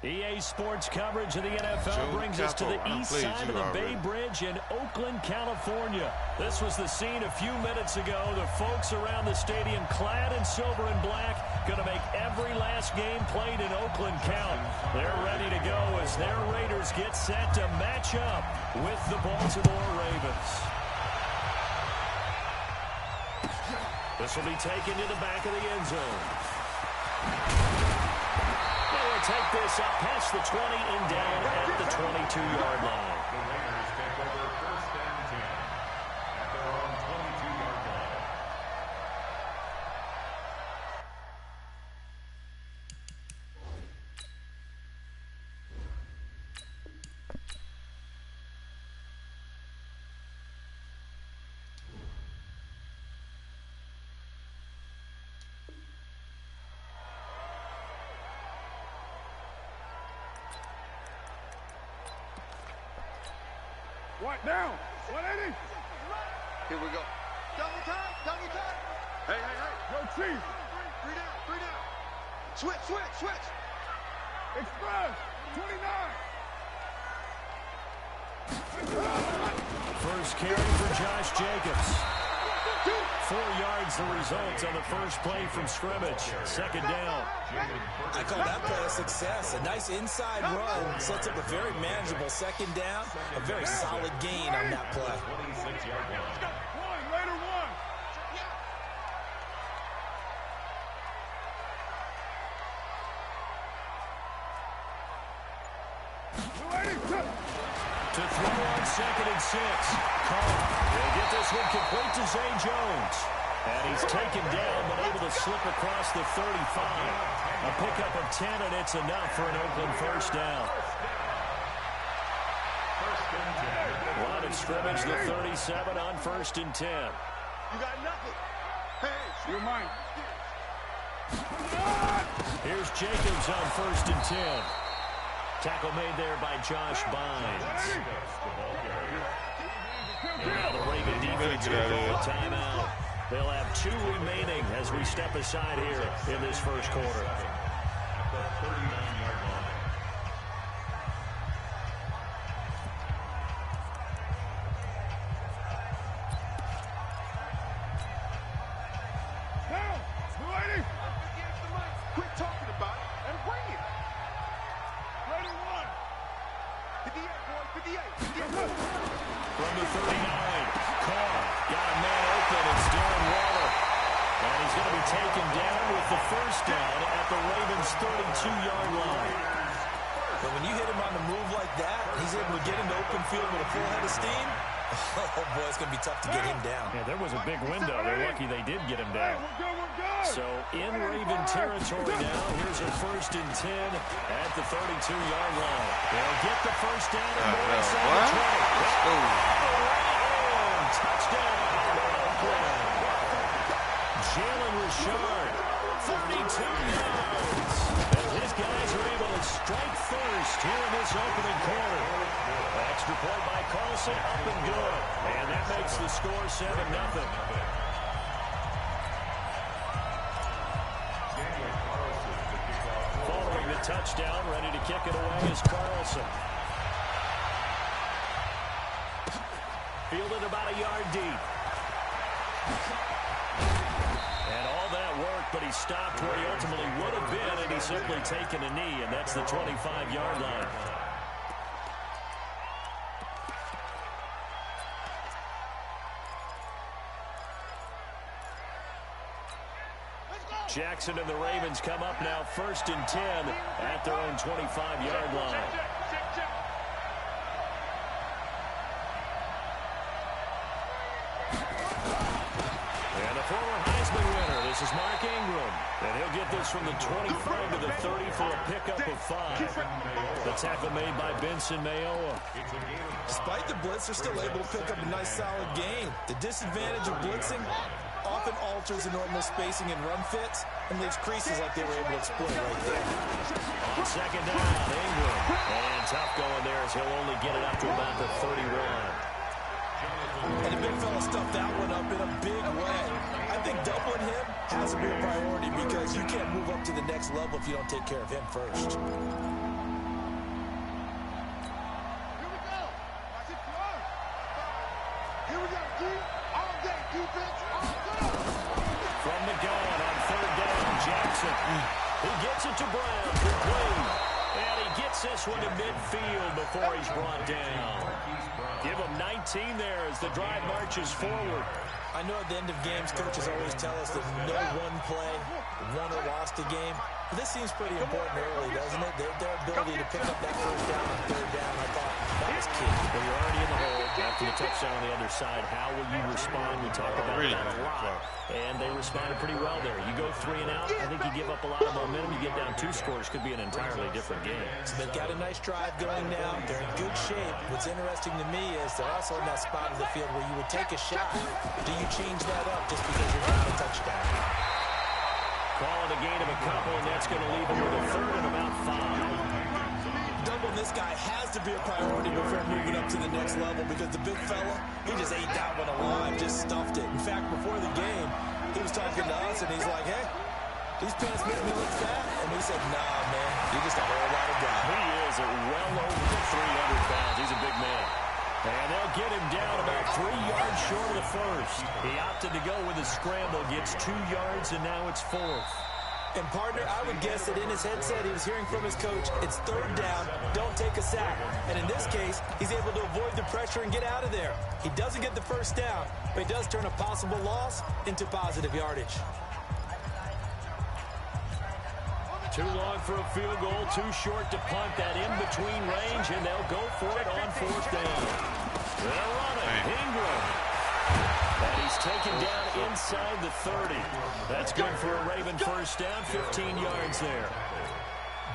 EA Sports coverage of the NFL brings us to the east side of the Bay Bridge in Oakland, California. This was the scene a few minutes ago. The folks around the stadium clad in silver and black going to make every last game played in Oakland count. They're ready to go as their Raiders get set to match up with the Baltimore Ravens. This will be taken to the back of the end zone. Take this up past the 20 and down at the 22-yard line. The Raiders take over first and 10 at their own 22-yard line. What down? 180. Here we go. Double time, double time. Hey, hey, hey. Yo, Chief. Three down. Switch. Express. 29. First carry for Josh Jacobs. 4 yards the result on the first play from scrimmage. Second down. I call that play a success. A nice inside run sets up a very manageable second down. A very solid gain on that play. 26-yard line. Later one. To throw on 2nd and 6. Carr will get this one complete to Zay Jones. And he's taken down, but able to slip across the 35. A pickup of 10, and it's enough for an Oakland first down. Line of scrimmage, the 37 on 1st and 10. You got nothing. Hey, You're mine. Here's Jacobs on 1st and 10. Tackle made there by Josh Bynes. Now the Raven defense will call a timeout. They'll have 2 remaining as we step aside here in this first quarter. At the 39-yard line. Down. 280. quit talking about it and bring it. Ready one. 58, boy, 58. From the 39, Carr got a man open. It's Darren Waller. And he's going to be taken down with the first down at the Ravens' 32-yard line. But when you hit him on the move like that, he's able to get into open field with a full head of steam. Oh, boy, it's going to be tough to get him down. Yeah, there was a big window. They're lucky they did get him down. We're good. So in Raven territory now, here's a 1st and 10 at the 32-yard line. They'll get the first down and more inside the 20. Let's go. And touchdown, Oakland. Jalen Richard, 32 yards. And his guys are able to strike first here in this opening quarter. Extra point by Carlson, up and good. And that makes the score 7-0. Following the touchdown, ready to kick it away is Carlson. Fielded about a yard deep. And all that work, but he stopped where he ultimately would have been, and he's simply taken a knee, and that's the 25-yard line. Jackson and the Ravens come up now 1st and 10 at their own 25-yard line. And the former Heisman winner, this is Mark Ingram. And he'll get this from the 25 to the 30 for a pickup of 5. The tackle made by Benson Mayowa. Despite the blitz, they're still able to pick up a nice solid gain. The disadvantage of blitzing often alters the normal spacing and run fits and leaves creases like they were able to exploit right there. On 2nd down, Ingram. And tough going there as he'll only get it up to about the 31. And the big fella stuffed that one up in a big way. I think doubling him has to be a priority because you can't move up to the next level if you don't take care of him first. From the gun on third down, Jackson. He gets it to Brown, complete. And he gets this one to midfield before he's brought down. Give him 19 there as the drive marches forward. I know at the end of games, coaches always tell us that no one play won or lost a game. But this seems pretty important early, doesn't it? Their ability to pick up that first down on third down, I thought that was key. Well, you're already in the hole after the touchdown on the other side. How will you respond? We talk about that a lot. And they responded pretty well there. You go 3 and out, I think you give up a lot of momentum. You get down 2 scores, could be an entirely different game. So they've got a nice drive going now. They're in good shape. What's interesting to me is they're also in that spot of the field where you would take a shot. Do you change that up just because you're getting a touchdown? Calling a gain of a couple, and that's going to leave him with a third and about 5. Doubling this guy has to be a priority before moving up to the next level because the big fella, he just ate that one alive, just stuffed it. In fact, before the game, he was talking to us, and he's like, hey, these pants make me look fat. And we said, nah, man, you're just a whole lot of guy. He is at well over 300 pounds. He's a big man. And they'll get him down about 3 yards short of the first. He opted to go with a scramble, gets 2 yards, and now it's 4th. And, partner, I would guess that in his headset he was hearing from his coach, it's third down, don't take a sack. And in this case, he's able to avoid the pressure and get out of there. He doesn't get the first down, but he does turn a possible loss into positive yardage. Too long for a field goal, too short to punt. That in-between range, and they'll go for it on 4th down. They'll run it. Ingram. And he's taken down inside the 30. That's good for a Raven first down, 15 yards there.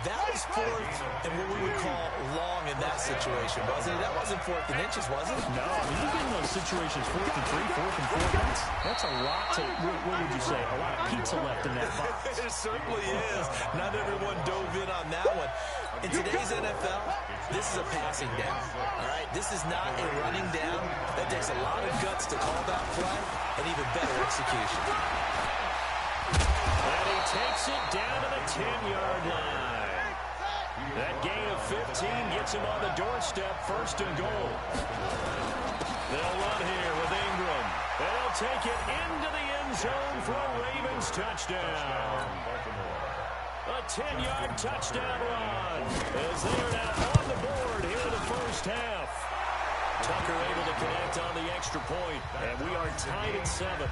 That was 4th and what we would call long in that situation, wasn't it? That wasn't 4th and inches, was it? No, I mean, you get in those situations 4th and 3, 4th and 4. That's a lot to, what would you say, a lot of pizza left in that box. It certainly is. Not everyone dove in on that one. In today's NFL, this is a passing down, all right? This is not a running down. That takes a lot of guts to call that play and even better execution. And he takes it down to the 10-yard line. That gain of 15 gets him on the doorstep, 1st and goal. They'll run here with Ingram. They'll take it into the end zone for a Ravens touchdown. A 10-yard touchdown run as they are now on the board here in the first half. Tucker able to connect on the extra point, and we are tied at 7.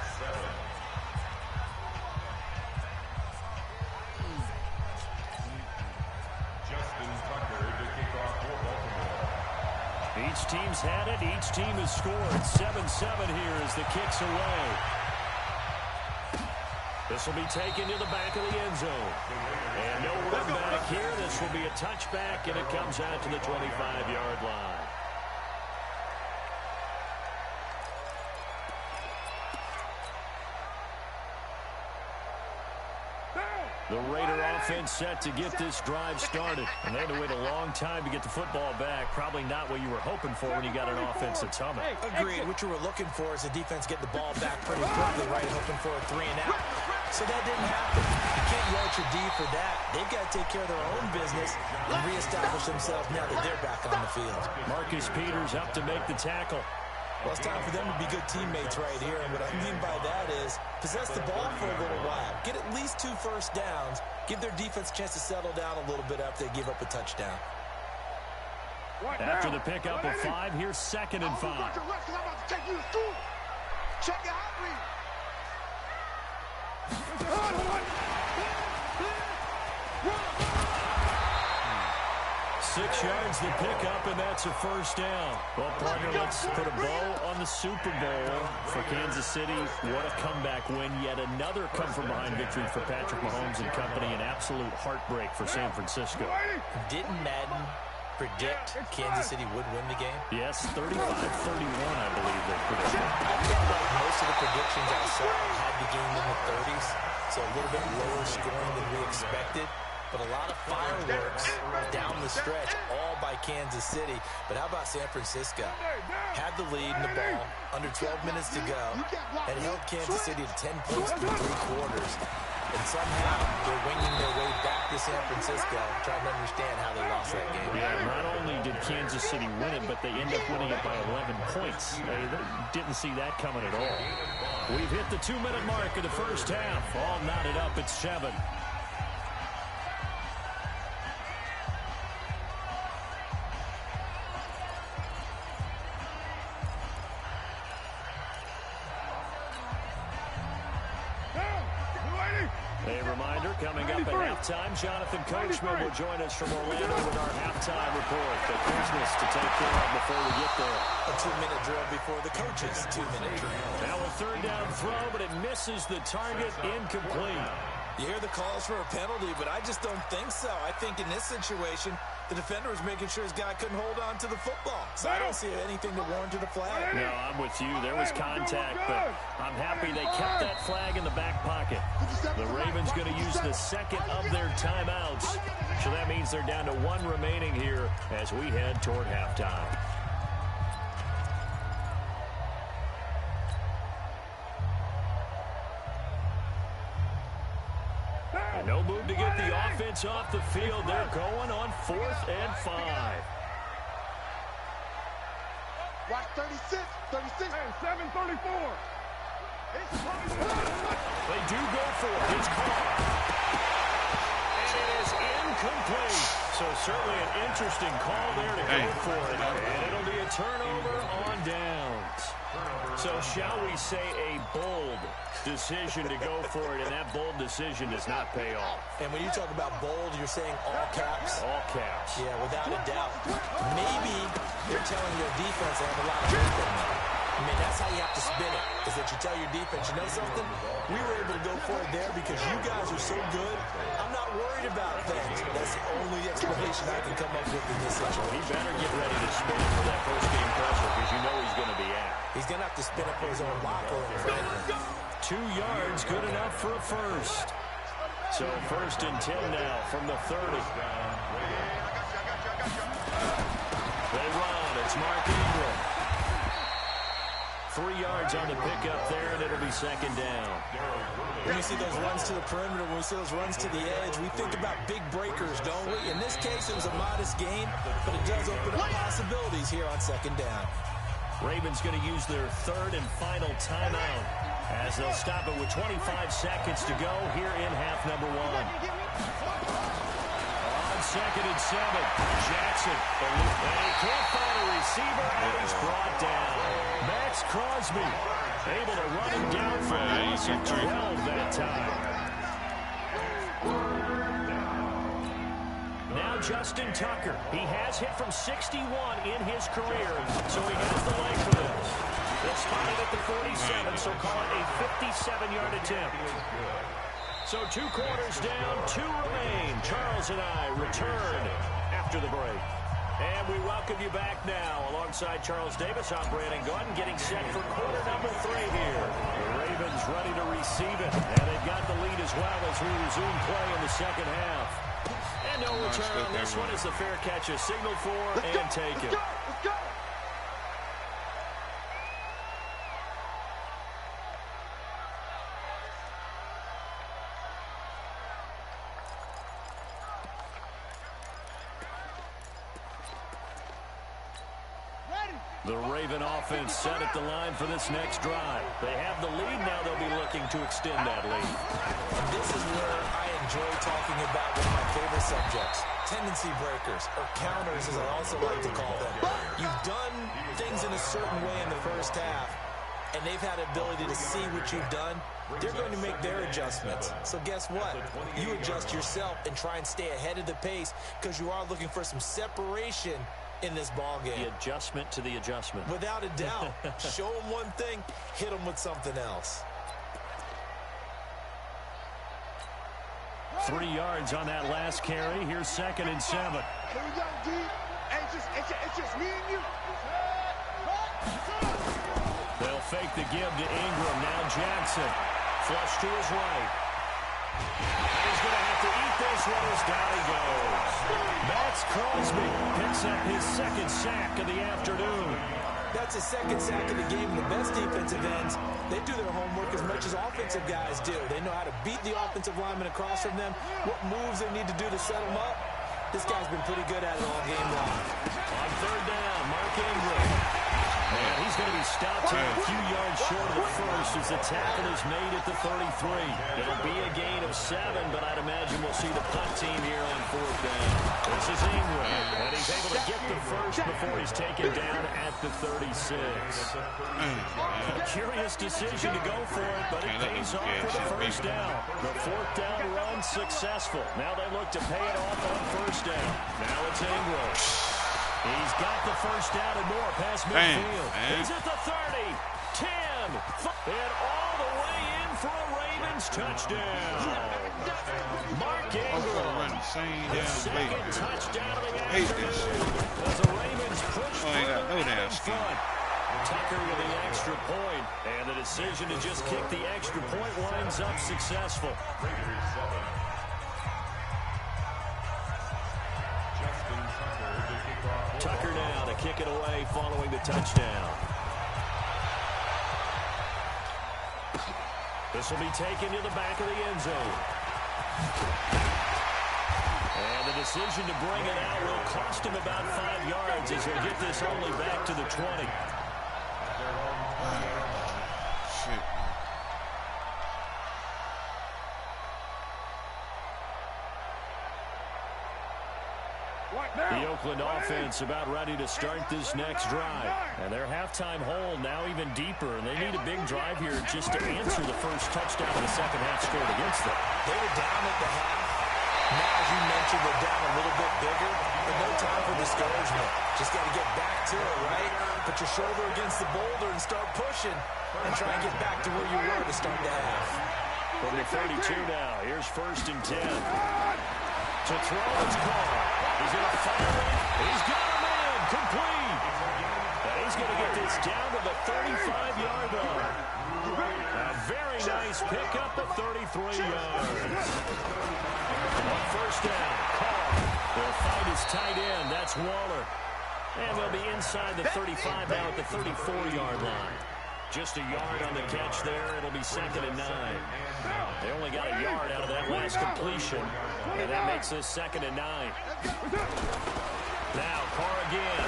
Each team's had it. Each team has scored. 7-7 here as the kick's away. This will be taken to the back of the end zone. And no run back here. This will be a touchback, and it comes out to the 25-yard line. The Raider offense set to get this drive started. And they had to wait a long time to get the football back. Probably not what you were hoping for when you got an offense that's humming. Agreed. What you were looking for is the defense get the ball back pretty quickly, right? Hoping for a 3 and out. So that didn't happen. You can't yell at your D for that. They've got to take care of their own business and reestablish themselves now that they're back on the field. Marcus Peters up to make the tackle. Well, it's time for them to be good teammates right here. And what I mean by that is possess the ball for a little while. Get at least 2 first downs. Give their defense a chance to settle down a little bit after they give up a touchdown. After the pickup of 5, here's 2nd and 5. Check it out, read. 6 yards the pickup, and that's a first down. Well, partner, let's put a bow on the Super Bowl for Kansas City. What a comeback win. Yet another come-from-behind victory for Patrick Mahomes and company. An absolute heartbreak for San Francisco. Didn't Madden predict Kansas City would win the game? Yes, 35-31, I believe they predicted. I felt like most of the predictions I saw had the game in the 30s, so a little bit lower scoring than we expected. But a lot of fireworks down the stretch, all by Kansas City. But how about San Francisco? Had the lead in the ball, under 12 minutes to go, and held Kansas City to 10 points through 3 quarters. And somehow they're winging their way back to San Francisco, trying to understand how they lost that game. Yeah, not only did Kansas City win it, but they end up winning it by 11 points. They didn't see that coming at all. We've hit the 2-minute mark of the first half. All knotted up at 7. A reminder, coming up at halftime, Jonathan Coachman will join us from Orlando with our halftime report. The business to take care of before we get there. A 2-minute drill before the coaches' 2-minute drill. Now a third down throw, but it misses the target, incomplete. You hear the calls for a penalty, but I just don't think so. I think in this situation, the defender was making sure his guy couldn't hold on to the football. So I don't see anything to warrant a flag. No, I'm with you. There was contact, but I'm happy they kept that flag in the back pocket. The Ravens going to use the second of their timeouts. So that means they're down to 1 remaining here as we head toward halftime. No move to get the offense off the field. They're going on 4th and 5. Watch 36. 36. Hey, 7:34. They do go for it. It's caught. And it is incomplete. So certainly an interesting call there to go for it. And it'll be a turnover on downs. So shall we say a bold decision to go for it, and that bold decision does not pay off. And when you talk about bold, you're saying all caps? All caps. Yeah, without a doubt. Maybe they're telling their defense they have a lot of faith in them. I mean, that's how you have to spin it, is that you tell your defense, you know something? We were able to go for it there because you guys are so good. I'm not worried about things. That's the only explanation I can come up with in this situation. He better get ready to spin it for that first-game pressure because you know he's going to be at. He's going to have to spin it for his own locker room, frankly. 2 yards, good enough for a first. So 1st and 10 now from the 30. They run. It's Mark Ingram. 3 yards on the pickup there, and it'll be 2nd down. When you see those runs to the perimeter, when we see those runs to the edge, we think about big breakers, don't we? In this case, it was a modest gain, but it does open up possibilities here on 2nd down. Ravens going to use their 3rd and final timeout as they'll stop it with 25 seconds to go here in half number 1. On 2nd and 7, Jackson. And he can't find a receiver, and he's brought down. Max Crosby able to run him down for a loss of 12 that time. Now Justin Tucker. He has hit from 61 in his career, so he has the leg for this. They'll spot it at the 47, so call it a 57-yard attempt. So 2 quarters down, 2 remain. Charles and I return after the break. And we welcome you back now. Alongside Charles Davis, I'm Brandon Gordon, getting set for quarter number 3 here. The Ravens ready to receive it, and they've got the lead as well as we resume play in the second half. And no return on this one as the fair catch is signaled for and taken. Let's go. The Raven offense set at the line for this next drive. They have the lead now. They'll be looking to extend that lead. And this is where I enjoy talking about one of my favorite subjects, tendency breakers, or counters as I also like to call them. You've done things in a certain way in the first half, and they've had the ability to see what you've done. They're going to make their adjustments. So guess what? You adjust yourself and try and stay ahead of the pace because you are looking for some separation in this ball game. The adjustment to the adjustment. Without a doubt. Show them one thing, hit them with something else. 3 yards on that last carry. Here's 2nd and 7. Here we go, D. Hey, it's just me and you. They'll fake the give to Ingram. Now Jackson. Flush to his right. And he's going to have to eat this one as down he goes. Max Crosby picks up his 2nd sack of the afternoon. That's a 2nd sack of the game. The best defensive ends, they do their homework as much as offensive guys do. They know how to beat the offensive lineman across from them, what moves they need to do to set them up. This guy's been pretty good at it all game long. On He's stopped here a few yards short of the first as the tackle is made at the 33. It'll be a gain of 7, but I'd imagine we'll see the punt team here on 4th down. This is Ingram, and he's able to get the first before he's taken down at the 36. A curious decision to go for it, but it pays off for the first down. The 4th down run successful. Now they look to pay it off on 1st down. Now it's Ingram. He's got the first down and more past midfield. He's at the 30, 10, and all the way in for a Ravens touchdown. Mark Ingram, his second touchdown of the afternoon as the Ravens push further in front. Tucker with the extra point, and the decision to just kick the extra point winds up successful. Tucker now to kick it away following the touchdown. This will be taken to the back of the end zone. And the decision to bring it out will cost him about 5 yards as he'll get this only back to the 20. Shit. The Oakland offense about ready to start this next drive. And their halftime hole now even deeper, and they need a big drive here just to answer the first touchdown of the second half scored against them. They were down at the half. Now, as you mentioned, they're down a little bit bigger, but no time for discouragement. Just got to get back to it, right? Put your shoulder against the boulder and start pushing, and try and get back to where you were to start the half. From the 32 now, here's 1st and 10. To throw, it's caught. He's going to fire it. He's got him in. Complete. And he's going to get this down to the 35-yard line. A very nice pickup at 33 yards. On 1st down, Carr will find his tight end. That's Waller. And they'll be inside the 35 now at the 34-yard line. Just a yard on the catch there. It'll be 2nd and 9. They only got a yard out of that last completion, and that makes this 2nd and 9. Now, Carr again.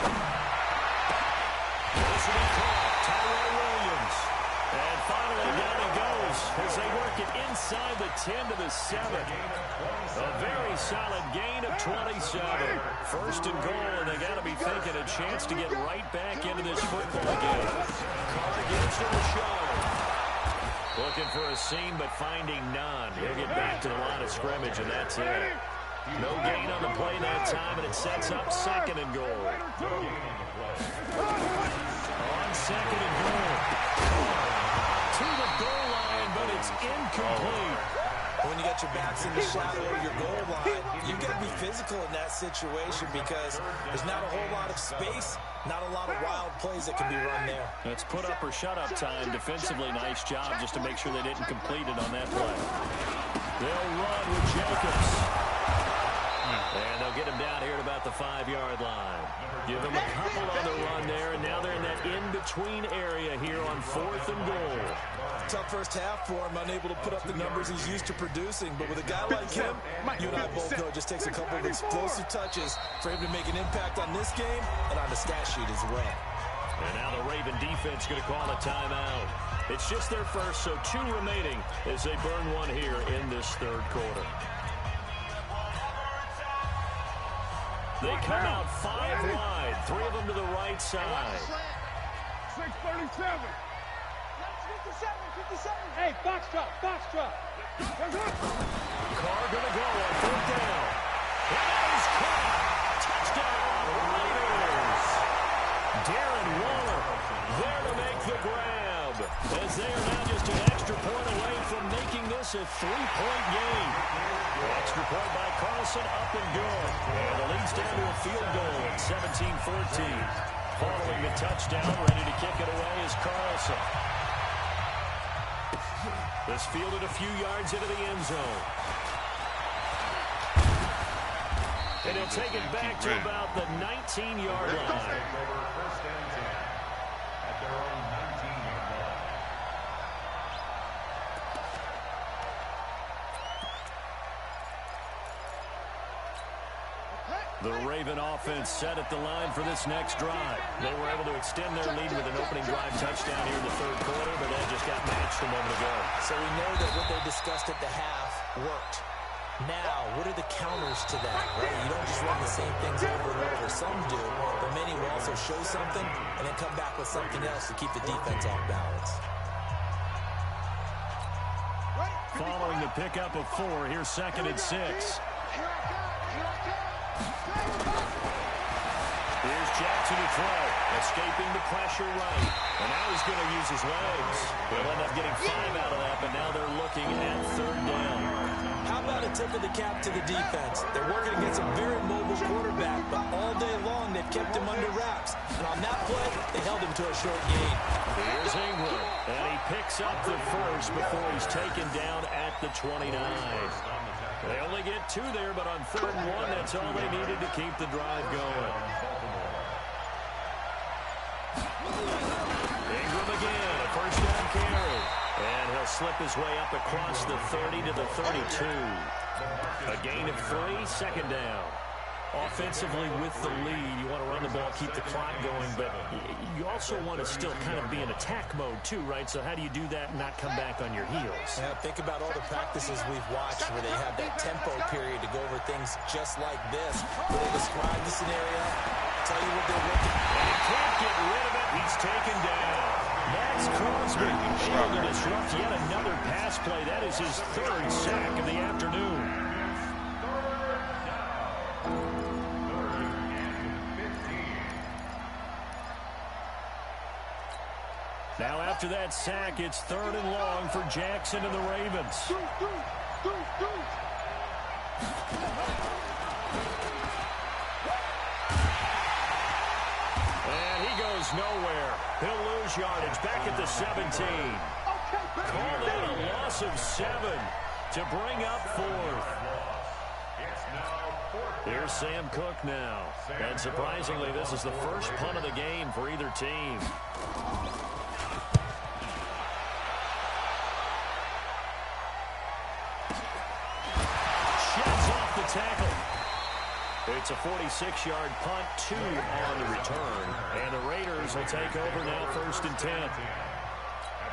This will be caught. Tyrell Williams. And finally, down he goes as they work it inside the 10 to the 7. A very solid gain of 27. 1st and goal, and they got to be thinking a chance to get right back into this football game. Carr gives to the show. Looking for a seam, but finding none. He'll get back to the line of scrimmage, and that's it. No gain on the play that time, and it sets up 2nd and goal. On 2nd and goal. To the goal line, but it's incomplete. When you got your backs in the shadow of your goal line, you've got to be physical in that situation because there's not a whole lot of space, not a lot of wild plays that can be run there. It's put up or shut up time. Defensively, nice job just to make sure they didn't complete it on that play. They'll run with Jacobs. And they'll get him down here at about the 5-yard line. Give him a couple on the run there, and now they're in that in-between area here on 4th and goal. Tough first half for him, unable to put up the numbers he's used to producing. But with a guy like him, you and I both know it just takes a couple of explosive touches for him to make an impact on this game and on the stat sheet as well. And now the Raven defense going to call a timeout. It's just their first, so 2 remaining as they burn one here in this 3rd quarter. They come out 5 wide, 3 of them to the right side. 637. 57. Hey, box drop. Carr going to go on 3rd down. That is caught. Touchdown, Raiders. Darren Waller there to make the grab as they are now just an extra point away from making this a 3-point game. Extra point by Carlson, up and good. And the lead's down to a field goal at 17-14. Following the touchdown, ready to kick it away is Carlson. This fielded a few yards into the end zone. And he'll take it back to about the 19-yard line. First and 10 at their own 19-yard line. The Raven offense set at the line for this next drive. They were able to extend their lead with an opening drive touchdown here in the third quarter, but that just got matched a moment ago. So we know that what they discussed at the half worked. Now, what are the counters to that, right? You don't just run the same things over and over. Some do, but many will also show something and then come back with something else to keep the defense off balance. Following the pickup of 4, here's 2nd and 6. Here's Jackson to throw, escaping the pressure right. And now he's going to use his legs. They'll end up getting 5 out of that, but now they're looking at 3rd down. How about a tip of the cap to the defense? They're working against a very mobile quarterback, but all day long they've kept him under wraps. And on that play, they held him to a short gain. Here's Ingram, and he picks up the first before he's taken down at the 29. They only get 2 there, but on 3rd and 1, that's all they needed to keep the drive going. Ingram again, a 1st down carry. And he'll slip his way up across the 30 to the 32. A gain of 3, 2nd down. Offensively with the lead, you want to run the ball, keep the clock going, but you also want to still kind of be in attack mode too, right? So how do you do that and not come back on your heels? Yeah, think about all the practices we've watched where they have that tempo period to go over things just like this, where they describe the scenario, tell you what they're looking at. And he can't get rid of it. He's taken down. Max Crosby able to disrupt yet another pass play. That is his 3rd sack of the afternoon. Now after that sack, it's 3rd and long for Jackson and the Ravens. And he goes nowhere. He'll lose yardage back at the 17. Call that a loss of 7 to bring up 4th. Here's Sam Cook now. And surprisingly, this is the first punt of the game for either team. Tackle. It's a 46-yard punt, 2 on the return. And the Raiders will take over now 1st and 10. At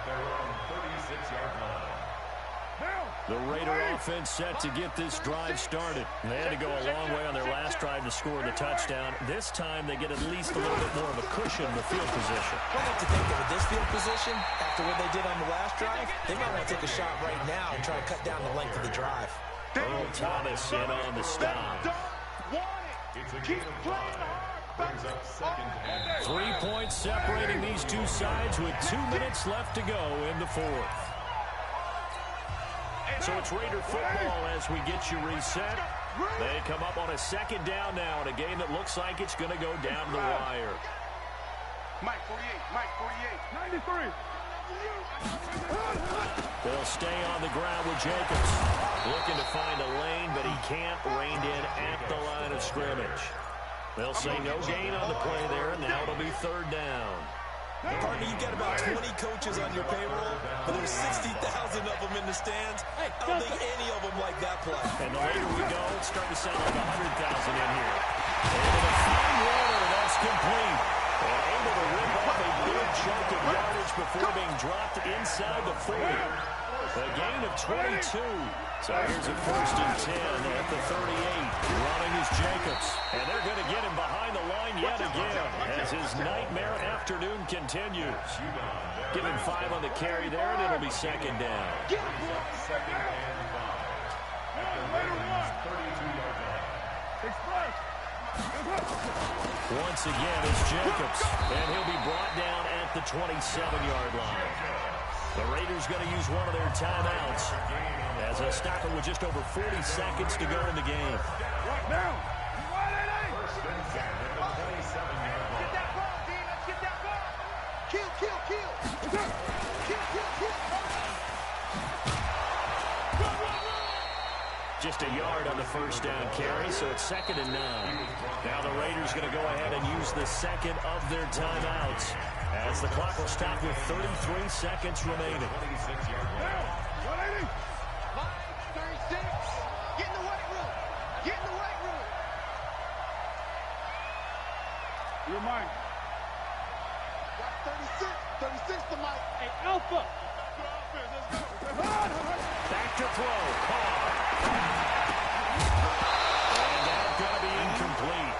their own 36-yard line. The Raider offense set to get this drive started. They had to go a long way on their last drive to score the touchdown. This time they get at least a little bit more of a cushion in the field position. I don't know what to think of with this field position. After what they did on the last drive, they might want to take a shot right now and try to cut down the length of the drive. Earl Thomas in on the stop. It's a gain of 5. Brings up 2nd and 3 points separating these two sides with 2 minutes left to go in the 4th. So it's Raider football as we get you reset. They come up on a 2nd down now in a game that looks like it's going to go down the wire. Mike 48, 93. They'll stay on the ground with Jacobs. Looking to find a lane, but he can't. Reined in at the line of scrimmage. They'll say no gain on the play there, and now it'll be 3rd down. Partner, you've got about 20 coaches on your payroll, but there's 60,000 of them in the stands. I don't think any of them like that play. And the later we go, it's starting to sound like 100,000 in here. Able to find Warner, that's complete. And able to rip off a big chunk of yardage before being dropped inside the 40. A gain of 22. So here's a 1st and 10 at the 38. Running is Jacobs. And they're going to get him behind the line yet again as his nightmare afternoon continues. Give him 5 on the carry there, and it'll be 2nd down. 2nd and 5. At the Ravens' 32-yard line. Once again, it's Jacobs, and he'll be brought down at the 27-yard line. The Raiders going to use one of their timeouts as a stopper with just over 40 seconds to go in the game. First and 10 at the 27-yard line. Get that ball, D. Let's get that ball. Kill. Just a yard on the 1st down carry, so it's 2nd and 9. Now the Raiders going to go ahead and use the 2nd of their timeouts as the clock will stop with 33 seconds remaining. 26-yard line. 36. Get in the weight room. You're mine. Got 36. 36 to Mike. Hey, Alpha. Back to throw. Caught. And that's going to be incomplete.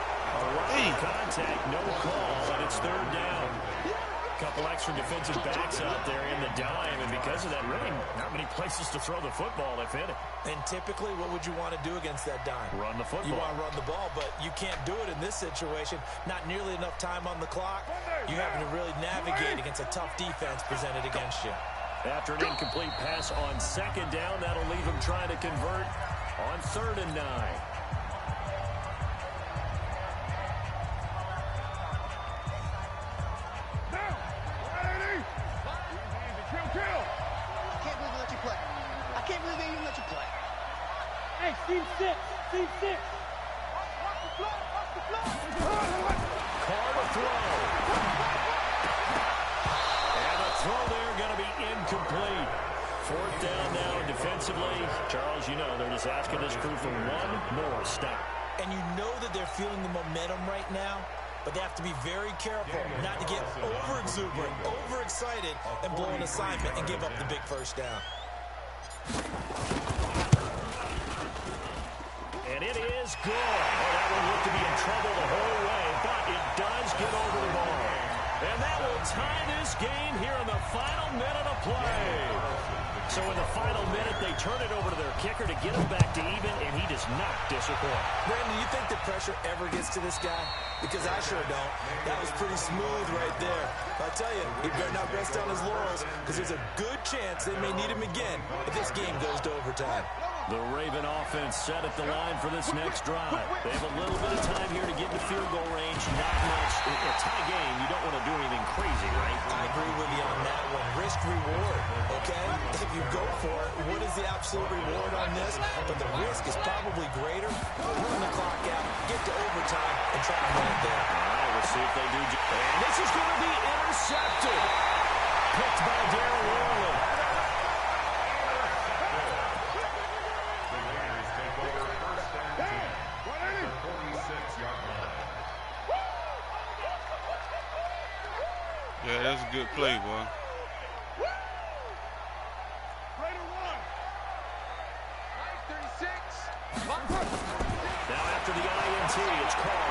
Contact, no call, and it's third down. A couple extra defensive backs out there in the dime, and because of that, really not many places to throw the football if any. And typically, what would you want to do against that dime? Run the football. You want to run the ball, but you can't do it in this situation. Not nearly enough time on the clock. You're having to really navigate against a tough defense presented against you. After an incomplete pass on second down, that'll leave him trying to convert on 3rd and 9. Hey, team 6. Team 6. Carr to throw. And the throw there going to be incomplete. 4th down now defensively. Charles, you know, they're just asking this crew for one more stop. And you know that they're feeling the momentum right now, but they have to be very careful not to get over-exuberant, over-excited, and blow an assignment and give up the big first down. And it is good. Oh, that will look to be in trouble the whole way, but it does get over the bar. And that will tie this game here in the final minute of play. So in the final minute, they turn it over to their kicker to get him back to even, and he does not disappoint. Brandon, you think the pressure ever gets to this guy? Because I sure don't. That was pretty smooth right there. I'll tell you, he better not rest on his laurels, because there's a good chance they may need him again if this game goes to overtime. The Raven offense set at the line for this next drive. They have a little bit of time here to get to field goal range. Not much. In a tie game, you don't want to do anything crazy, right? I agree with you on that one. Risk reward, okay? If you go for it, what is the absolute reward on this? But the risk is probably greater. Run the clock out, get to overtime, and try to run it there. All right, we'll see if they do. And this is going to be intercepted. Picked by Darren Warland. Yeah, that's a good play, boy. Now after the INT, it's Carr.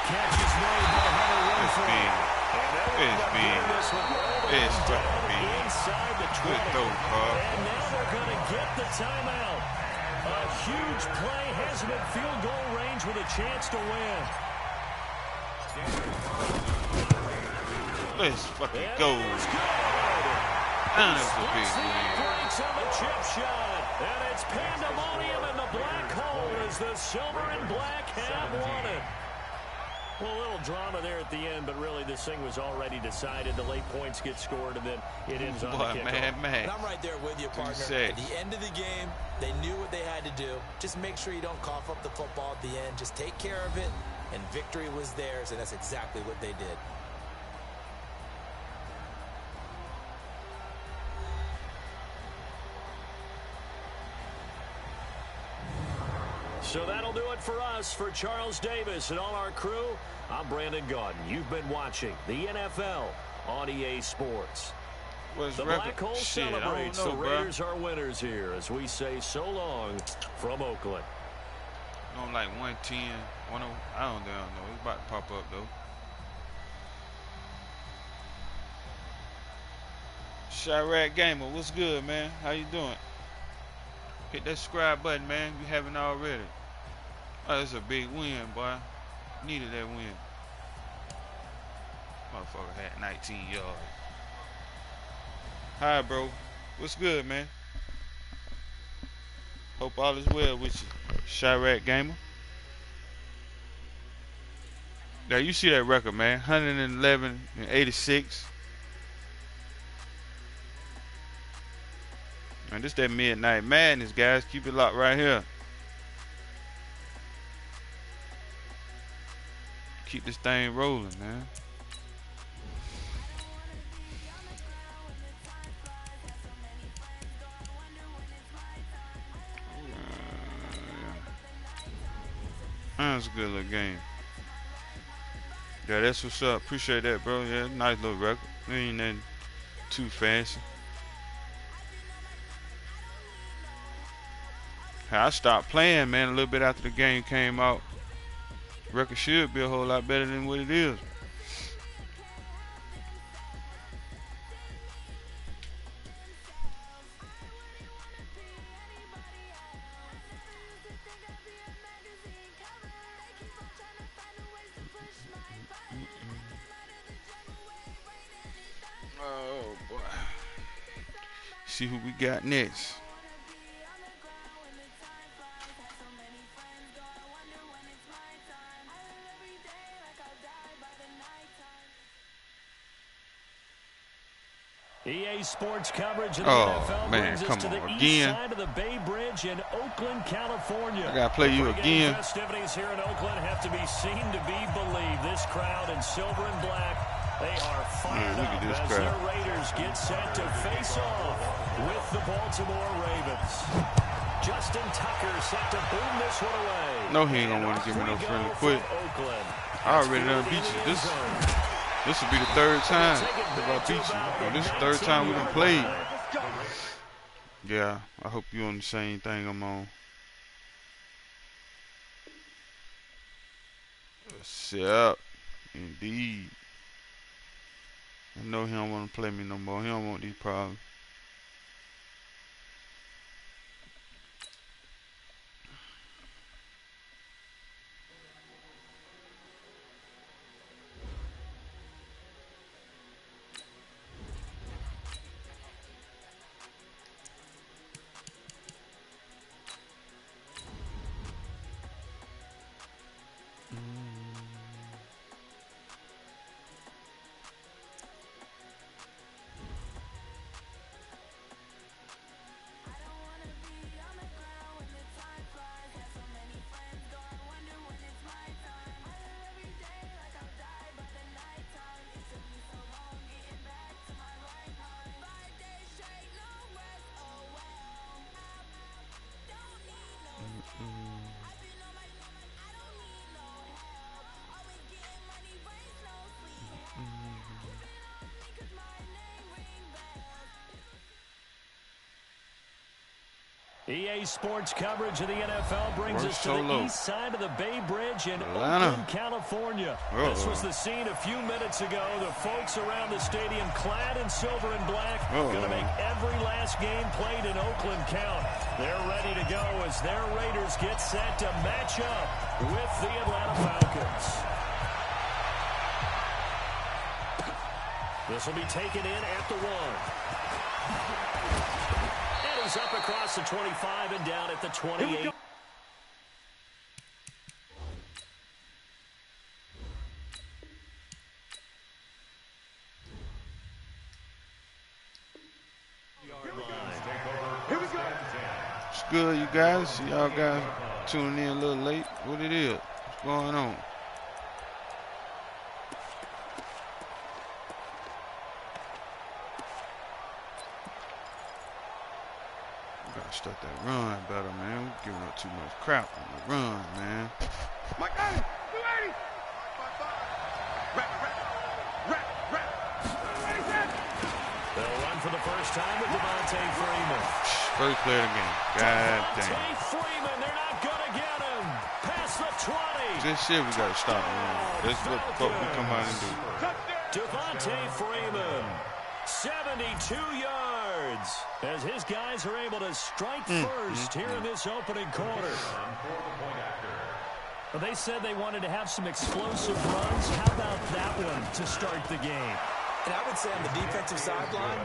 Catch is made by Hunter Renfrow. It's big. It's fucking big. Inside the 20. Good throw, Carr. And now they're going to get the timeout. A huge play has him in field goal range with a chance to win. Let's fucking go. That was a big win. Breaks on the chip shot. And it's pandemonium in the black hole as the silver and black have won it. Well, a little drama there at the end, but really this thing was already decided. The late points get scored, and then it ends on the kickoff. Man. And I'm right there with you, partner. At the end of the game, they knew what they had to do. Just make sure you don't cough up the football at the end. Just take care of it, and victory was theirs, and that's exactly what they did. So that'll do it for us. For Charles Davis and all our crew, I'm Brandon Gaudin. You've been watching the NFL on EA Sports. The Black Hole celebrates. The Raiders are winners here as we say so long from Oakland. I'm like 110, 10, I don't know. It's about to pop up, though. Chirac Gamer, what's good, man? How you doing? Hit that subscribe button, man. If you haven't already. Oh, that's a big win, boy. Needed that win. Motherfucker had 19 yards. Hi, bro. What's good, man? Hope all is well with you, Chirac Gamer. Now, you see that record, man. 111 and 86. And this that Midnight Madness, guys. Keep it locked right here. Keep this thing rolling, man. That's a good little game. Yeah, that's what's up. Appreciate that, bro. Yeah, nice little record. Ain't nothing too fancy. I stopped playing, man, a little bit after the game came out. Record should be a whole lot better than what it is. Oh boy. See who we got next. EA Sports coverage of the NFL brings us to the east side of the Bay Bridge in Oakland, California. I gotta play you again. Festivities here in Oakland have to be seen to be believed. This crowd in silver and black, they are fired up as their Raiders get set to face off with the Baltimore Ravens. Justin Tucker set to boom this one away. No, he ain't gonna want to give me no friendly quit. I already done beat you. This will be the third time if I beat you. This is the third time we done played. Yeah, I hope you on the same thing I'm on. Set up. Indeed. I know he don't want to play me no more. He don't want these problems. EA Sports coverage of the NFL brings us to the east side of the Bay Bridge in Oakland, California. This was the scene a few minutes ago. The folks around the stadium clad in silver and black going to make every last game played in Oakland count. They're ready to go as their Raiders get set to match up with the Atlanta Falcons. This will be taken in at the 1. He's up across the 25 and down at the 28. It's good, you guys. Y'all guys tuning in a little late. What it is? What's going on? Start that run better, man. We're giving up too much crap on the run, man. Mike, 280. They'll run for the first time with Devontae Freeman. First play of the game. God damn. Devontae Freeman, they're not going to get him. Past the 20. This shit we got to stop, man. That's what the fuck we come out and do. Devontae Freeman, 72 yards, as his guys are able to strike first here in this opening quarter. Well, they said they wanted to have some explosive runs. How about that one to start the game? And I would say on the defensive sideline,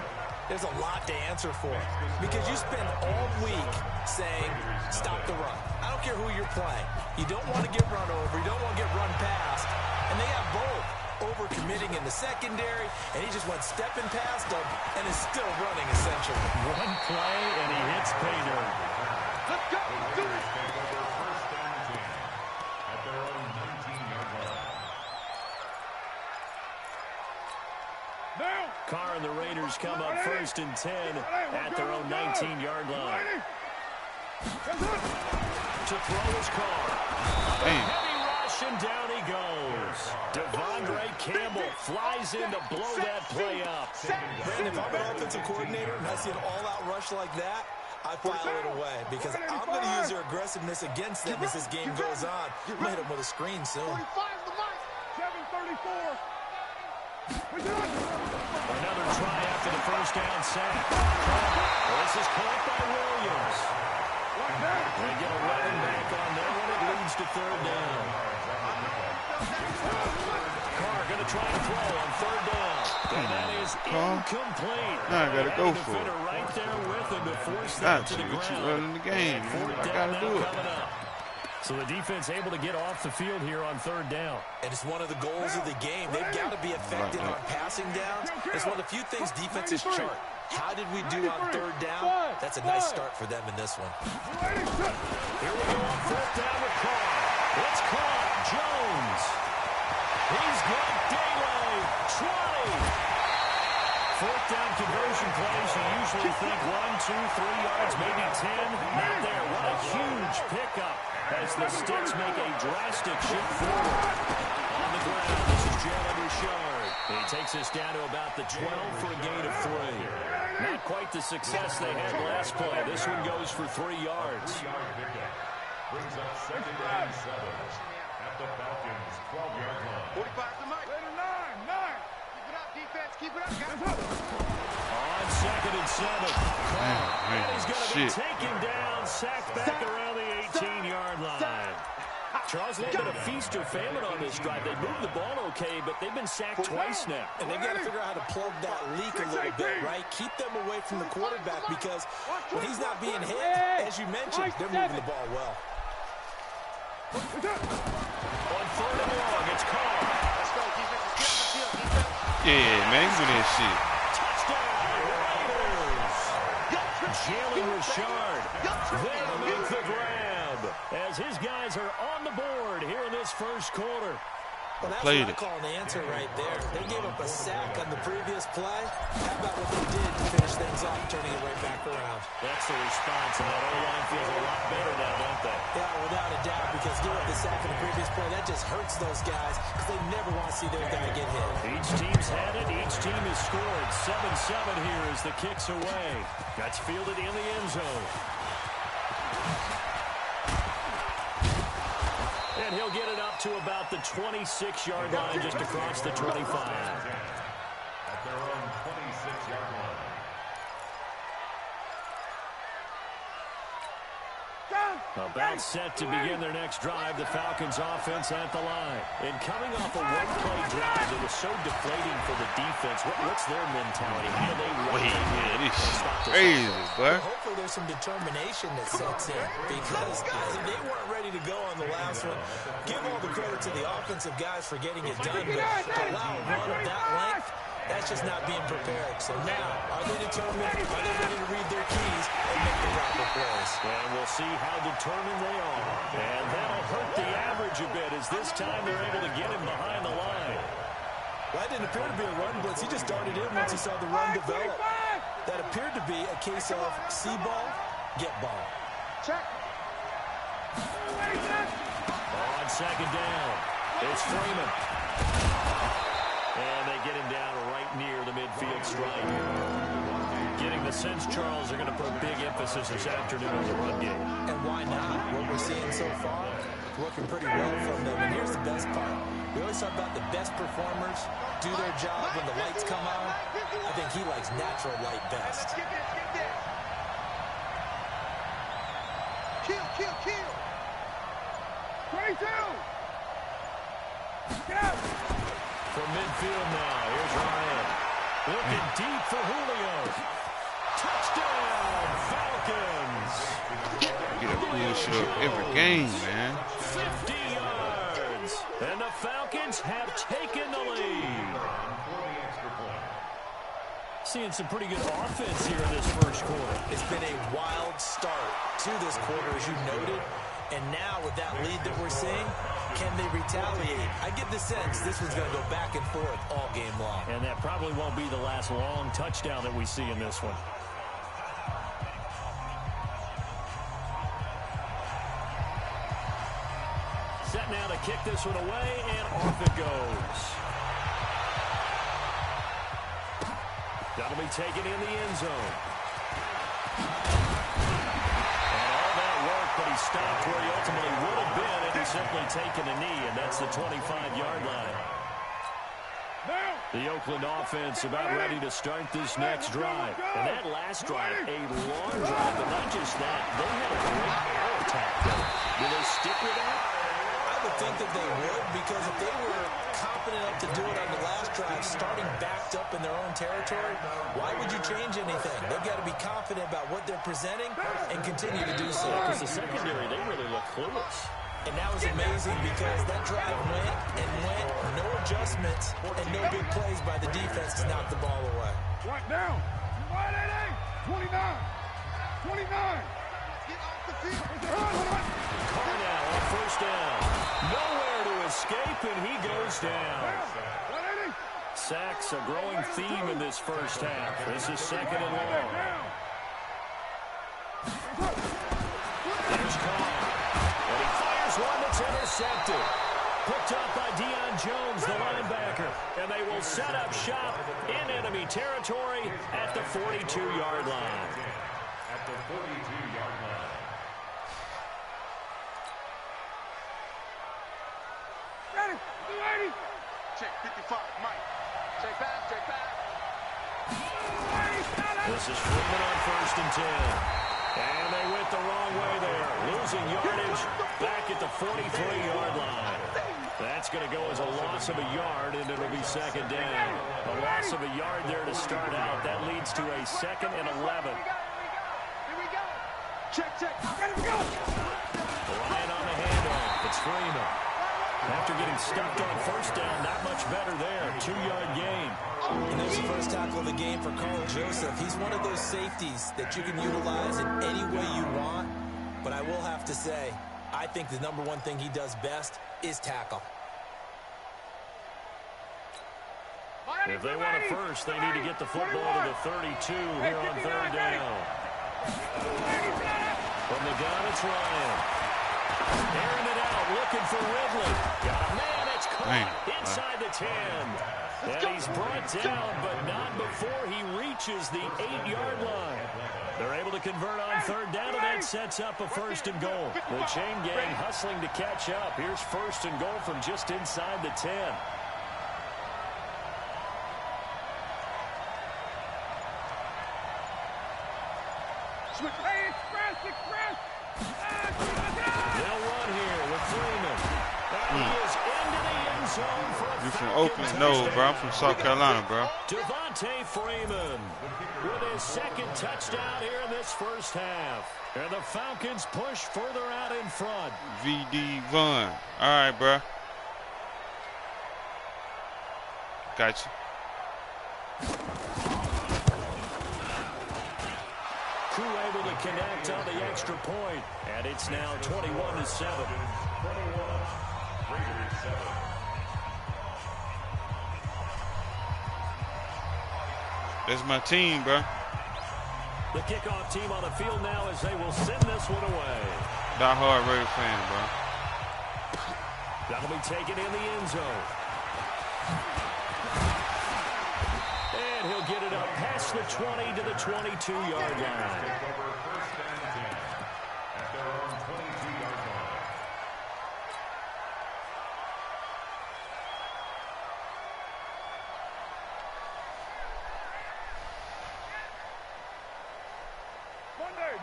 there's a lot to answer for. Because you spend all week saying, stop the run. I don't care who you're playing. You don't want to get run over. You don't want to get run past. And they have both. Over-committing in the secondary, and he just went stepping past them and is still running, essentially. One play, and he hits pay dirt. Let's go! Do it! Take over first and 10 at their own 19-yard line. Now! Carr and the Raiders come up first and 10 at their own 19-yard line. To throw his Carr. Heavy rush, and down he goes. Devondre Campbell flies in to blow that play up. Brandon, if I'm an offensive coordinator and I see an all-out rush like that, I file it away because I'm going to use their aggressiveness against them as this game goes on. I'm going to hit them with a screen soon. 7:34. Another try after the first down sack. This is caught by Williams. They get 11 back on that one. It leads to third down. Carr going to try and throw on third down. And that is incomplete. Now I got to go for it. Right there with him to force that to the ground. Too early in the game. I got to do it. So the defense able to get off the field here on third down. And it's one of the goals of the game. They've got to be effective on passing downs. It's one of the few things defenses chart. How did we do on third down? That's a nice start for them in this one. Here we go on fourth down with Carr. It's caught. Jones. He's got daylight. 20. Fourth down conversion plays, you usually think 1, 2, 3 yards, maybe 10. Not there. What a huge pickup as the Sticks make a drastic shift forward. On the ground, this is Jalen Richard. He takes us down to about the 12 for a gain of 3. Not quite the success they had last play. This one goes for 3 yards. Brings up second and 7 at the Falcons' 12-yard line. 45 to Mike. Later 9. Keep it up, defense. Keep it up, guys. On second and 7. And he's going to be taken down, sacked back around the 18-yard line. Charles, a little bit of feast or famine on this drive. They moved the ball okay, but they've been sacked twice now. And they've got to figure out how to plug that leak a little bit, right? Keep them away from the quarterback because when he's not being hit, as you mentioned, they're moving the ball well. On third and long, it's Carr. Let's go, defense. Get on the field, defense. Yeah, man, give me that shit. Touchdown, Raiders. Jalen Richard. They'll make the grab as his guys are on the board here in this first quarter. Well, that's what I call an answer right there. They gave up a sack on the previous play. How about what they did to finish things off, turning it right back around? That's the response, and that O-line feels a lot better now, don't they? Yeah, without a doubt, because giving up the sack on the previous play, that just hurts those guys because they never want to see their guy get hit. Each team's had it. Each team has scored. 7-7 here as the kick's away. That's fielded in the end zone. And he'll get it up to about the 26-yard line, just across the 25. At their own 26-yard line. About set to begin their next drive, the Falcons offense at the line. And coming off a one-play drive that was so deflating for the defense, what's their mentality? How do they Wait, man, this is crazy, bro. Hopefully there's some determination that sets in because, guys, if they weren't ready to go on the last one, give all the credit to the offensive guys for getting it done, but to allow a run of that length, that's just not being prepared. So now, are they determined? Are they ready to read their keys and make the proper plays? And we'll see how determined they are. And that'll hurt the average a bit as this time they're able to get him behind the line. Well, that didn't appear to be a run blitz. He just darted in once he saw the run develop. That appeared to be a case of see ball, get ball. Check. On second down, it's Freeman. And they get him down right near the midfield stripe. Getting the sense, Charles, are going to put a big emphasis this afternoon on the run game. And why not? What we're seeing so far, working pretty well from them. And here's the best part. We always talk about the best performers do their job when the lights come on. I think he likes natural light best. Kill. 22. Get out. From midfield now, here's Ryan. Looking deep for Julio. Touchdown, Falcons. Get a push up every game, man. 50 yards. And the Falcons have taken the lead. Seeing some pretty good offense here in this first quarter. It's been a wild start to this quarter, as you noted. And now with that lead that we're seeing, can they retaliate? I get the sense this one's going to go back and forth all game long. And that probably won't be the last long touchdown that we see in this one. Set now to kick this one away, and off it goes. be taken in the end zone. And all that work, but he stopped where he ultimately would have been if he simply taken a knee, and that's the 25-yard line. The Oakland offense about ready to start this next drive. And that last drive, a long drive, but not just that. They had a great air attack, though. Will they stick with that? I would think that they would, because if they were confident enough to do it on the last drive, starting backed up in their own territory, why would you change anything? They've got to be confident about what they're presenting and continue to do so. Because the secondary, they really look clueless. And that was amazing because that drive went and went, no adjustments, and no big plays by the defense to knock the ball away. Right down. 29. 29. Get off the field. Carnell on first down. Nowhere to escape, and he goes down. Sacks a growing theme in this first half. This is second and long. There's Carr. And he fires one that's intercepted. Picked up by Deion Jones, the linebacker. And they will set up shop in enemy territory at the 42-yard line. At the 42-yard line. Ready. Check 55, Mike. Check back. This is Freeman on first and 10. And they went the wrong way there. Losing yardage back at the 43-yard line. That's going to go as a loss of a yard, and it'll be second down. A loss of a yard there to start out. That leads to a 2nd and 11. Here we go. Check. Gotta go. Ryan on the handoff. It's Freeman. After getting stuffed on first down, not much better there. 2-yard gain. And there's the first tackle of the game for Carl Joseph. He's one of those safeties that you can utilize in any way you want. But I will have to say, I think the number one thing he does best is tackle. If they want it first, they need to get the football to the 32 here on third down. From the gun, it's Ryan. Airing it out, looking for Ridley. Got a man, it's caught inside the 10. And he's brought down, but not before he reaches the 8-yard line. They're able to convert on third down, and that sets up a first and goal. The chain gang hustling to catch up. Here's first and goal from just inside the 10. They'll run here with Freeman. And he is into the end zone for a You from Oakland? No, bro. I'm from South Carolina, bro. Devontae Freeman with his second touchdown here in this first half. And the Falcons push further out in front. VD Vaughn. All right, bro. Gotcha. Crew able to connect on the extra point, and it's now 21-7. That's my team, bro. The kickoff team on the field now as they will send this one away. Die hard Raider fan, bro. That'll be taken in the end zone. And he'll get it up past the 20 to the 22-yard line.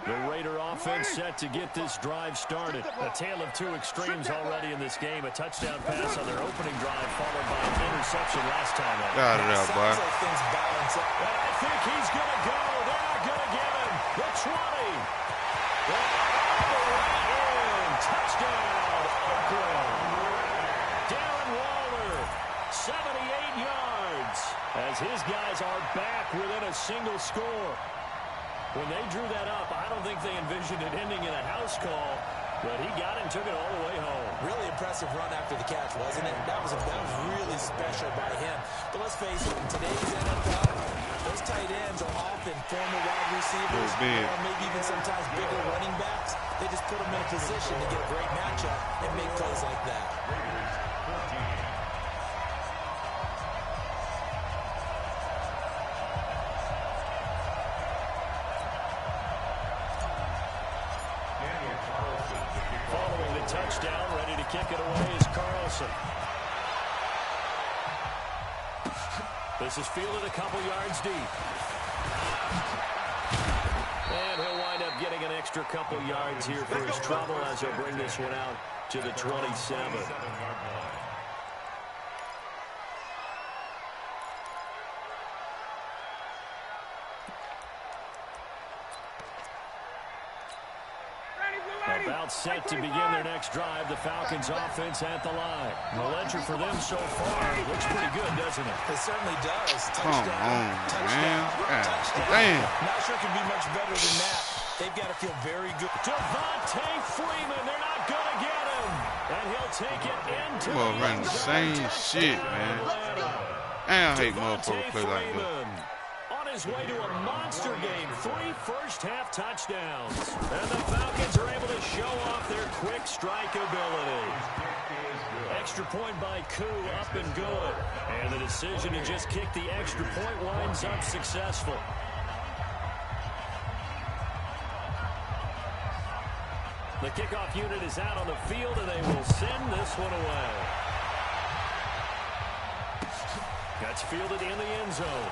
The Raider offense set to get this drive started. A tale of two extremes already in this game. A touchdown pass on their opening drive followed by an interception last time out. Got it out, boy. Sounds like things balance out. And I think he's going to go. They're not going to get him. The 20. All the way in. Touchdown, Oakland. Darren Waller, 78 yards. As his guys are back within a single score. When they drew that up, I don't think they envisioned it ending in a house call, but he got it and took it all the way home. Really impressive run after the catch, wasn't it? That was really special by him. But let's face it, in today's NFL, those tight ends are often former wide receivers, or maybe even sometimes bigger running backs. They just put them in a position to get a great matchup and make plays like that. This is fielded a couple yards deep. And he'll wind up getting an extra couple yards here for his trouble as he'll bring this one out to the 27. About set to begin their next drive. The Falcons offense at the line. The ledger for them so far looks pretty good, doesn't it? It certainly does. Touchdown, man. Touchdown. Damn. Not sure it can be much better than that. They've got to feel very good. Devontae Freeman, they're not going to get him. And he'll take it into Well, running the same shit, man. I hate motherfuckers play like that. His way to a monster game. 3 first-half touchdowns. And the Falcons are able to show off their quick strike ability. Extra point by Koo, up and good. And the decision to just kick the extra point winds up successful. The kickoff unit is out on the field, and they will send this one away. That's fielded in the end zone.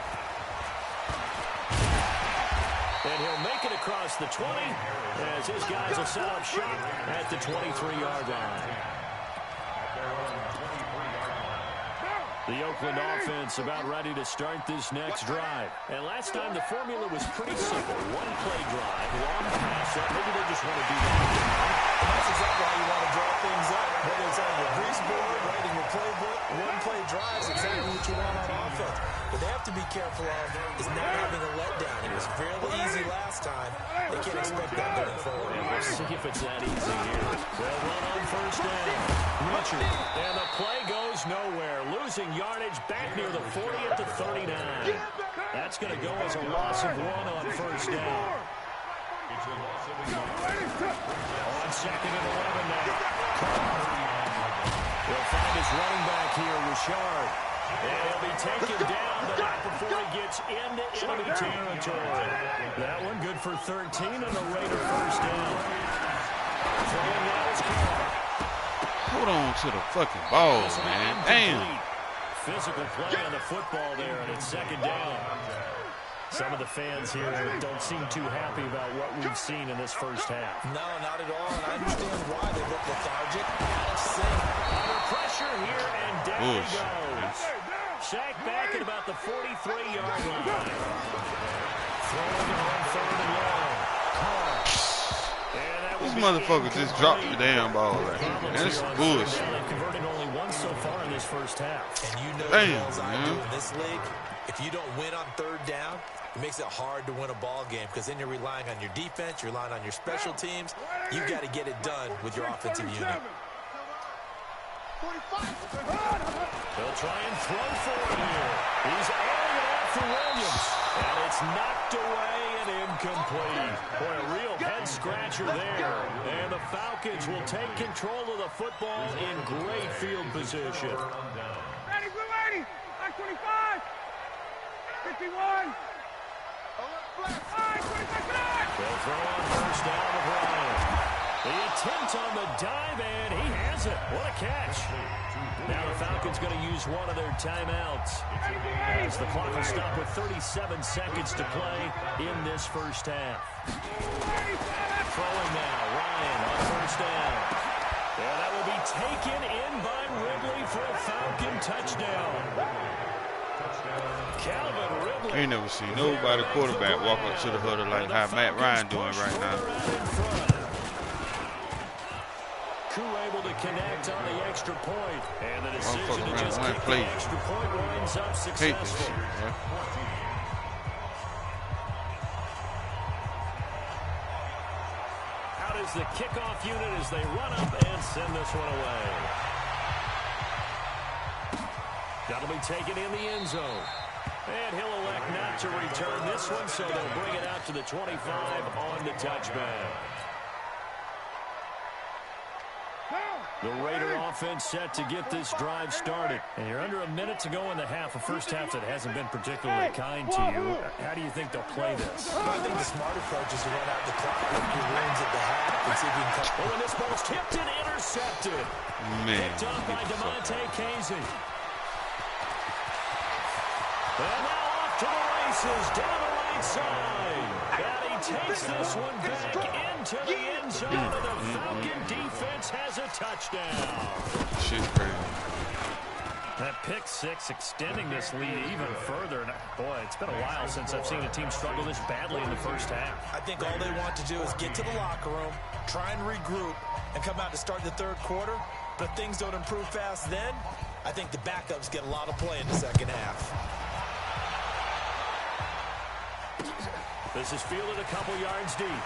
And he'll make it across the 20 as his guys will set up shop at the 23-yard line. The Oakland offense about ready to start this next drive. And last time the formula was pretty simple. One-play drive, long pass up. Maybe they just want to do that. And that's exactly how you want to draw things up. Whether it's on your grease board, writing your playbook, one-play drives, exactly what you want on offense. What they have to be careful of is not having a letdown. It was fairly easy last time. They can't expect that going forward. We'll see if it's that easy here. They'll run on first down. Richard. And the play goes nowhere. Losing yardage back near the 40 at the 39. That's going to go as a loss of 1 on first down. On second and 11 now. He'll find his running back here, Richard. And he'll be taken down, but not before he gets into enemy territory. That one good for 13 and a Raider first down. Throwing now is Carr. Hold on to the fucking ball, man. Damn. Physical play on the football there, and it's second down. Some of the fans here don't seem too happy about what we've seen in this first half. No, not at all, and I understand why they look lethargic. Under pressure here, and down he goes. Sacked back at about the 43-yard line. Throwing it on third and long. These motherfuckers just dropped the damn ball right here. That's bullshit. They've converted only once so far in this first half. And you know as well as I do in this league, if you don't win on third down, it makes it hard to win a ball game because then you're relying on your defense, you're relying on your special teams. You've got to get it done with your offensive unit. They'll try and throw for it here. He's airing it after Williams. And it's knocked away and incomplete. Boy, a real head-scratcher there. And the Falcons will take control of the football in great field position. Ready, blue 80. 25. 51. They'll throw on first down to Bryant. The attempt on the dive, and he has it. What a catch. Now the Falcons going to use one of their timeouts as the clock will stop with 37 seconds to play in this first half. Throwing now, Ryan on first down. And that will be taken in by Ridley for a Falcon touchdown. Calvin Ridley. I ain't never seen nobody quarterback walk up to the huddle like how Matt Ryan doing right now. Koo able to connect on the extra point, and the decision to just kick the extra point winds up successful. Hate this shit, bro. Out is the kickoff unit as they run up and send this one away. That'll be taken in the end zone. And he'll elect not to return this one, so they'll bring it out to the 25 on the touchback. The Raider offense set to get this drive started. And you're under a minute to go in the half, a first half that hasn't been particularly kind to you. How do you think they'll play this? I think the smart approach is to run out the clock with your wins at the half and see if you can come. Oh, and this ball's tipped and intercepted. Man. Picked up by DeMonte Casey. And now off to the races, down the right side. And he takes this one back into the end zone, and the Falcon defense has a touchdown. Shit's crazy. That pick six extending this lead even further. And boy, it's been a while since I've seen a team struggle this badly in the first half. I think all they want to do is get to the locker room, try and regroup, and come out to start the third quarter. But if things don't improve fast then, I think the backups get a lot of play in the second half. This is fielded a couple yards deep.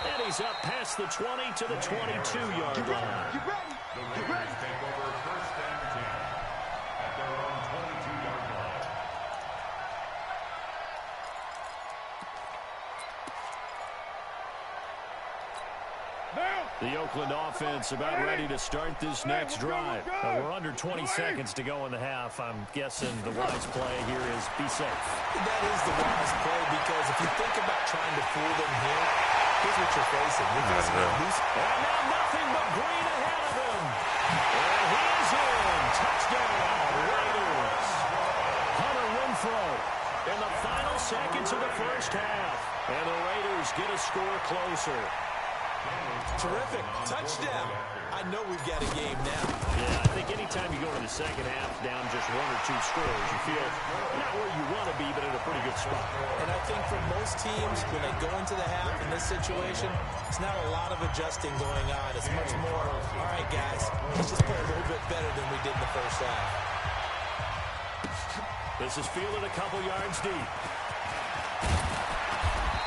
And he's up past the 20 to the 22-yard line. The Raiders take over first and 10 at their own 22-yard line. The Oakland offense about ready to start this next drive. We're under 20 seconds to go in the half. I'm guessing the wise play here is be safe. That is the wise play, because if you think about trying to fool them here, here's what you're facing. You're facing a loose. And now nothing but green ahead of him. And he is in. Touchdown, Raiders. Hunter Renfrow in the final seconds of the first half. And the Raiders get a score closer. Terrific. Touchdown. I know we've got a game now. Yeah, I think anytime you go to the second half down just 1 or 2 scores, you feel not where you want to be, but in a pretty good spot. And I think for most teams, when they go into the half in this situation, it's not a lot of adjusting going on. It's much more, all right, guys, let's just play a little bit better than we did in the first half. This is fielded a couple yards deep.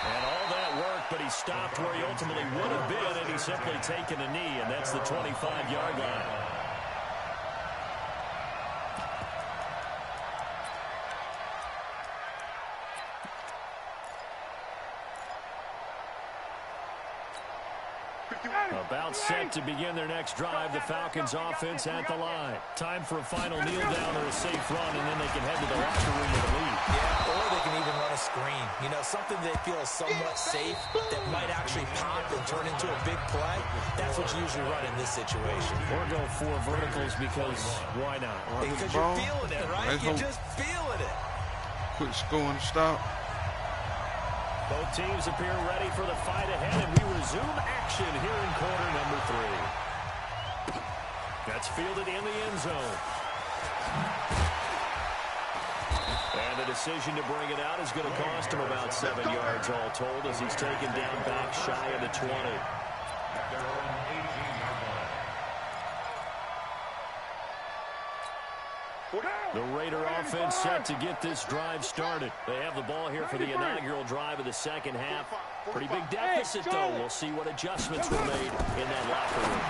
And all that work, but he stopped where he ultimately would have been, and he's simply taken a knee, and that's the 25-yard line. About set to begin their next drive. The Falcons offense at the line. Time for a final kneel down or a safe run, and then they can head to the locker room with a lead. Yeah, or they can even run a screen. You know, something they feel is somewhat safe that might actually pop and turn into a big play. That's what you usually run in this situation. Or go 4 verticals because why not? Because you're feeling it, right? You're just feeling it. Quick score and stop. Both teams appear ready for the fight ahead, and we resume action here in quarter number 3. That's fielded in the end zone. And the decision to bring it out is going to cost him about 7 yards all told, as he's taken down back shy of the 20. At their own 18-yard line. The Raider offense set to get this drive started. They have the ball here for the inaugural drive of the second half. Pretty big deficit, though. We'll see what adjustments were made in that locker room.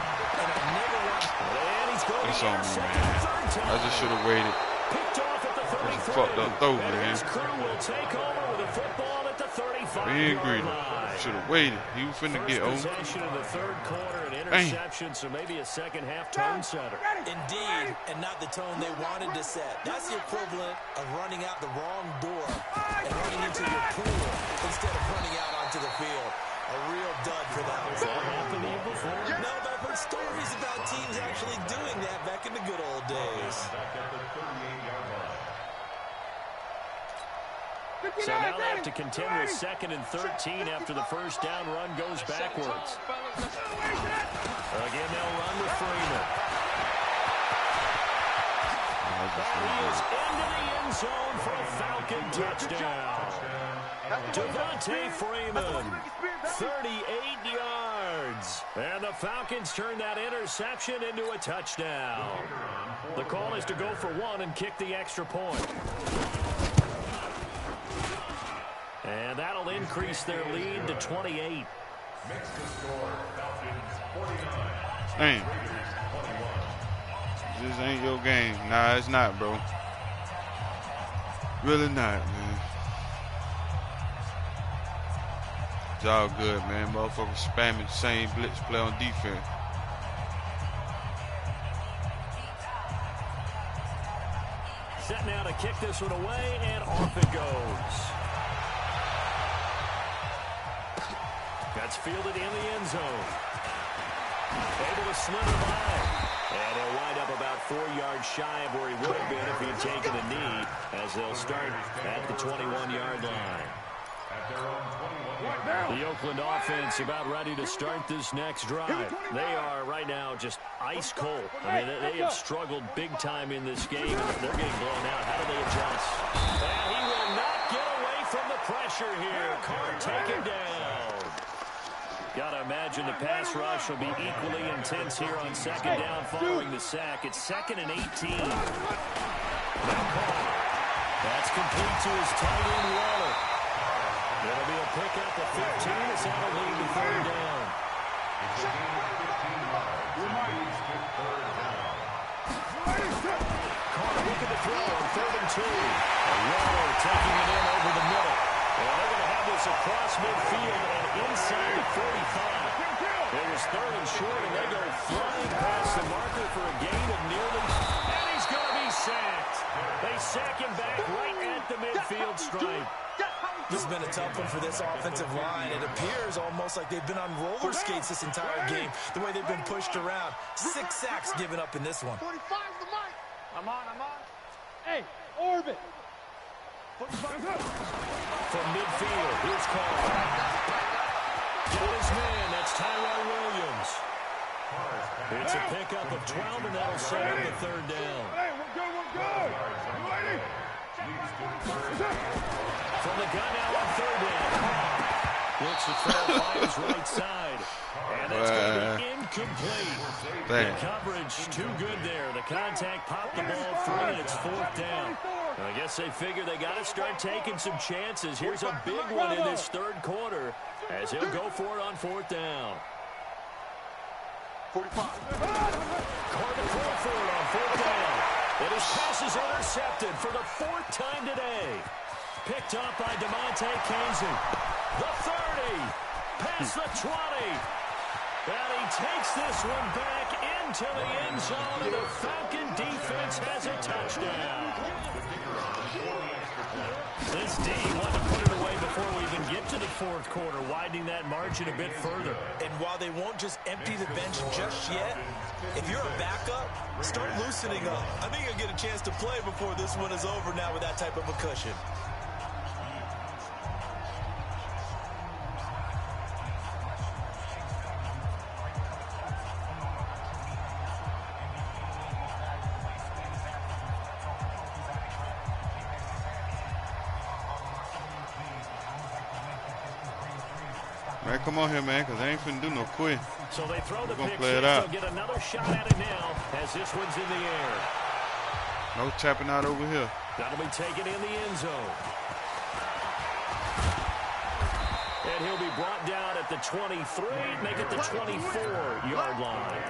And he's going It's to on me, intercept man. the third time. I just should have waited. Picked off at the 33. Fucked up throw, And man. his crew will take over with a football at the 35. He ain't greedy. Should have waited. He was finna get over. Possession in the third quarter, an interception, so maybe a second half tone setter. Indeed, and not the tone they wanted to set. That's the equivalent of running out the wrong door and running into your pool instead of running out onto the field. A real dud for them. Has that happened to you before? No, but I've heard stories about teams actually doing that back in the good old days. Back at the 38-yard line. So now they have to contend with 2nd and 13 after the first down run goes backwards. Again, they'll run with Freeman. He is into the end zone for a Falcon touchdown. Devontae Freeman, 38 yards. And the Falcons turn that interception into a touchdown. The call is to go for 1 and kick the extra point. And that'll increase their lead to 28. Makes the score Falcons 49. Damn. This ain't your game. Nah, it's not, bro. Really not, man. It's all good, man. Motherfuckers spamming the same blitz play on defense. Set now to kick this one away, and off it goes. That's fielded in the end zone. Able to slither by. And he'll wind up about 4 yards shy of where he would have been if he had taken a knee, as they'll start at the 21-yard line. The Oakland offense about ready to start this next drive. They are right now just ice cold. I mean, they have struggled big time in this game, and they're getting blown out. How do they adjust? And he will not get away from the pressure here. Carr taken down. Got to imagine the pass rush will be equally intense here on second down following the sack. It's 2nd and 18. Now Carr. That's complete to his tight end, Waller. It'll be a pickup of 15 as that'll lead to third down. Carr looking to throw on 3rd and 2. Waller taking it in over the middle. And they're going to have this across midfield and inside the 45. It was 3rd and short, and they go flying past the marker for a gain of nearly. And he's going to be sacked. They sack him back right at the midfield stripe. This has been a tough one for this offensive line. It appears almost like they've been on roller skates this entire game, the way they've been pushed around. 6 sacks given up in this one. 45 the mic. I'm on. Hey, orbit. From midfield, here's Carr. Got his man, that's Tyrell Williams. It's a pickup of 12, and that'll set up the third down. Hey, we're good. You ready? From the gun now on third down. Looks to throw by his right side. And that's going to be incomplete. The coverage too good there. The contact popped the ball free, and it's 4th down. I guess they figure they got to start taking some chances. Here's a big one in this 3rd quarter as he'll go for it on 4th down. 45. Carr to throw for it on 4th down. And his pass is intercepted for the 4th time today. Picked up by DeMonte Casey. The 30. Past the 20. And he takes this one back into the end zone, and the Falcon defense has a touchdown. This D wanted to put it away before we even get to the 4th quarter, widening that margin a bit further. And while they won't just empty the bench just yet, if you're a backup, start loosening up. I think you'll get a chance to play before this one is over now with that type of a cushion. Man, come on here, man, because I ain't finna do no quit. So they throw the pick play it six. out. They'll get another shot at it now as this one's in the air. No tapping out over here. That'll be taken in the end zone. And he'll be brought down at the 23, make it the 24-yard line.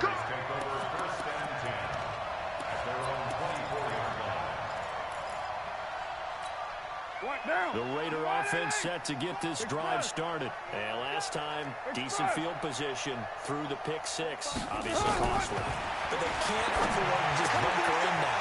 The Raider offense set to get this drive started. And last time, decent field position through the pick six. Obviously costly. But they can't afford to just bunker in now.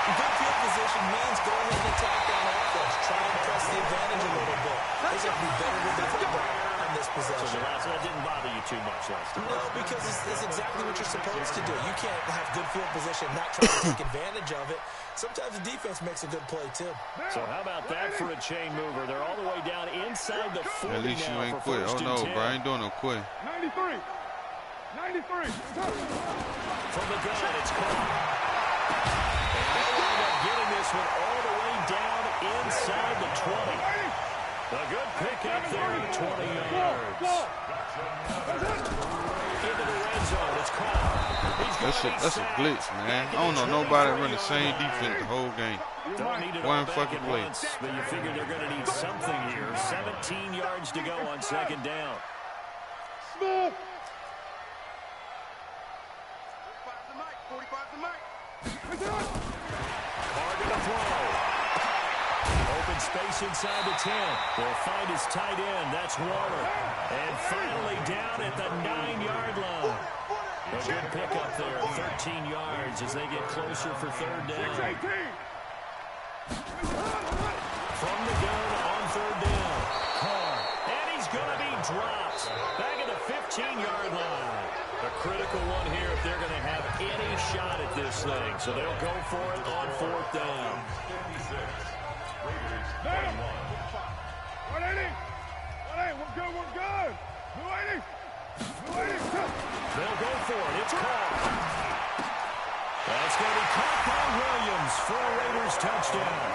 Good field position means go ahead and attack that offense. Try and press the advantage a little bit. They have to be better with the football on this possession. So that didn't bother you too much last time. No, because it's exactly what you're supposed to do. You can't have good field position, not try to take advantage of it. Sometimes the defense makes a good play, too. So how about that for a chain mover? They're all the way down inside the 40 At least you now ain't for quit. Oh, first no, and 10. bro. I ain't doing no quit. 93. From the gun, it's Carr. And they'll wind up getting this one all the way down inside the 20. A good pickup there at 20 yards. Into the red zone, it's Carr. That's a blitz, man. I don't know nobody run the same defense the whole game. Don't need it One all back fucking at play. once, but you figure they're going to need something here. 17 yards to go on second down. Smith. 45 the mic. Carr gonna throw. Open space inside the 10. They'll find his tight end. That's Waller. And finally down at the 9-yard line. A good pickup there. 13 yards as they get closer for third down. From the gun on third down. Carr. And he's going to be dropped. Back at the 15-yard line. The critical one here if they're going to have any shot at this thing. So they'll go for it on 4th down. 180. 180. We're good. We're good. 280. 280. They'll go for it. It's caught. That's going to be caught by Williams for a Raiders touchdown.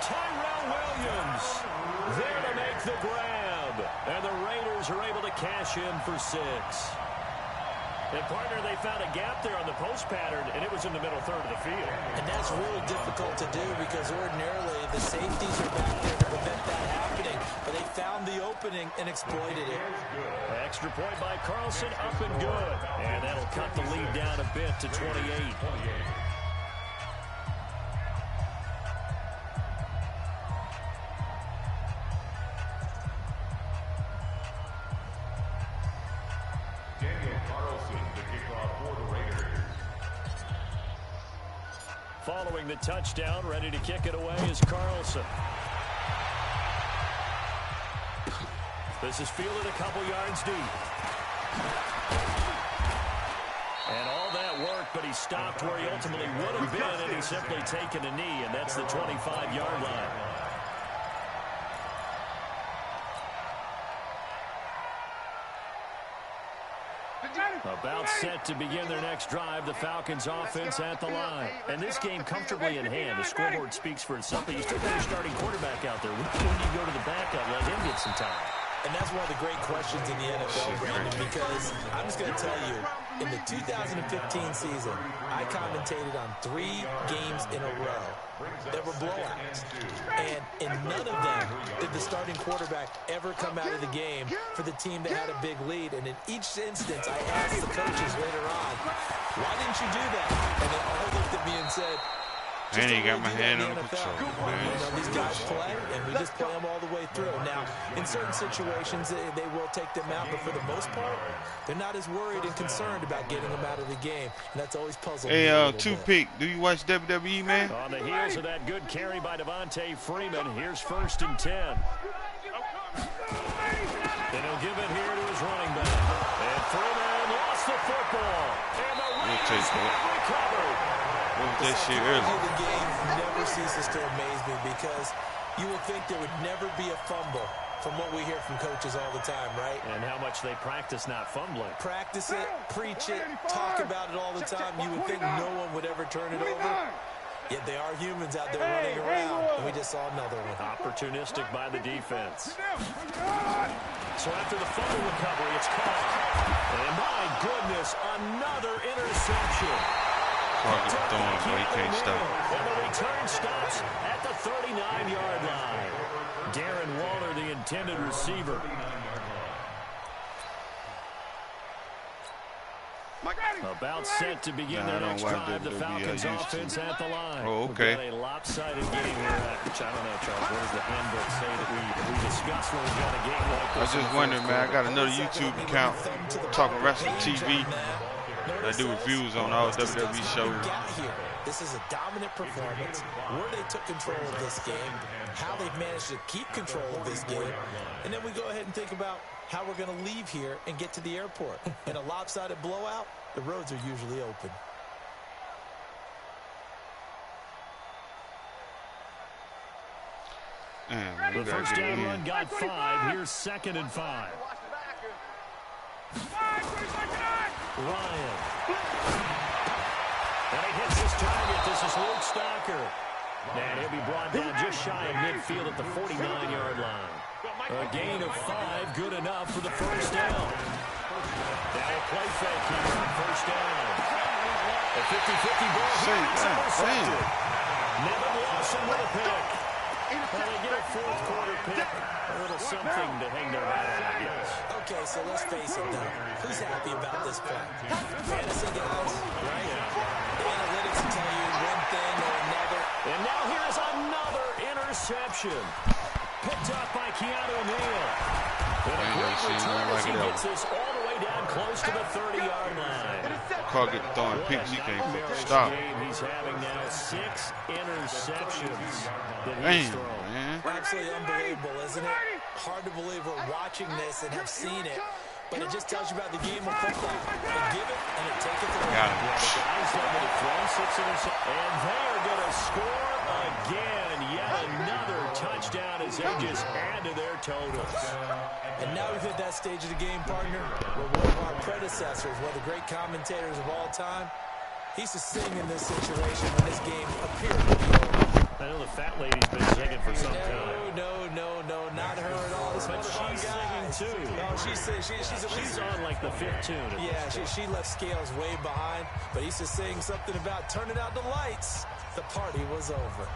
Tyrell Williams there to make the grab. And the Raiders are able to cash in for 6. And, partner, they found a gap there on the post pattern, and it was in the middle third of the field. And that's really difficult to do because ordinarily the safeties are back there to prevent that happening. But they found the opening and exploited it. Extra point by Carlson, up and good. And that'll cut the lead down a bit to 28. Following the touchdown, ready to kick it away is Carlson. This is fielded a couple yards deep. And all that work, but he stopped where he ultimately would have been, and he's simply taken a knee, and that's the 25-yard line. About set to begin their next drive, the Falcons offense at the line. And this game comfortably in hand. The scoreboard speaks for itself, but you still got your starting quarterback out there. When you go to the backup, let him get some time. And that's one of the great questions in the NFL, Brandon, because I'm just going to tell you, in the 2015 season, I commentated on 3 games in a row that were blowouts. And in none of them did the starting quarterback ever come out of the game for the team that had a big lead. And in each instance, I asked the coaches later on, why didn't you do that? And they all looked at me and said, and he got my hand on the control. These guys play, and we just play them all the way through. Now, in certain situations, they will take them out, but for the most part, they're not as worried and concerned about getting them out of the game, and that's always puzzling me a little bit. Pick. Do you watch WWE, man? On the heels of that good carry by Devontae Freeman, here's 1st and 10. And he'll give it here to his running back. And Freeman lost the football. And the Raiders recovered. That shit early. The game never ceases to amaze me because you would think there would never be a fumble from what we hear from coaches all the time, right? And how much they practice not fumbling. Practice it, preach it, talk about it all the time. You would think no one would ever turn it over. Yet they are humans out there running around, and we just saw another one. Opportunistic by the defense. So after the fumble recovery, it's caught. And my goodness, another interception. He can't stop. And the return stops at the 39-yard line. Darren Waller, the intended receiver. About set to begin their next drive. The Falcons offense at the line. Oh, okay. We've got a lopsided game here. Which I don't know, Charles. What does the handbook say that we discuss when we've got a game like this? I was just wondering, man. I got another YouTube account, Talking Wrestling TV. I do reviews on all WWE shows. This is a dominant performance, where they took control of this game, how they've managed to keep control of this game, and then we go ahead and think about how we're going to leave here and get to the airport. In a lopsided blowout, the roads are usually open. The first down run got 5. Here's 2nd and 5. Ryan. And he hits his target. This is Luke Stocker. And he'll be brought down just shy of midfield at the 49-yard line. A gain of 5, good enough for the first down. Now a play fake here, first down. A 50-50 ball here, it's intercepted. Nevin Lawson with a pick. Well, they get a 4th quarter pick. A little something to hang their hat on, I guess. Okay, so let's face it, though. Who's happy about this play? Fantasy guys, right? The analytics will tell you one thing or another. And now here's another interception. Picked up by Keanu Neal. And a great return as he gets this all the way down close to the 30-yard line. Carl get throwing picks, he can't stop. He's having now 6 interceptions that he's thrown. Absolutely unbelievable, isn't it? Hard to believe we're watching this and have seen it. but it just tells you about the game of football. They give it and they take it to the Got line. it. The guys that would have thrown 6 interceptions. And they're going to score again. Yet another touchdown as they just add to their totals. And now we've hit that stage of the game, partner, where one of our predecessors, one of the great commentators of all time, he used to sing in this situation when this game appeared to be over. I know the fat lady's been singing for some time. No, not her at all. This But she's singing too. No, she's on like the 5th tune. Yeah, she left Scales way behind, but he used to sing something about turning out the lights. The party was over.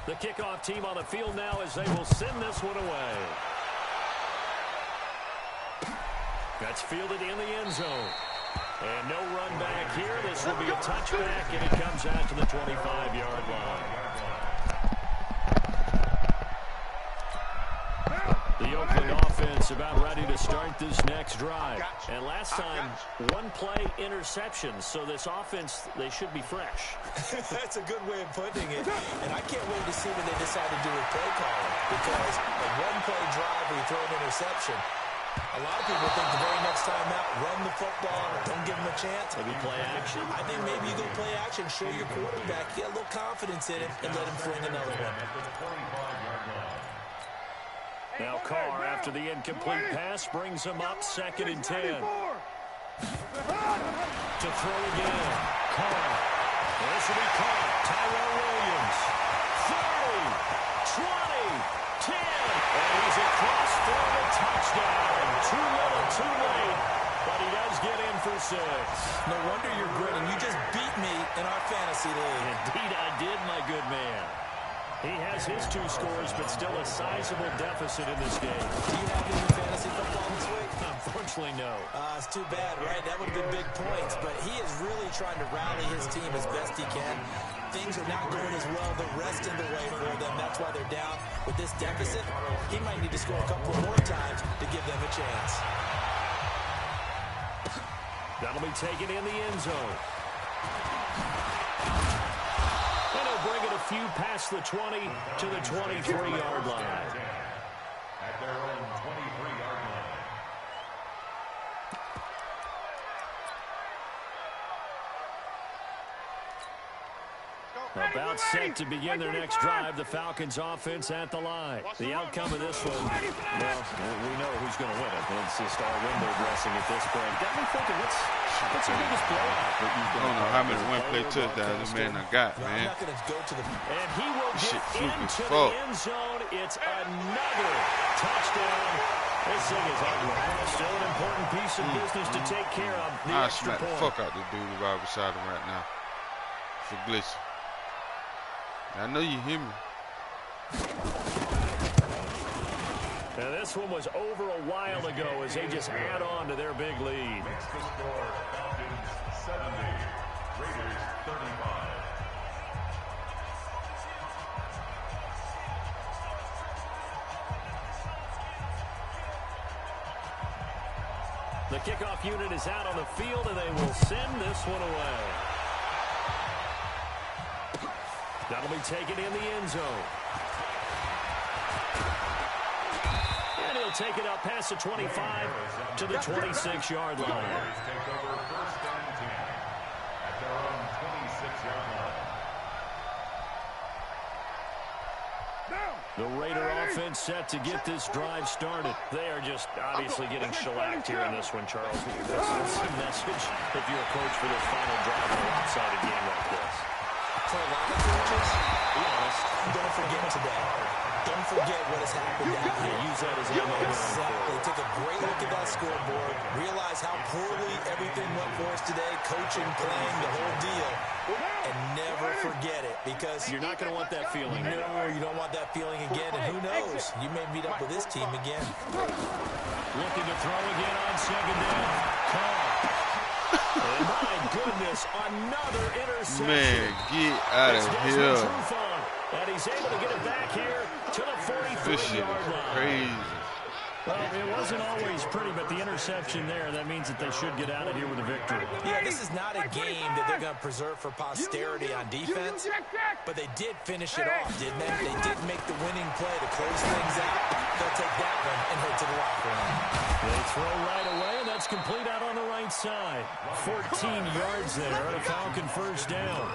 The kickoff team on the field now as they will send this one away. That's fielded in the end zone. And no run back here. This will be a touchback, and it comes out to the 25-yard line. The Oakland offense about ready to start this next drive. And last time, one-play interception. So this offense, they should be fresh. That's a good way of putting it. And I can't wait to see what they decide to do with play calling. Because a one-play drive where you throw an interception, a lot of people think the very next time out, run the football, don't give them a chance. Maybe play action. I think maybe you go play action, show your quarterback, get a little confidence in it, and let him fling another one. Now Carr, after the incomplete pass, brings him up 2nd and 10. To throw again. Carr. This will be Carr. Tyrell Williams. 30, 20, 10. And he's across for the touchdown. Too little, too late. But he does get in for 6. No wonder you're grinning. You just beat me in our fantasy league. Indeed I did, my good man. He has his 2 scores, but still a sizable deficit in this game. Do you have any fantasy football this week? Unfortunately, no. It's too bad, right? That would have been big points, but he is really trying to rally his team as best he can. Things are not going as well the rest of the way for them. That's why they're down. With this deficit, he might need to score a couple more times to give them a chance. That'll be taken in the end zone. And he'll bring it a few past the 20 to the 23-yard line. At their own 23-yard line. About set to begin their next drive, the Falcons offense at the line. The outcome of this one, well, we know who's going to win it. It's just our window dressing at this point. Got me thinking, what's the biggest blowout that you've been? I don't know how many one-play touchdowns this man I got, I'm man. not going to go to the... And he will get into the fuck. end zone. It's another touchdown. This thing is ugly. Still an important piece of business to take care of. The I'll extra smack the point. fuck out the dude right beside him right now. For glitching. I know you hear me. Now this one was over a while ago as they just add on to their big lead. Makes the score Falcons 70, Raiders 35. The kickoff unit is out on the field, and they will send this one away. That'll be taken in the end zone. And he'll take it up past the 25 to the 26-yard line. Raiders take over 1st and 10 at their own 26-yard line. The Raider offense set to get this drive started. They are just obviously getting shellacked here in this one, Charles. What's the message if you're a coach for this final drive in a lopsided game like this? For a lot of coaches, be honest, don't forget today. Don't forget what has happened down here. Use that as ammo. Exactly. take a great look at that scoreboard, realize how poorly everything went for us today, coaching, playing, the whole deal, and never forget it, because you're not going to want that feeling. No, you don't want that feeling again, and who knows? You may meet up with this team again. Looking to throw again on second down. Caught. And my goodness, another interception. Man, get out of here. And he's able to get it back here to the 43-yard line. Crazy. Well, it wasn't always pretty, but the interception there, that means that they should get out of here with a victory. Yeah, this is not a game that they're going to preserve for posterity on defense, but they did finish it off, didn't they? They did make the winning play to close things out. They'll take that one and head to the locker room. They throw right away, and that's complete out on the right side. 14 yards there on a Falcon first down.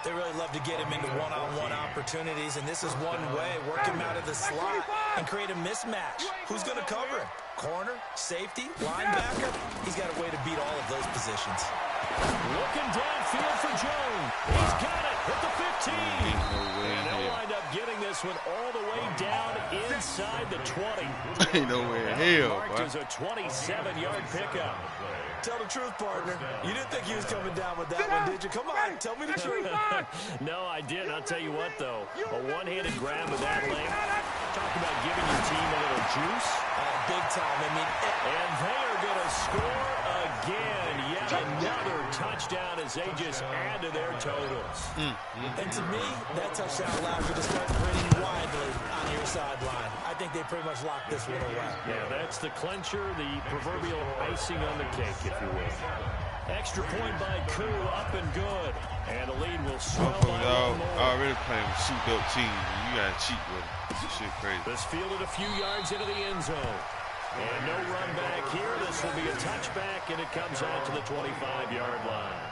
They really love to get him into one-on-one opportunities, and this is one way. Work him out of the slot and create a mismatch. Who's going to cover him? Corner, safety, linebacker? He's got a way to beat all of those positions. Looking downfield for Jones. He's got it at the 15. And they'll wind up getting this one all the way down inside the 20. Ain't no way in hell, marked as a 27-yard pickup. Tell the truth, partner. You didn't think he was coming down with that one, did you? Come on, tell me the truth. No, I did. I'll tell you what, though. A one-handed grab of that length. Talk about giving your team a little juice. Big time. I mean, and they are going to score again. Yet another touchdown as they just add to their totals. And to me, that touchdown allows you to start grinning widely on your sideline. I think they pretty much locked this one away. Yeah, that's the clincher, the proverbial icing on the cake, if you will. Extra point by Koo, up and good. And the lead will swell by one more. Already playing with souped-up teams. You got to cheat with it. This shit crazy. This fielded a few yards into the end zone. And no run back here. This will be a touchback, and it comes out to the 25-yard line.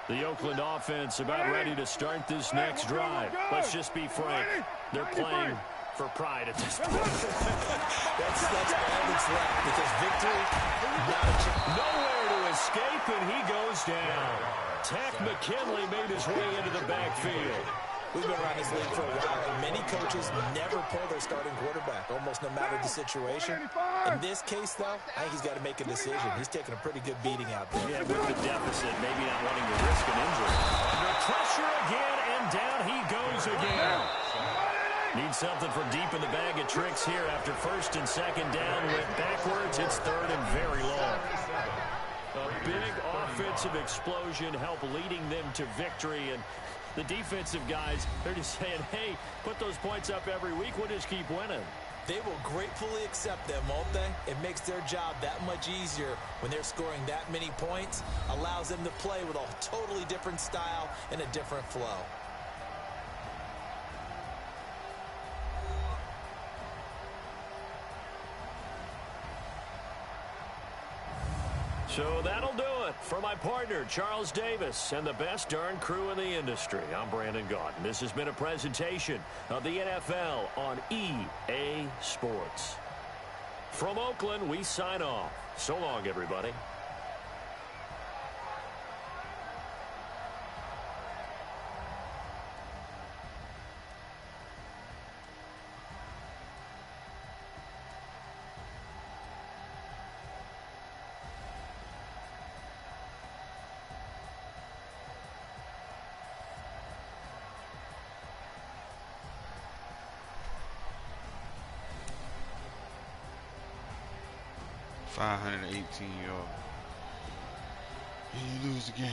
The Oakland offense about ready to start this next drive. Let's just be frank. They're playing for pride at this point. that's all that's left, because victory, nowhere to escape, and he goes down. Tack McKinley made his way into the backfield. We've been around this league for a while, and many coaches never pull their starting quarterback, almost no matter the situation. In this case, though, I think he's got to make a decision. He's taking a pretty good beating out there. Yeah, with the deficit, maybe not wanting to risk an injury. Under pressure again, and down he goes again. Needs something from deep in the bag of tricks here after first and second down. Went backwards. It's third and very long. A big offensive explosion helped leading them to victory, and the defensive guys, they're just saying, hey, put those points up every week. We'll just keep winning. They will gratefully accept them, won't they? It makes their job that much easier when they're scoring that many points. Allows them to play with a totally different style and a different flow. So that'll do it for my partner, Charles Davis, and the best darn crew in the industry. I'm Brandon Gaudin. This has been a presentation of the NFL on EA Sports. From Oakland, we sign off. So long, everybody. $518. You lose the game.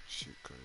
Shit crazy.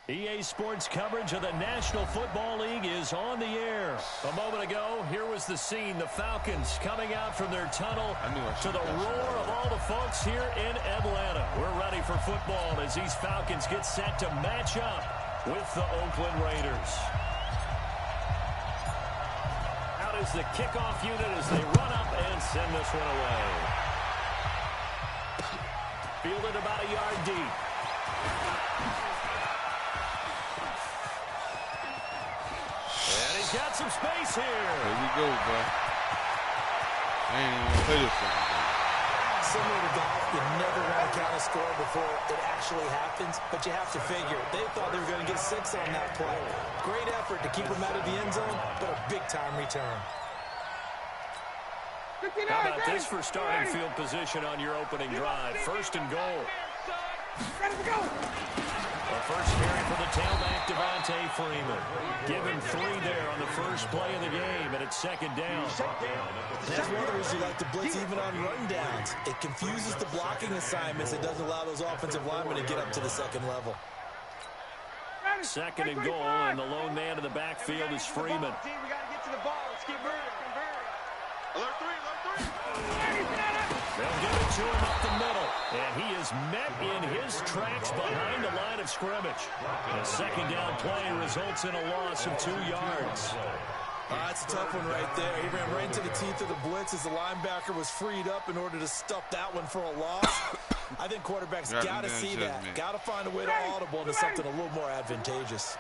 EA Sports coverage of the National Football League is on the air. A moment ago, here was the scene. The Falcons coming out from their tunnel to the roar of all the folks here in Atlanta. We're ready for football as these Falcons get set to match up with the Oakland Raiders. Out is the kickoff unit as they run up and send this one away. Fielded about a yard deep. And he's got some space here. There we go, bro. I ain't even gonna play this one. Similar to golf, you never want to count a score before it actually happens, but you have to figure. They thought they were going to get 6 on that play. Great effort to keep them out of the end zone, but a big-time return. How about this for starting field position on your opening drive? First and goal. The first carry for the tailback, Devontae Freeman. Give him 3 there on the first play of the game, and it's second down. That's one of the reasons you like to blitz even on run downs. It confuses the blocking assignments. It doesn't allow those offensive linemen to get up to the second level. Second and goal, and the lone man in the backfield is Freeman. We got to get to the ball. Let's keep moving. Alert 3, alert 3. They'll give it to him up the middle, and he is met in his tracks behind the line of scrimmage. A second down play results in a loss of 2 yards. That's a tough one right there. He ran right into the teeth of the blitz as the linebacker was freed up in order to stuff that one for a loss. I think quarterbacks got to see that. Got to find a way to audible into something a little more advantageous.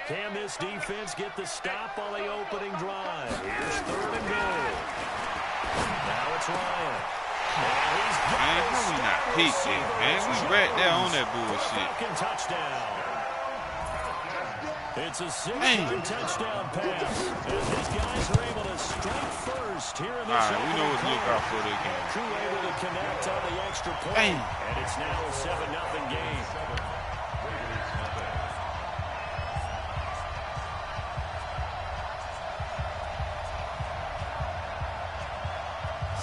Can this defense get the stop on the opening drive? Here's third and goal. Now it's Ryan. Man, how we not peeking, man? We right there on that bullshit. Touchdown. It's a 6-yard touchdown pass. And his guys are able to strike first here in this. All right, we know what to look out for this game. Crew able to connect on the extra point. And it's now a 7-0 game.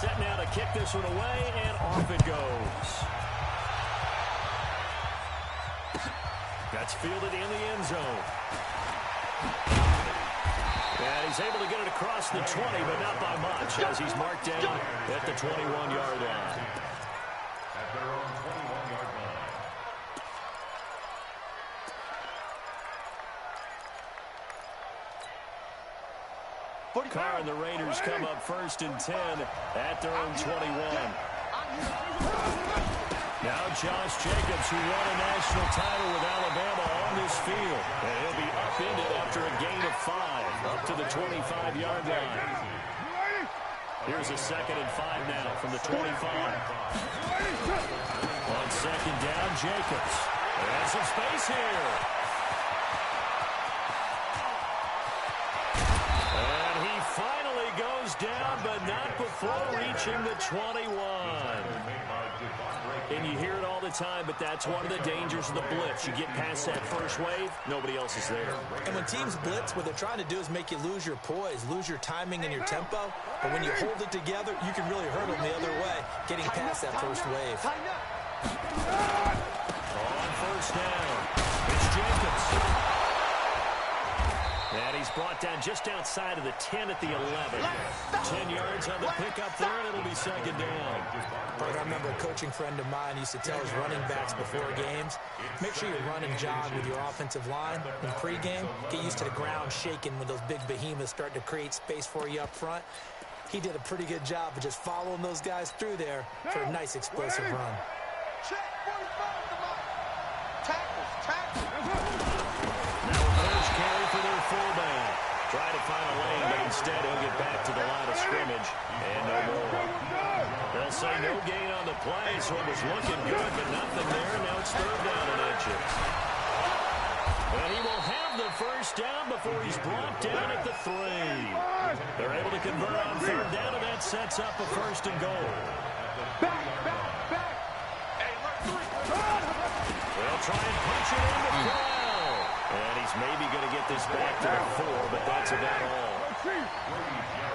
Set now to kick this one away, and off it goes. That's fielded in the end zone. And he's able to get it across the 20, but not by much, as he's marked down at the 21-yard line. At their own 21-yard line. Carr and the Raiders come up first and 10 at their own 21. Now Josh Jacobs, who won a national title with Alabama, on this field. And he'll be upended after a gain of 5 up to the 25-yard line. Here's a 2nd and 5 now from the 25. On second down, Jacobs. And some space here. And he finally goes down, but not before reaching the 21. And you hear it all the time, but that's one of the dangers of the blitz. You get past that first wave, nobody else is there. And when teams blitz, what they're trying to do is make you lose your poise, lose your timing and your tempo. But when you hold it together, you can really hurt them the other way, getting past that first wave. On first down, it's Jacobs. And he's brought down just outside of the 10 at the 11. 10 yards on the pickup there, and it'll be second down. Bert, I remember a coaching friend of mine used to tell his running backs before games, make sure you run and jog with your offensive line in pregame. Get used to the ground shaking when those big behemoths start to create space for you up front. He did a pretty good job of just following those guys through there for a nice explosive run. Check 45, come on. Tackles. Now a first carry for their fullback. Try to find a lane, but instead he'll get back to the line of scrimmage. And no more. They'll say no gain on the play, so it was looking good, but nothing there. Now it's third down and inches. And he will have the first down before he's brought down at the 3. They're able to convert on third down, and that sets up a first and goal. They'll try and punch it in the foul. And he's maybe going to get this back to the 4, but that's about all.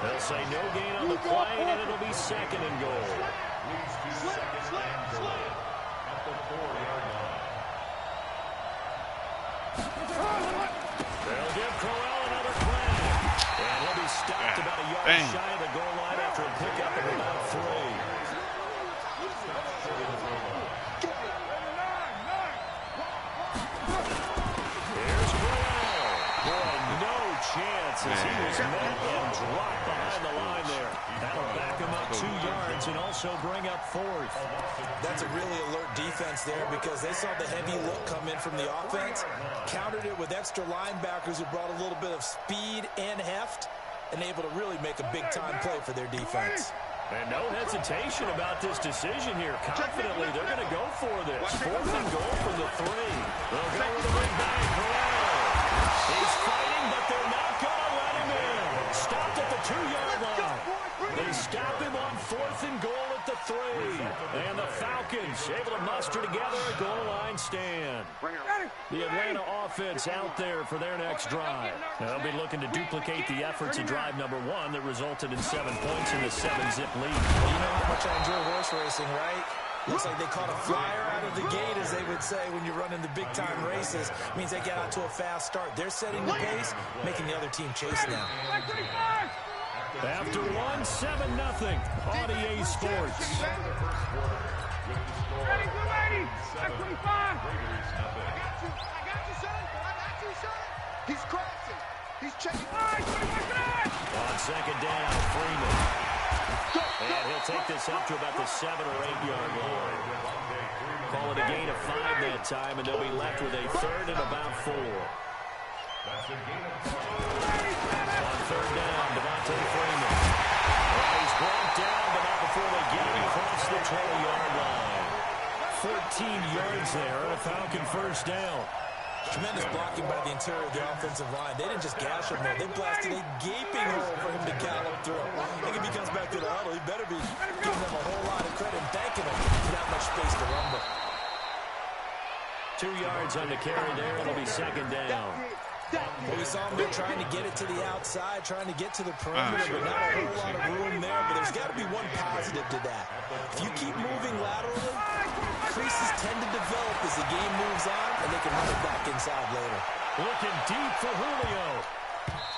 They'll say no gain on the play, and it'll be second and goal. Slip. At the 4-yard line. They'll give Corral another credit. And he'll be stopped about a yard shy of the goal line after a pickup of about 3. Here's Corral. Boy, no chance as he was met and dropped behind the line there. That'll back him up 2 yards and also bring up 4th. That's a really alert defense there because they saw the heavy look come in from the offense, countered it with extra linebackers who brought a little bit of speed and heft, and able to really make a big-time play for their defense. And no hesitation about this decision here. Confidently, they're going to go for this. 4th and goal from the 3. They'll go with a big bang. He's fighting, but they're not going to let him in. Stopped at the 2-yard line. They stop him on 4th and goal at the 3. And the Falcons able to muster together a goal line stand. The Atlanta offense out there for their next drive. They'll be looking to duplicate the efforts of drive number 1 that resulted in 7 points in the 7-zip lead. Well, you know how much I enjoy horse racing, right? Looks like they caught a flyer out of the gate, as they would say when you're running the big-time races. Means they get out to a fast start. They're setting the pace, making the other team chase now. After 1, 7-0 on EA Sports. He's crossing. He's checking. On 2nd down, Freeman. And he'll take this up to about the 7 or 8-yard line. Call it a gain of 5 that time, and they'll be left with a 3rd and about 4. On 3rd down, Devontae Freeman. And he's brought down, but not before they get him across the 20-yard line. 14 yards there, and a Falcon 1st down. Tremendous blocking by the interior of the offensive line. They didn't just gash him there. They blasted a gaping hole for him to gallop through. I think if he comes back to the huddle, he better be giving them a whole lot of credit and thanking them for that much space to rumble. 2 yards on the carry there. It'll be 2nd down. Well, we saw him there trying to get it to the outside, trying to get to the perimeter, but not a whole lot of room there. But there's got to be one positive to that. If you keep moving laterally, creases tend to develop as the game moves on, and they can run it back inside later. Looking deep for Julio.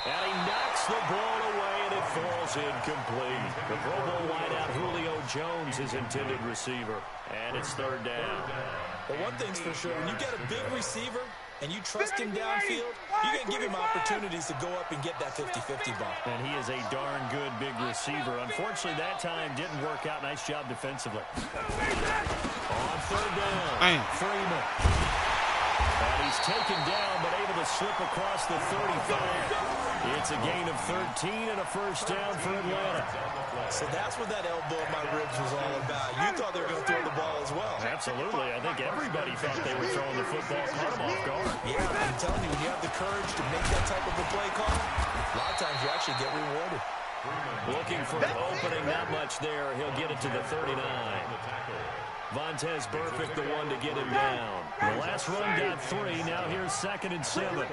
And he knocks the ball away, and it falls incomplete. The Pro Bowl wideout Julio Jones, his intended receiver. And it's 3rd down. Well, one thing's for sure, when you get a big receiver and you trust him downfield, you can give him opportunities to go up and get that 50-50 ball. And he is a darn good big receiver. Unfortunately, that time didn't work out. Nice job defensively. On 3rd down, Freeman. And he's taken down, but able to slip across the 35. It's a gain of 13 and a 1st down for Atlanta. So that's what that elbow in my ribs was all about. You thought they were going to throw the ball as well. Absolutely. I think everybody thought they were throwing the football. Caught him off guard. Yeah, I'm telling you, when you have the courage to make that type of a play call, a lot of times you actually get rewarded. Looking for an opening, not much there. He'll get it to the 39. Vontez Burfict, the one to get him down. The last run got 3. Now here's 2nd and 7.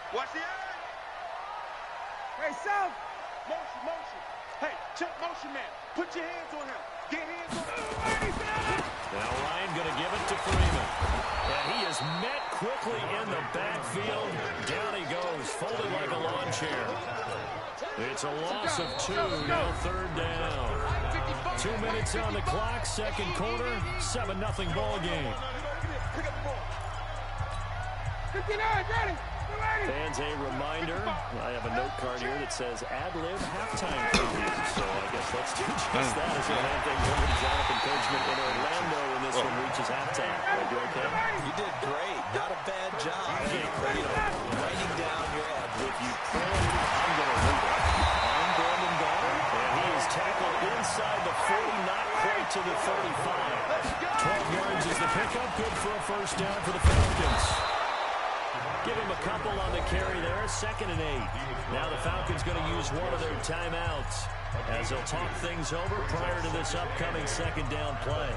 Watch the eye. Hey, South. Motion. Hey, check motion, man. Put your hands on him. Get hands on him. Now Ryan going to give it to Freeman. And he is met quickly in the backfield. Down he goes, folded like a lawn chair. It's a loss of 2, now 3rd down. 2 minutes on the clock, 2nd quarter, 7-0 ball game. Fans, a reminder, I have a note card here that says ad-lib halftime preview. So I guess let's do just that as we hand things over to Jonathan Coachman in Orlando when this one reaches halftime. Did I do okay? You did great. Not a bad job. Writing down your ad. If you can, I'm going to read it. I'm Brandon Goddard, and he is tackled inside the 40, not quite to the 35. 12 yards is the pickup. Good for a 1st down for the Falcons. Give him a couple on the carry there. 2nd and 8. Now the Falcons going to use one of their timeouts as they'll talk things over prior to this upcoming 2nd down play.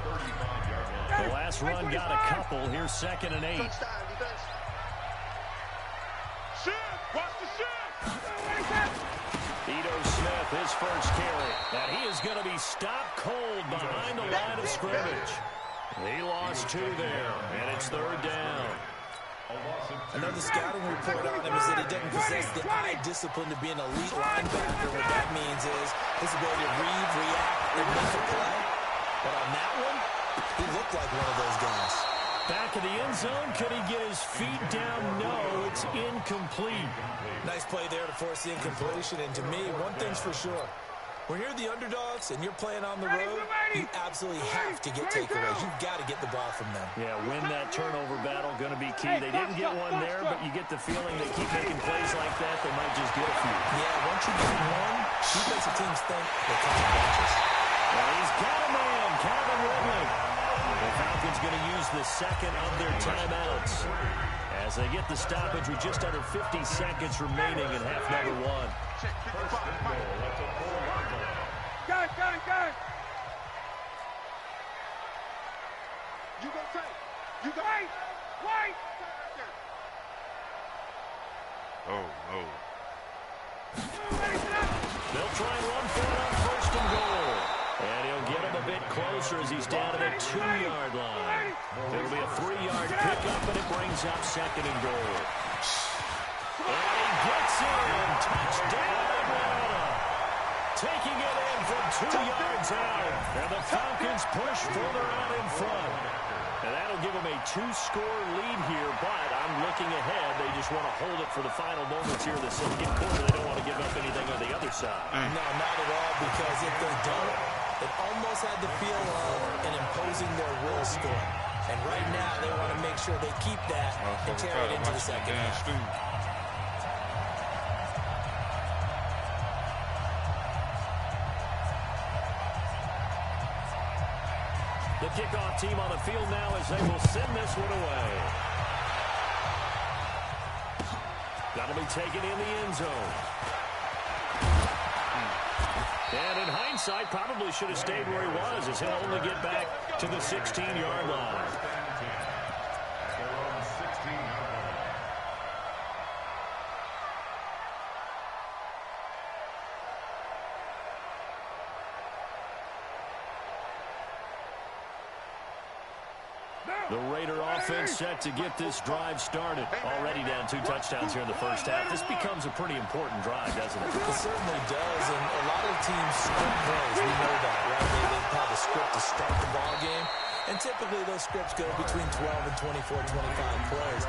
The last run got a couple. Here's 2nd and 8. Watch the shift. Ito Smith, his 1st carry. And he is going to be stopped cold behind the line of scrimmage. He lost 2 there, and it's 3rd down. Another scouting report on him is that he doesn't possess the eye discipline to be an elite linebacker. What that means is his ability to read, react, and make a play. But on that one, he looked like one of those guys. Back in the end zone, could he get his feet down? No, it's incomplete. Nice play there to force the incompletion. And to me, one thing's for sure. When you're the underdogs and you're playing on the road, you absolutely have to get takeaways. You've got to get the ball from them. Yeah, win that turnover battle, going to be key. They didn't get one there, but you get the feeling they keep making plays like that, they might just get a few. Yeah, once you get one, you makes the teams think they're coming bunches. Well, he's got a man, Calvin Ridley. The Falcons going to use the second of their timeouts as they get the stoppage with just under 50 seconds remaining in half number one. Got it. You go take. You go. Wait. Oh, no. They'll try and run for it on first and goal. And he'll get him a bit closer as he's down to the 2-yard line. It'll be a 3-yard pickup, and it brings up second and goal. And he gets in. Touchdown, Atlanta. Taking it in from 2 yards out. And the Falcons push further out in front. And that'll give them a 2-score lead here, but I'm looking ahead. They just want to hold it for the final moments here in the second quarter. They don't want to give up anything on the other side. No, not at all, because if they don't, it almost had the feel of an imposing their will score. And right now, they want to make sure they keep that and carry it into the second half. The kickoff team on the field now as they will send this one away. Got to be taken in the end zone. And in hindsight, probably should have stayed where he was, as he'll only get back to the 16-yard line. The Raider offense set to get this drive started. Already down 2 touchdowns here in the first half. This becomes a pretty important drive, doesn't it? It certainly does, and a lot of teams script plays. We know that, right? They have a script to start the ball game, and typically those scripts go between 12 and 24, 25 plays.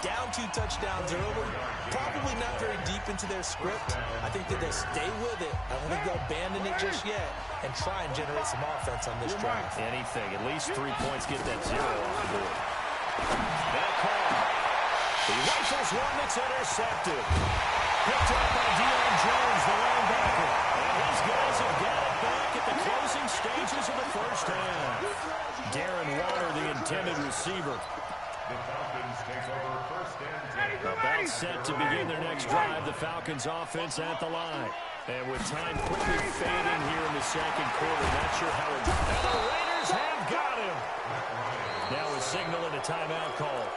Down 2 touchdowns early, probably not very deep into their script. I think that they'll stay with it. I don't think they'll abandon it just yet and try and generate some offense on this drive. Anything. At least 3 points get that 0 off the board. That call. He rifles one that's intercepted. Picked up by Deion Jones, the linebacker. And his guys have got it back at the closing stages of the first half. Darren Waller, the intended receiver. The Falcons take over first and 10. About set to begin their next drive. The Falcons offense at the line. And with time quickly fading here in the second quarter, not sure how it... And the Raiders have got him. Now a signal and a timeout call.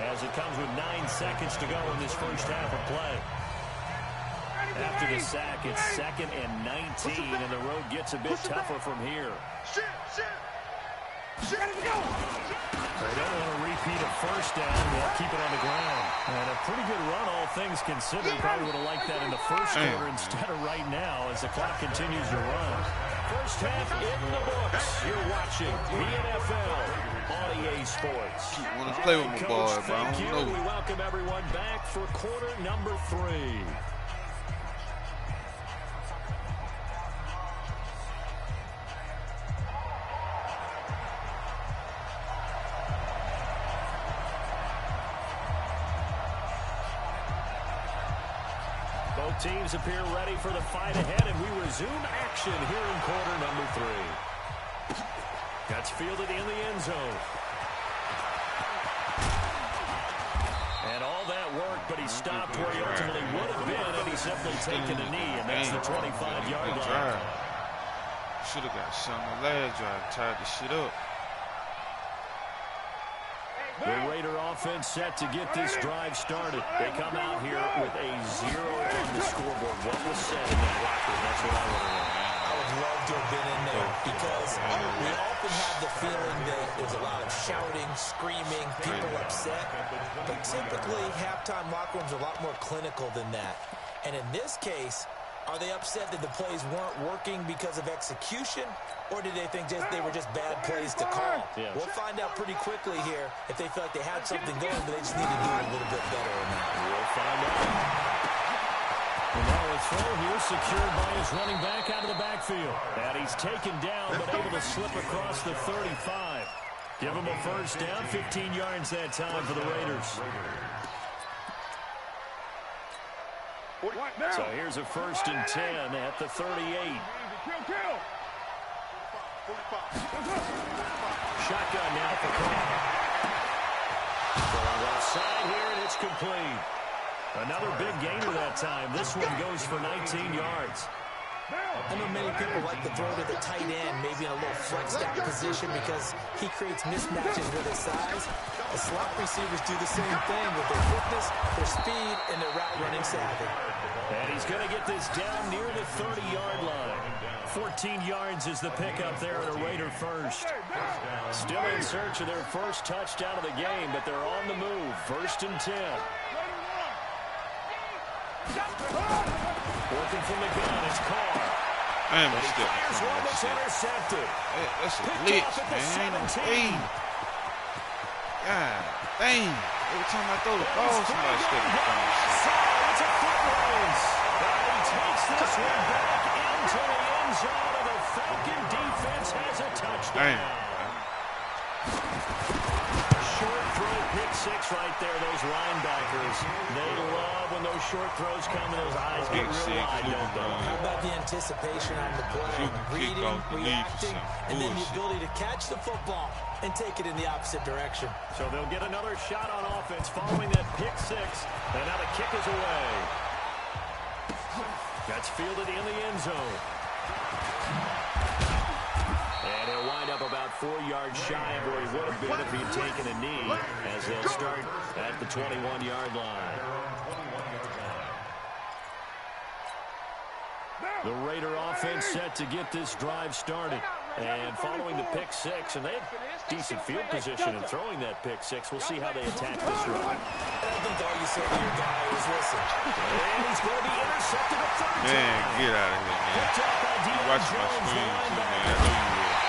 As it comes with 9 seconds to go in this first half of play. After the sack, it's 2nd and 19, and the road gets a bit tougher from here. They don't want to repeat a first down. They'll keep it on the ground. And a pretty good run, all things considered. Probably would have liked that in the first quarter instead of right now as the clock continues to run. First half in the books. You're watching the NFL on EA Sports. I want to play with my ball, but I don't know. We welcome everyone back for quarter number 3. Both teams appear ready for the fight ahead, and we resume action here in quarter number 3. That's fielded in the end zone. And all that work, but he stopped where he ultimately would have been had he simply taken a knee, and that's the 25-yard line. Should have got something last drive, tied the shit up. The Raider offense set to get this drive started. They come out here with a 0 on the scoreboard. What was said in that locker? That's what I want to know. I would love to have been in there because we often have the feeling that there's a lot of shouting, screaming, people upset. but typically halftime locker rooms are a lot more clinical than that. And in this case, are they upset that the plays weren't working because of execution, or did they think they were just bad plays to call? Yeah. We'll find out pretty quickly here if they feel like they had something going, but they just need to do it a little bit better or not. We'll find out. And now a throw here secured by his running back out of the backfield. And he's taken down, but able to slip across the 35. Give him a first down, 15 yards that time for the Raiders. So here's a 1st and 10 at the 38. Shotgun now for Carr. Going left side here, and it's complete. Another big gainer that time. This one goes for 19 yards. I know many people like to throw to the tight end, maybe in a little flexed out position because he creates mismatches with his size. The slot receivers do the same thing with their quickness, their speed, and their route running savvy. And he's going to get this down near the 30-yard line. 14 yards is the pickup there at a Raider first. Still in search of their first touchdown of the game, but they're on the move. 1st and 10. Working from the gun, it's Carr. Man, And he still fires one that's intercepted. that's a Picked blitz, off at the man. 17. God dang. Every time I throw the ball, somebody stepping in front of me. It's a foot race. And he takes this one back into the end zone, and the Falcon defense has a touchdown. Damn. Short throw, pick six right there, those linebackers. They love when those short throws come and those eyes get real wide, don't they? How about the anticipation on the play, reading, reacting, and then the ability to catch the football and take it in the opposite direction. So they'll get another shot on offense following that pick six, and now the kick is away. That's fielded in the end zone. And he'll wind up about 4 yards shy of where he would have been if he had taken a knee, as they'll start at the 21-yard line. The Raider offense set to get this drive started. And following the pick six, and they had decent field position in throwing that pick six. We'll see how they attack this run. I think all you said to your guy is, listen. And he's going to be intercepted at 13. Man, get out of here, man. Picked up by Deion Watching my Jones, the screen, too, man. I linebacker. know you will.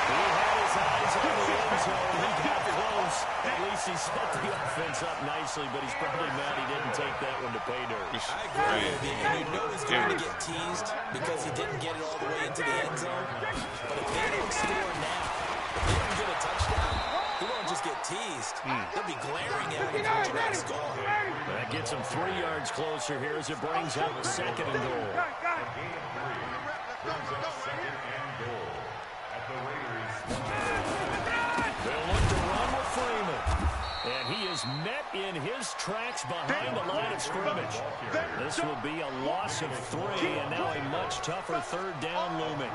He had his eyes on the end zone. He got close. At least he set the offense up nicely, but he's probably mad he didn't take that one to pay dirt. I agree with you, and you know he's going to get teased because he didn't get it all the way into the end zone. But if they don't score now, if they don't get a touchdown, he won't just get teased. They'll be glaring at him until the next goal. That gets him 3 yards closer here as it brings up 2nd and goal. They'll look to run with Freeman. And he is met in his tracks behind the line of scrimmage. This will be a loss of 3, and now a much tougher 3rd down looming.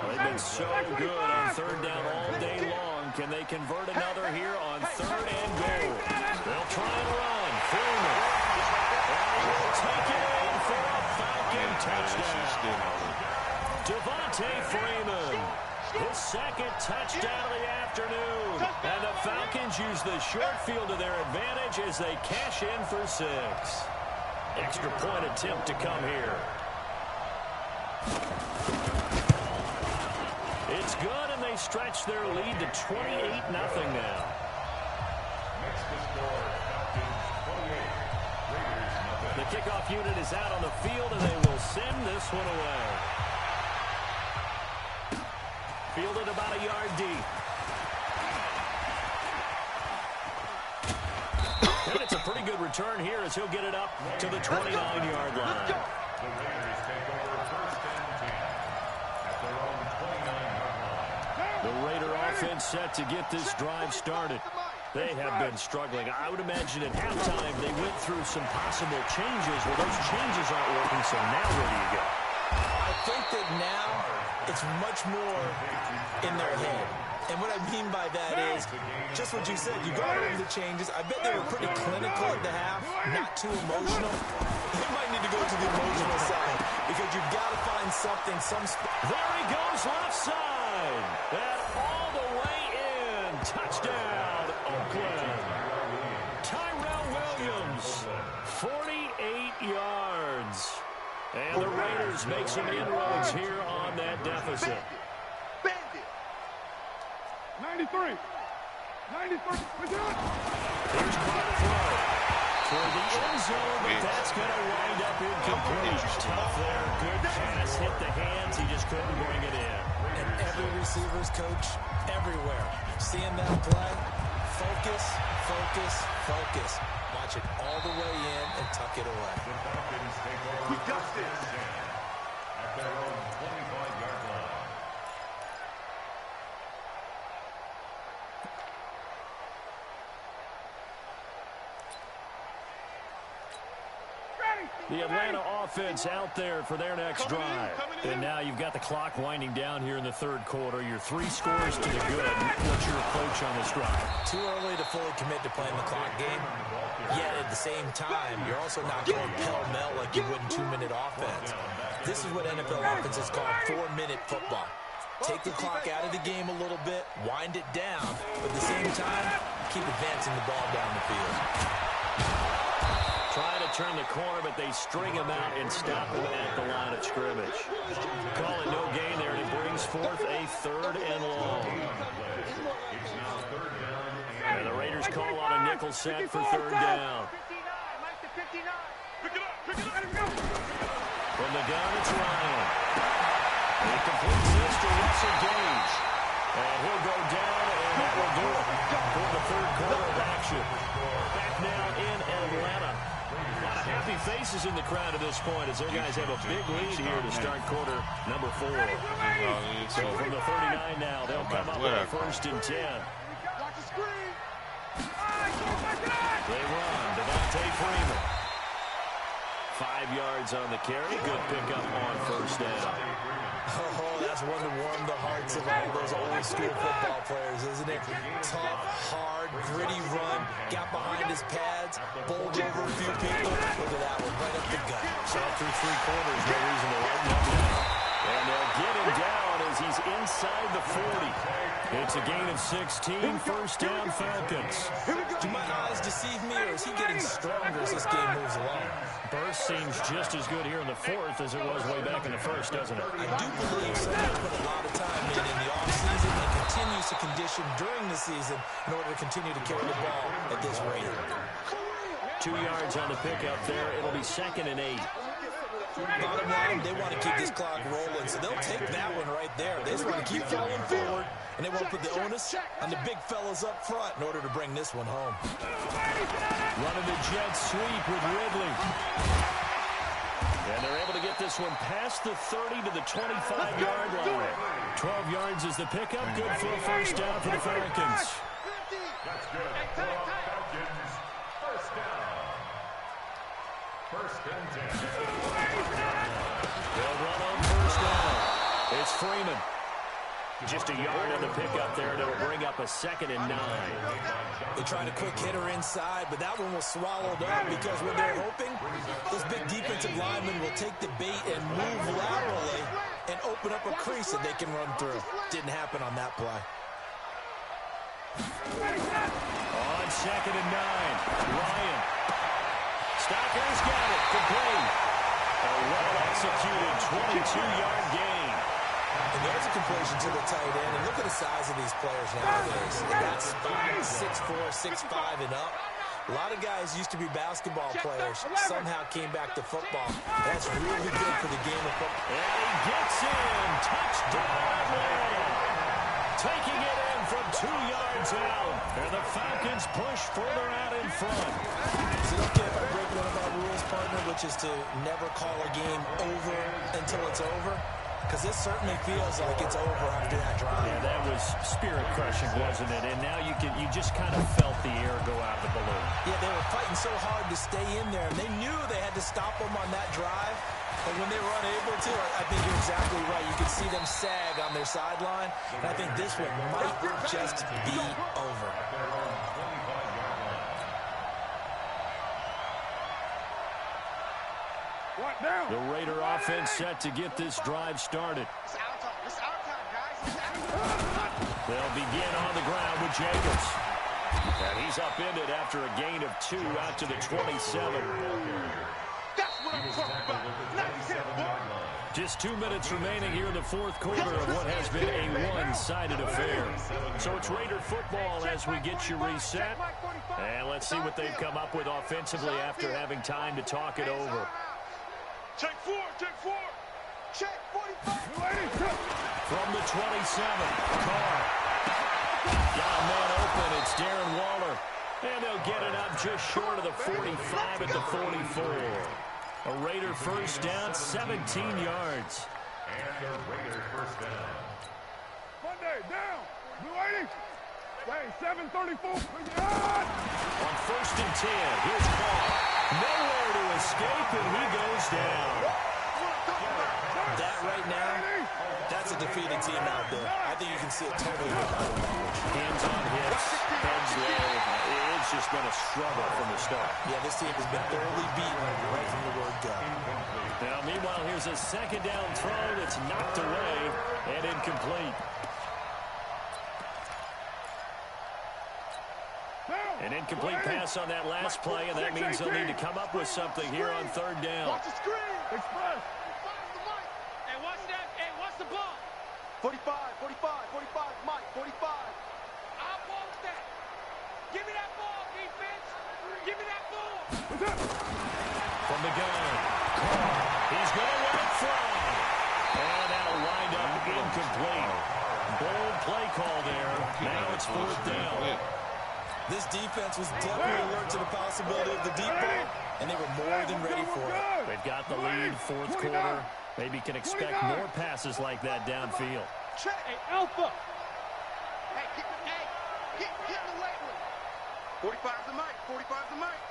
They've been so good on 3rd down all day long. Can they convert another here on 3rd and goal? They'll try and run. Freeman. And he will take it in for a Falcon touchdown. Devontae Freeman. His 2nd touchdown of the afternoon. And the Falcons use the short field to their advantage as they cash in for 6. Extra point attempt to come here. It's good, and they stretch their lead to 28-0 now. The kickoff unit is out on the field, and they will send this one away. Fielded about a yard deep. And it's a pretty good return here as he'll get it up to the 29-yard line. The Raider offense set to get this drive started. They have been struggling. I would imagine at halftime they went through some possible changes. Well, those changes aren't working, so now where do you go? I think that now it's much more in their head. And what I mean by that is just what you said. You go over the changes. I bet they were pretty clinical at the half, not too emotional. You might need to go to the emotional side because you've got to find something, There he goes left side. And all the way in. Touchdown, Oakland. Raiders make some inroads here on that deficit. 93. 93. We do it. Here's Clark throw for the end zone, but that's going to wind up incomplete. Tough there. Good pass. Hit the hands. He just couldn't bring it in. And every receiver's coach everywhere. Seeing that play, focus, focus, focus. Watch it all the way in and tuck it away. We got this. At their own 25-yard line. The Atlanta offense out there for their next drive. And now you've got the clock winding down here in the third quarter. Your 3 scores to the good. What's your approach on this drive? Too early to fully commit to playing the clock game. Yet at the same time, you're also not going pell-mell like you would in 2-minute offense. This is what NFL offenses call 4-minute football. Take the clock out of the game a little bit, wind it down, but at the same time, keep advancing the ball down the field. Trying to turn the corner, but they string him out and stop him at the line of scrimmage. Call it no gain there, and it brings forth a 3rd and long. And the Raiders call on a nickel set for 3rd down. From the gun, it's Ryan. He completes this to Russell Gage. And he'll go down, and that will do it for the 3rd quarter of action. Back now in Atlanta. A lot of happy faces in the crowd at this point as their guys have a big lead here to start quarter number 4. So from the 39 now, they'll come up with a 1st and 10. They run. Devontae Freeman. 5 yards on the carry. Good pickup on 1st down. Oh, that's one to warm the hearts of all those old school football players, isn't it? Tough, hard, gritty run. Got behind his pads, bowled over a few people. Look at that one, right up the gut. Shot through 3 quarters, no reason to lighten up now. And they'll get him down as he's inside the 40. It's a gain of 16, 1st down Falcons. Do my eyes deceive me, or is he getting stronger as this game moves along? Burst seems just as good here in the 4th as it was way back in the 1st, doesn't it? I do believe someone put a lot of time in the offseason and continues to condition during the season in order to continue to carry the ball at this rate. 2 yards on the pickup there. It'll be 2nd and 8. Bottom line, they want to keep this clock rolling, so they'll take that one right there. They just want to keep falling forward, and they won't put the onus on the big fellas up front in order to bring this one home. Running the jet sweep with Ridley. And they're able to get this one past the 30 to the 25-yard line. 12 yards is the pickup. Good for a 1st down for the Falcons. That's good. Falcons. 1st down. 1st and 10. They'll run on 1st down. It's Freeman. Just a yard on the pickup there. That'll bring up a 2nd and 9. They tried a quick hitter inside, but that one was swallowed up because what they're hoping, this big defensive lineman will take the bait and move laterally and open up a crease that they can run through. Didn't happen on that play. On 2nd and 9, Ryan. Stocker's got it. Complete. A well-executed 22-yard gain. And there's a completion to the tight end. And look at the size of these players nowadays. They got spots 6'4", 6'5", and up. A lot of guys used to be basketball players. Somehow came back to football. That's really good for the game of football. And he gets in. Touchdown, Atlanta. Taking it in from 2 yards out. And the Falcons push further out in front. Is it okay if I break one of our rules, partner, which is to never call a game over until it's over? Because this certainly feels like it's over after that drive. Yeah, that was spirit-crushing, wasn't it? And now you just kind of felt the air go out of the balloon. Yeah, they were fighting so hard to stay in there, and they knew they had to stop them on that drive. But when they were unable to, I think you're exactly right. You could see them sag on their sideline, and I think this one might just be over. The Raider offense set to get this drive started. They'll begin on the ground with Jacobs. And he's upended after a gain of 2 out to the 27. That's what I'm talking about. Nice hit, boy. Just 2 minutes remaining here in the fourth quarter of what has been a one-sided affair. So it's Raider football as we get you reset. And let's see what they've come up with offensively after having time to talk it over. Check four. Check 45. From the 27, Carr. Got a man open. It's Darren Waller. And they'll get it up just short of the 45 at the 44. A Raider first down, 17 yards. And the Raider first down. Monday, down. Blue 80. Hey, 734. On first and 10, here's Carr. Nowhere to escape, and he goes down. That right now, that's a defeated team out there. I think you can see it totally with body language. Hands on hips, heads low. It's just been a struggle from the start. Yeah, this team has been thoroughly beaten right from the word go. Now, meanwhile, here's a second down throw that's knocked away and incomplete. An incomplete pass on that last play, and that means they'll need to come up with something here on third down. Watch the screen. Express. Hey, watch that. Hey, watch the ball. 45, Mike, 45. I want that. Give me that ball, defense. Give me that ball. From the gun, Carr. He's going to let it fly. And that'll wind up incomplete. Bold play call there. Now it's fourth down. This defense was definitely alert to the possibility of the deep ball, and they were more than ready for it. They've got the lead, fourth quarter. Maybe can expect more passes like that downfield. Check. Hey, Alpha. Hey, get the late one. 45's the mic. 45's the mic.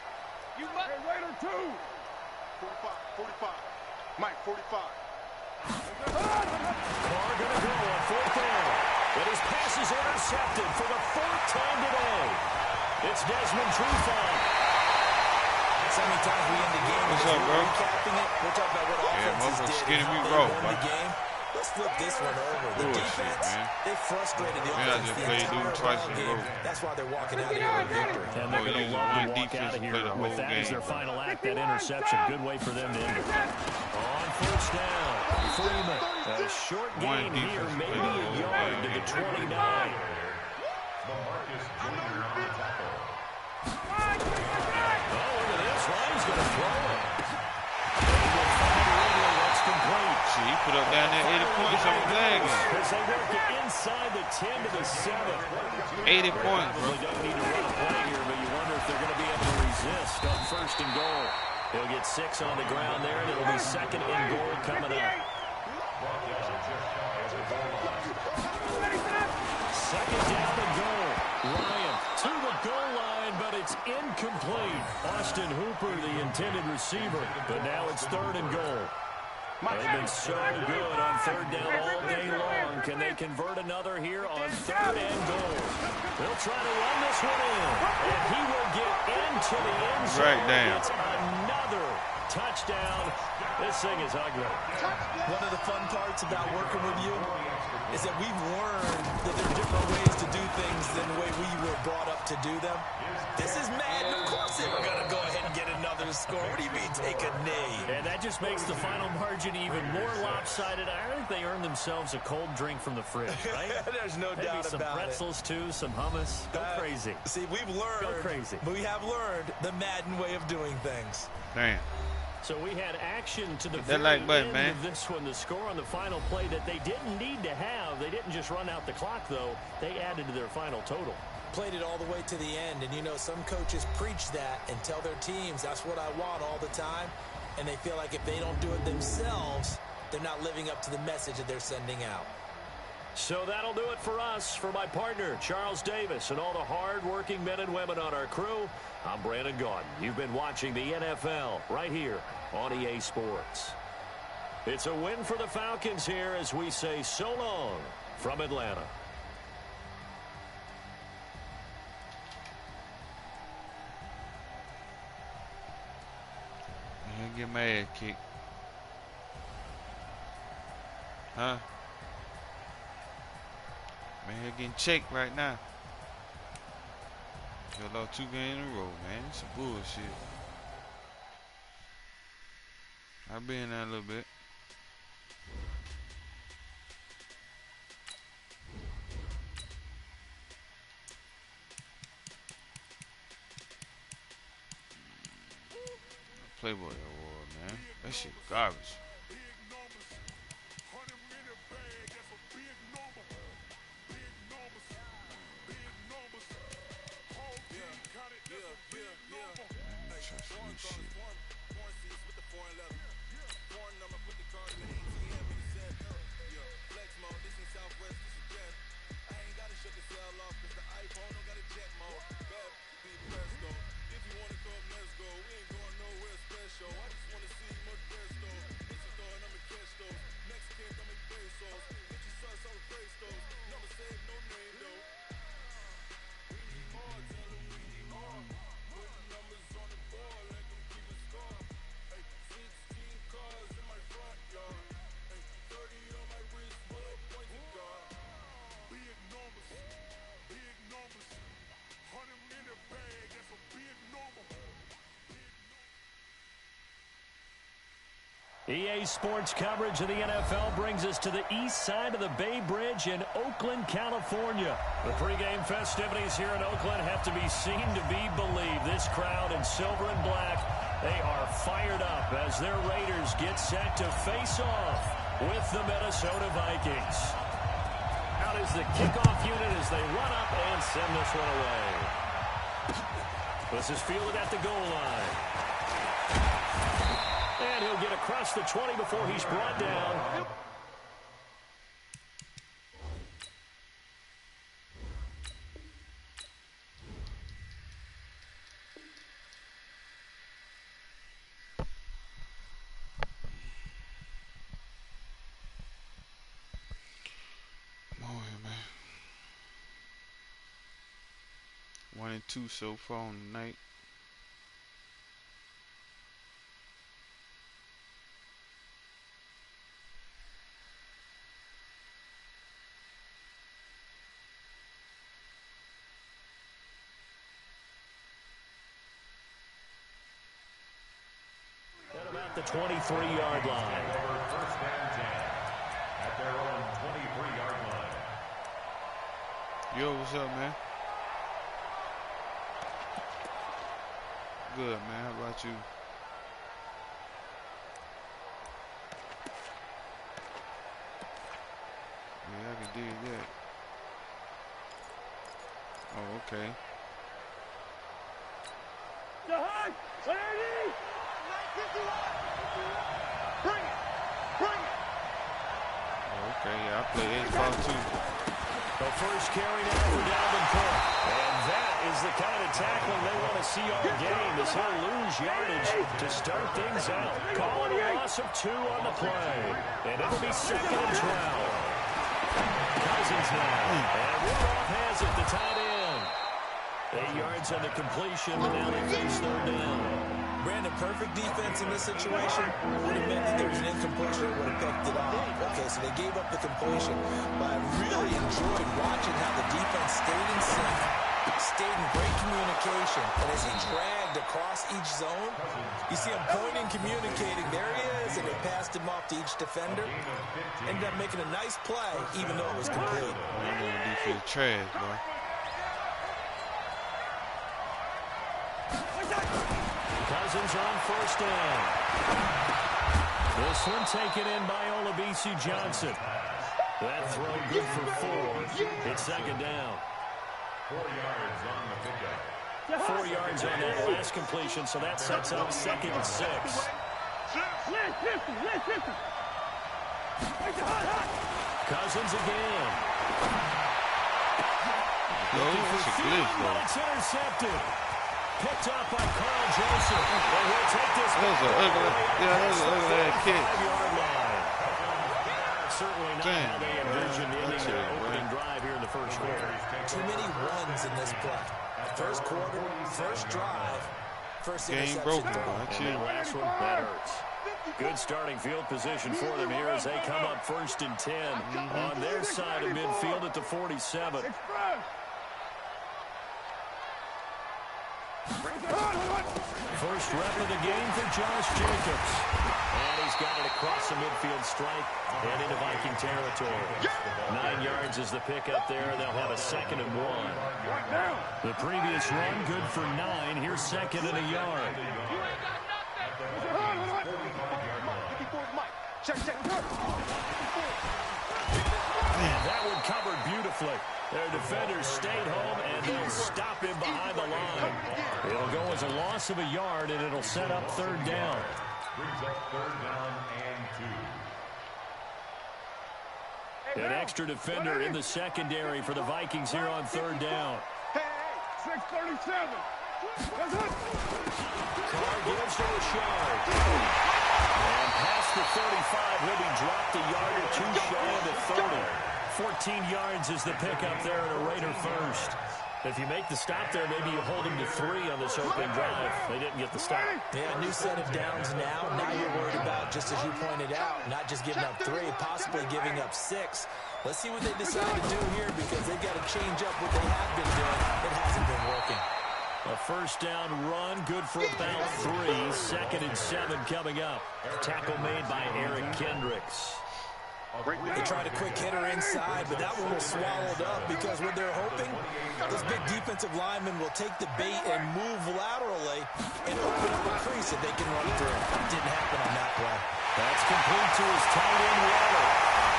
You what? Hey, Raider 2. 45. Mike, 45. Carr going to go on fourth down. But his pass is intercepted for the fourth time today. It's Desmond Trufant. So many times we end the game. What's up, bro? Recapping it. We're talking about what offenses did. Skinny How me they roll, won man. the game. Let's flip this one over. The defense, they frustrated the offense just the played entire dude twice ball in a game. row. That's why they're walking out of here with victory. And they're going to love to walk defense out of play here the with whole that as their game. final act, that interception. Good way for them to end it. On first down, Freeman. A short gain here, maybe a yard to the 29. He's going to throw it. That's complete. See, he put up down there 80 points on the flag. As they work it inside the 10 to the 7. 80 points, bro. Probably don't need to run a play here, but you wonder if they're going to be able to resist on first and goal. He'll get 6 on the ground there, and it'll be second and goal coming up. Second down and goal. Ryan to the goal line, but it's incomplete. Austin Hooper, the intended receiver, but now it's third and goal. They've been so good on third down all day long. Can they convert another here on third and goal? They'll try to run this one in, and he will get into the end zone. Right down. It's another touchdown. This thing is ugly. One of the fun parts about working with you is that we've learned that there are different ways to do things than the way we were brought up to do them. This is Madden. Of course they were going to go ahead and get another score. What do you mean take a knee? And that just makes the final margin even more lopsided. I think they earned themselves a cold drink from the fridge, right? There's no Maybe doubt some about pretzels, too, some hummus. Go crazy. See, we've learned. Go crazy. We have learned the Madden way of doing things. Damn. So we had action to the that very like button, end man. of this one. The score on the final play that they didn't need to have. They didn't just run out the clock, though. They added to their final total. Played it all the way to the end, and you know some coaches preach that and tell their teams that's what I want all the time, and they feel like if they don't do it themselves, they're not living up to the message that they're sending out. So that'll do it for us. For my partner, Charles Davis, and all the hard-working men and women on our crew, I'm Brandon Gaudin. You've been watching the NFL right here on EA Sports. It's a win for the Falcons here as we say so long from Atlanta. Man, get my ass kicked. Huh? Man, you're getting checked right now. You lost 2 games in a row, man. It's some bullshit. I've been there a little bit. Playboy Award, man. That shit garbage. EA Sports coverage of the NFL brings us to the east side of the Bay Bridge in Oakland, California. The pregame festivities here in Oakland have to be seen to be believed. This crowd in silver and black, they are fired up as their Raiders get set to face off with the Minnesota Vikings. Out is the kickoff unit as they run up and send this one away. This is fielded at the goal line. And he'll get across the 20 before he's brought down. Come on here, man. 1-2 so far on the night. The 23-yard line. First and 10 at their own 23-yard line. Yo, what's up, man? Good, man. How about you? Yeah, I can dig that. Oh, okay. Okay, yeah, I play H2H too. The first carry now for Dalvin Cook. And that is the kind of tackling they want to see all game as he'll lose yardage to start things out. Calling a loss of 2 on the play. And it'll be 2nd and 12. Cousins now. And Rudolph has it, the tight end. 8 yards on the completion, but now they face 3rd down. Brandon, perfect defense in this situation would have meant that there was an incompletion that would have picked it off. Okay, so they gave up the completion, but I really enjoyed watching how the defense stayed in sync, stayed in great communication, and as he dragged across each zone, you see him pointing, communicating, there he is, and they passed him off to each defender. Ended up making a nice play, even though it was complete. Defense trash, bro. Cousins are on 1st down. This one taken in by Olabisi Johnson. That throw good for 4. It's 2nd down. 4 yards on the pickup. 4 yards on that last completion, so that sets up 2nd and 6. Cousins again. Looking for speed, but it's intercepted. Picked up by Carl Joseph. And he'll take this. That was an ugly kick. Certainly not how they envisioned ending their opening drive here in the first quarter. Too many ones in this play. First quarter, first drive, first game interception. broken, And the last one, that hurts. Good starting field position for them here as they come up 1st and 10 on their side of midfield at the 47. First rep of the game for Josh Jacobs. And he's got it across the midfield stripe and into Viking territory. 9 yards is the pickup there. They'll have a 2nd and 1. The previous run good for 9. Here's 2nd and a yard. And that one covered beautifully. Their defenders stayed home, and they'll stop him behind the line. It'll go as a loss of a yard, and it'll set up third down. Brings up third down and 2. An extra defender in the secondary for the Vikings here on third down. 637. Carr gives to Richard. And past the 35, he'll be dropped a yard or two shy of the 30. 14 yards is the pickup there and a Raider first. If you make the stop there, maybe you hold them to 3 on this opening drive. They didn't get the stop. Yeah, new set of downs now. Now you're worried about, just as you pointed out, not just giving up 3, possibly giving up 6. Let's see what they decide to do here because they've got to change up what they have been doing. It hasn't been working. A first down run, good for about 3. 2nd and 7 coming up. Tackle made by Eric Kendricks. They tried a quick hitter inside, but that one was swallowed up because what they're hoping, this big defensive lineman will take the bait and move laterally and open up a crease that they can run through. That didn't happen on that play. That's complete to his tight end, Waller.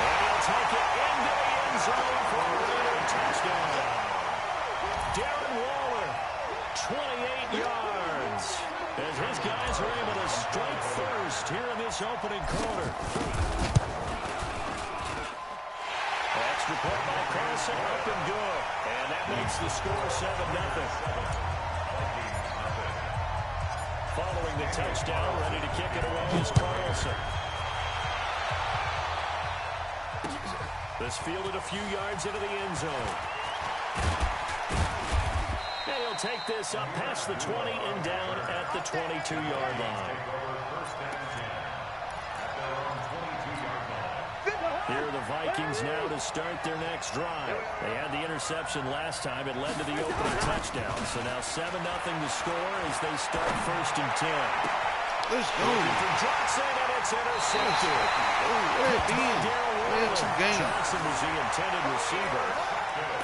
And he'll take it into the end zone for a Raider touchdown. Darren Waller, 28 yards, as his guys are able to strike first here in this opening quarter. Extra point by Carson, up and good. And that makes the score 7-0. Following the touchdown, ready to kick it away is Carlson. This fielded a few yards into the end zone. And he'll take this up past the 20 and down at the 22-yard line. Here are the Vikings now to start their next drive. They had the interception last time. It led to the opening touchdown. So now 7-0 to score as they start 1st and 10. Let's go. From Johnson, and it's intercepted. Johnson was the intended receiver.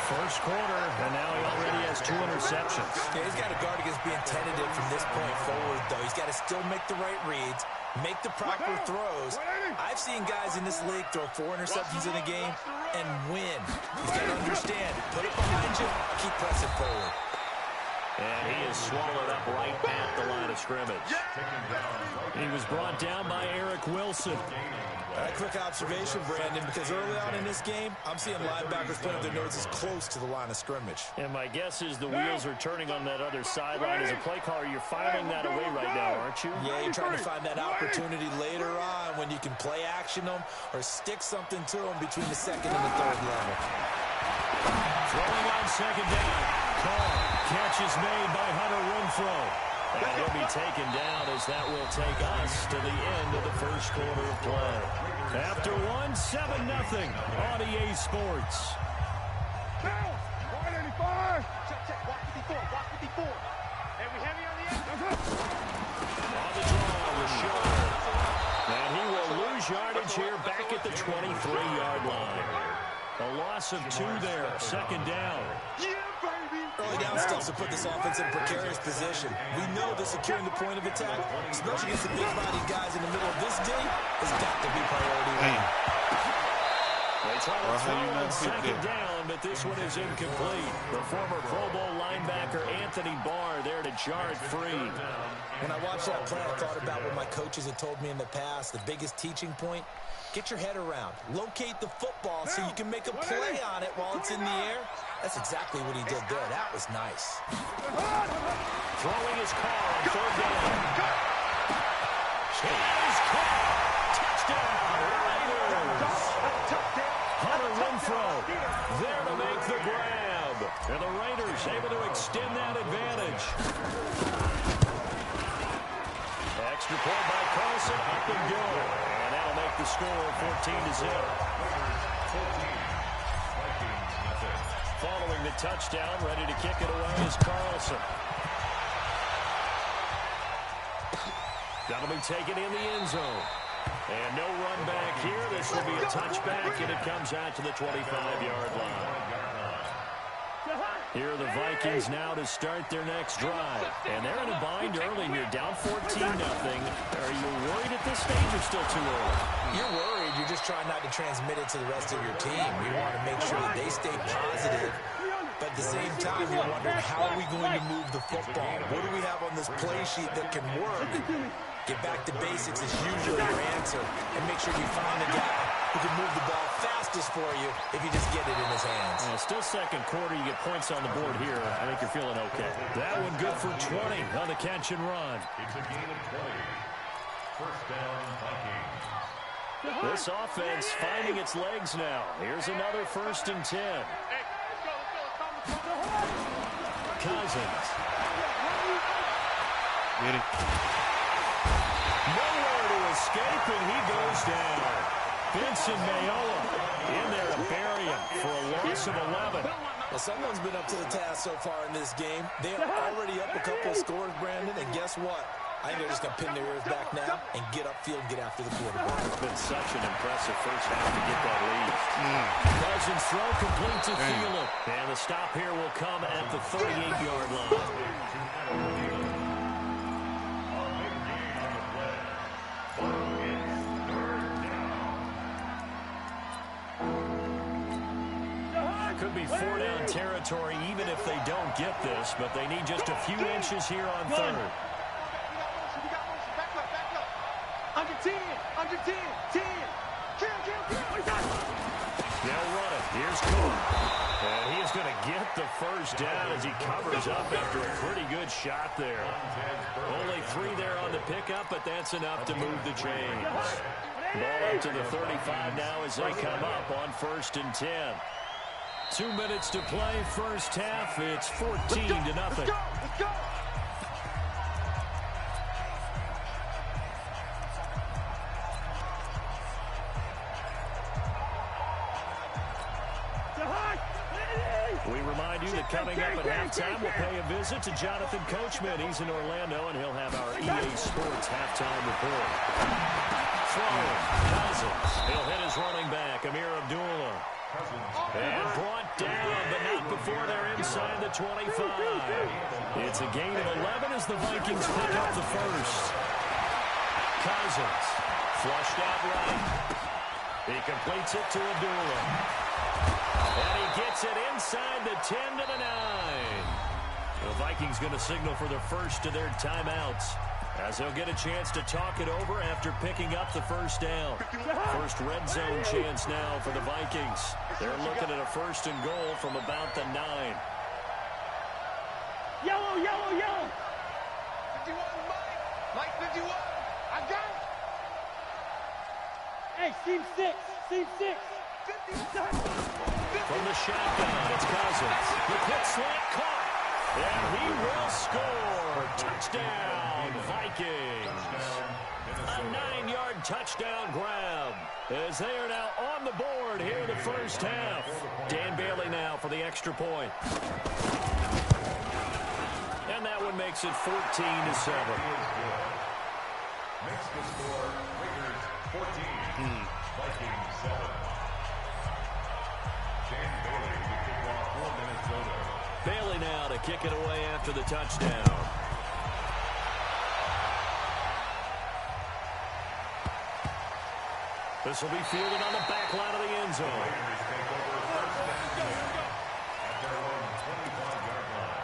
First quarter, and now he already has 2 interceptions. Yeah, he's got to guard against being tentative from this point forward, though. He's got to still make the right reads, make the proper throws. I've seen guys in this league throw 4 interceptions in a game and win. He's got to understand, put it behind you, keep pressing forward. And he is swallowed up right at the line of scrimmage. He was brought down by Eric Wilson. A quick observation, Brandon, because early on in this game, I'm seeing linebackers putting their noses close to the line of scrimmage. And my guess is the wheels are turning on that other sideline. As a play caller, you're filing that away right now, aren't you? Yeah, you're trying to find that opportunity later on when you can play action them or stick something to them between the 2nd and the 3rd level. Throwing on 2nd down. Carr. Catch is made by Hunter Renfrow. And he'll be taken down as that will take us to the end of the first quarter of play. After 1, 7-0 on EA Sports. 185. Check. Watch 54. Watch 54. And we heavy on the end. On the draw, Rashard. And he will lose yardage here back at the 23-yard line. A loss of 2 there. 2nd down. Early down steps to put this offense in a precarious position. We know that securing the point of attack, especially against the big-bodied guys in the middle of this day, has got to be priority 1. They try to throw on 2nd down, but this one is incomplete. The former Pro Bowl linebacker Anthony Barr there to jar it free. When I watched that play, I thought about what my coaches had told me in the past. The biggest teaching point, get your head around. Locate the football so you can make a play on it while it's in the air. That's exactly what he did there. That was nice. Throwing his car on 3rd down. Here's Carr. Touchdown, Raiders. Hunter Renfrow there to make the grab. And the Raiders able to extend that advantage. Extra point by Carlson, up and good. And that'll make the score 14-0. Following the touchdown, ready to kick it away is Carlson. That'll be taken in the end zone. And no run back here. This will be a touchback, and it comes out to the 25-yard line. Here are the Vikings now to start their next drive. And they're in a bind behind early here, down 14-0. Are you worried at this stage or still too early? You're worried. You're just trying not to transmit it to the rest of your team. You want to make sure that they stay positive. But at the same time, you're wondering, how are we going to move the football? What do we have on this play sheet that can work? Get back to basics is usually your answer. And make sure you find the guy who can move the ball fastest for you if you just get it in his hands. Still second quarter. You get points on the board here. I think you're feeling okay. That one good for 20 on the catch and run. It's a gain of 20. First down, Vikings. This offense finding its legs now. Here's another 1st and 10. Cousins. Get it. Nowhere to escape, and he goes down. Vincent Mayola in there to bury him for a loss of 11. Well, someone's been up to the task so far in this game. They are already up a couple of scores, Brandon, and guess what? I think they're just going to pin their ears back now and get upfield and get after the quarterback. It's been such an impressive first half to get that lead. Cousins throw complete to Thielen. And the stop here will come at the 38-yard line. Could be 4-down territory even if they don't get this, but they need just a few inches here on third. Under 10, under 10, 10. Kill. They'll run it. Here's Cooper. And he is going to get the first down as he covers up after a pretty good shot there. Only 3 there on the pickup, but that's enough to move the chains. Ball up to the 35 now as they come up on 1st and 10. 2 minutes to play, first half. It's 14-0. Let's go. We remind you that coming up at halftime, we'll pay a visit to Jonathan Coachman. He's in Orlando, and he'll have our EA Sports halftime report. Throwing, Cousins. He'll hit his running back, Amir Abdullah. And brought down, but not before they're inside the 25. It's a gain of 11 as the Vikings pick up the first. Cousins, flushed out right. He completes it to Abdullah. And he gets it inside the 10 to the 9. The Vikings going to signal for the first of their timeouts as they'll get a chance to talk it over after picking up the first down. First red zone chance now for the Vikings. They're looking at a 1st and goal from about the 9. Yellow. 51, Mike 51. I got it. Hey, team 6. From the shotgun, it's Cousins. The quick slant caught. And he will score. Touchdown, Vikings. A 9-yard touchdown grab as they are now on the board here in the first half. Dan Bailey now for the extra point. And that one makes it 14-7. Makes the score, Raiders 14, Vikings 7. Dan Bailey to kick off for Minnesota. Bailey now to kick it away after the touchdown. This will be fielded on the back line of the end zone. Raiders take over first and 10 at their own 25-yard line.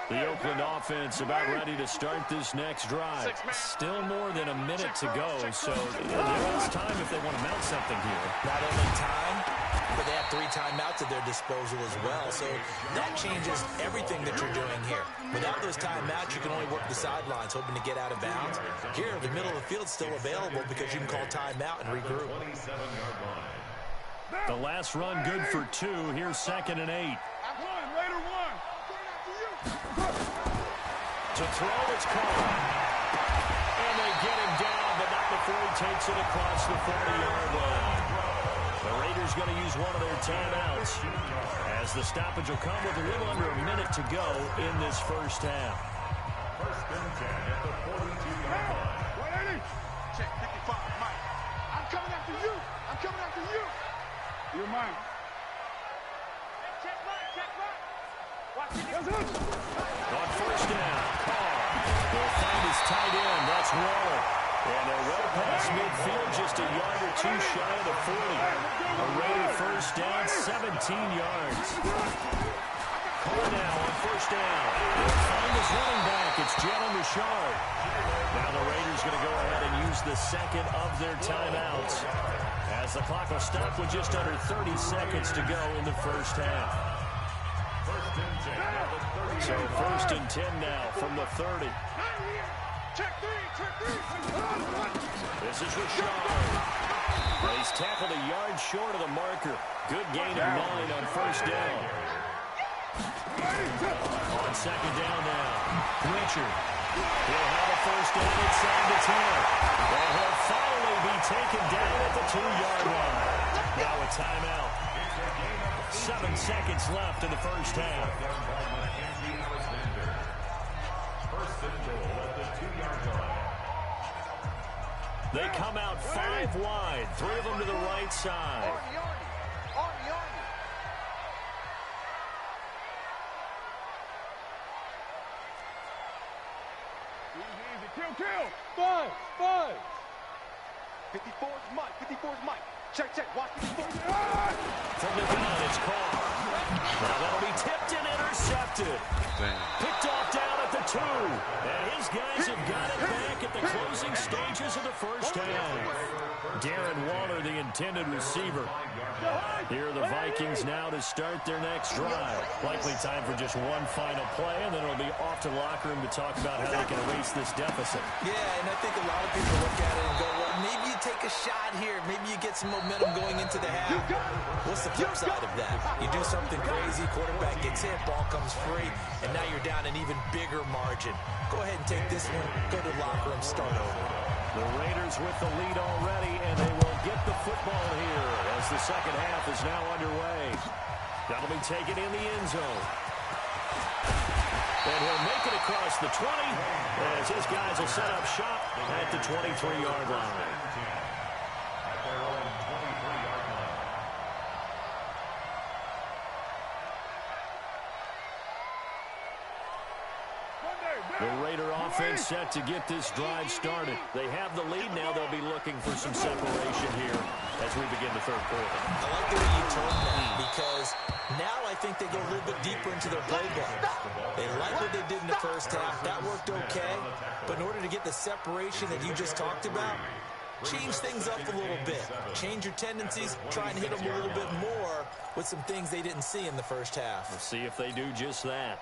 The Oakland offense about ready to start this next drive. Still more than a minute to go, so there is time if they want to mount something here. Not only time, but they have 3 timeouts at their disposal as well. So that changes everything that you're doing here. Without those timeouts, you can only work the sidelines, hoping to get out of bounds. Here, the middle of the field's still available because you can call timeout and regroup. 27-yard line. The last run good for 2. Here's 2nd and 8. Raider 1. To throw, it's caught. And they get him down, but not before he takes it across the 40-yard line. The Raiders going to use one of their timeouts as the stoppage will come with a little under a minute to go in this first half. First and 10 at the 42-yard line. 180. Check 55, Mike. I'm coming after you. You're mine. Check right. On first down, Carr will find his tight end. That's Waller. And they're well past midfield, just a yard or two shy of the 40. A Raider first down, 17 yards. Carr now on first down. They'll find his running back. It's Jalen Richard. Now the Raiders going to go ahead and use the second of their timeouts, as the clock will stop with just under 30 seconds to go in the first half. So first and 10 now from the 30. This is Richard. He's tackled a yard short of the marker. Good gain of 9 on first down. On second down now, Richard. He'll have a first down inside the 10. And he'll finally be taken down at the 2-yard line. Now a timeout. 7 seconds left in the first half. First and goal at the 2-yard line. They come out 5 wide, 3 of them to the right side. Kill. 5. 54's Mike. Check. Watch 54. From the gun, it's Carr. Now that'll be tipped and intercepted. Picked off down at the 2. And his guys have got it back at the closing stages of the first half. Darren Waller, the intended receiver. Here are the Vikings now to start their next drive. Likely time for just one final play, and then it'll be off to the locker room to talk about how they can erase this deficit. Yeah, and I think a lot of people look at it and go, well, maybe you take a shot here. Maybe you get some momentum going into the half. What's the flip side of that? You do something crazy, quarterback gets hit, ball comes free, and now you're down an even bigger margin. Go ahead and take this one, go to the locker room, start over. The Raiders with the lead already, and they will get the football here as the second half is now underway. That'll be taken in the end zone. And he'll make it across the 20 as his guys will set up shop at the 23-yard line. At their own 23-yard line. The Raider offense set to get this drive started. They have the lead now. They'll be looking for some separation here as we begin the third quarter. I like the way you told that, because now I think they go a little bit deeper into their playbook. They like what they did in the first half. That worked okay. But in order to get the separation that you just talked about, change things up a little bit. Change your tendencies. Try and hit them a little bit more with some things they didn't see in the first half. We'll see if they do just that.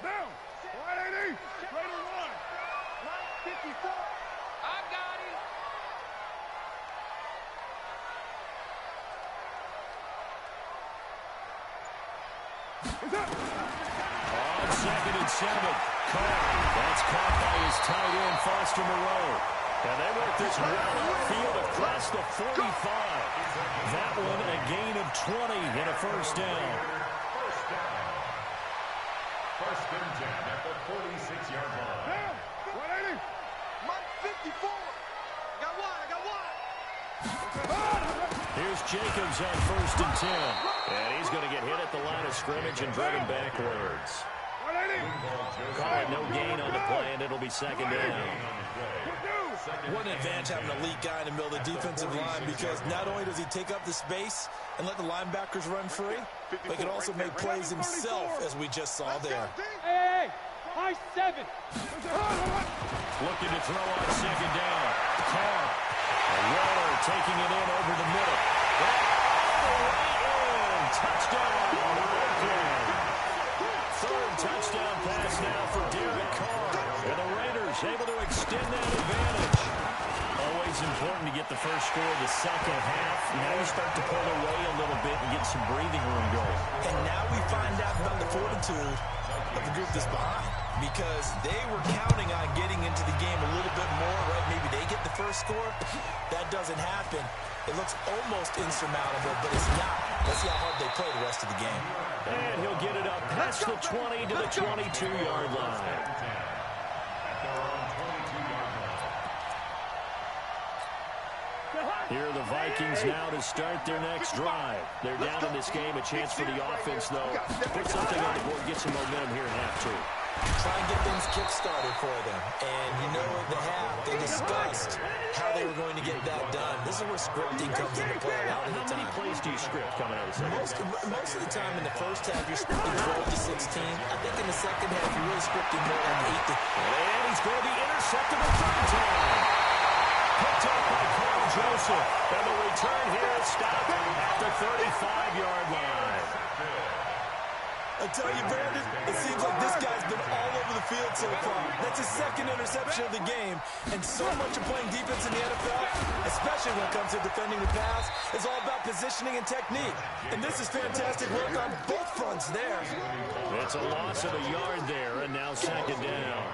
Down. 180. Raider 1. 54. I got him. On second and 7, Carr. That's caught by his tight end, Foster Moreau. And they work this well outfield across the 45. That one a gain of 20 and a first down. First and 10 at the 46-yard line. Down. 180. Mike 54. I got one. Here's Jacobs on first and 10. And he's going to get hit at the line of scrimmage and driven backwards. 180. Call it no gain on the play, and it'll be second down. What an advantage having an elite guy in the middle of the defensive line, because not only does he take up the space and let the linebackers run free, but he can also make plays himself, as we just saw there. Hey, high 7. Looking to throw on second down. Carr. Waller taking it in over the middle. All the way in. Touchdown, Oakland. Third touchdown pass now for Derek Carr. And the Raiders able to extend that advantage. Always important to get the first score of the second half. Now you start to pull away a little bit and get some breathing room going. And now we find out about the fortitude of the group that's behind, because they were counting on getting into the game a little bit more, right? Maybe they get the first score. That doesn't happen. It looks almost insurmountable, but it's not. Let's see how hard they play the rest of the game. And he'll get it up past the 20 to the 22-yard line. Here are the Vikings now to start their next drive. They're down in this game. A chance for the offense, though. Put something on the board, get some momentum here in half two. Try and get things kick-started for them. And you know at the half, they discussed how they were going to get that done. This is where scripting comes into play a lot of the time. How many plays do you script coming out of the second? Most of the time in the first half, you're scripting 12 to 16. I think in the second half, you're really scripting more like 8 to... And he's going to be intercepted the third time. Picked up by Carl Joseph. And the return here is stopped at the 35-yard line. I tell you, Brandon, it seems like this guy's been all over the field so far. That's his second interception of the game. And so much of playing defense in the NFL, especially when it comes to defending the pass, is all about positioning and technique. And this is fantastic work on both fronts there. It's a loss of a yard there, and now second down.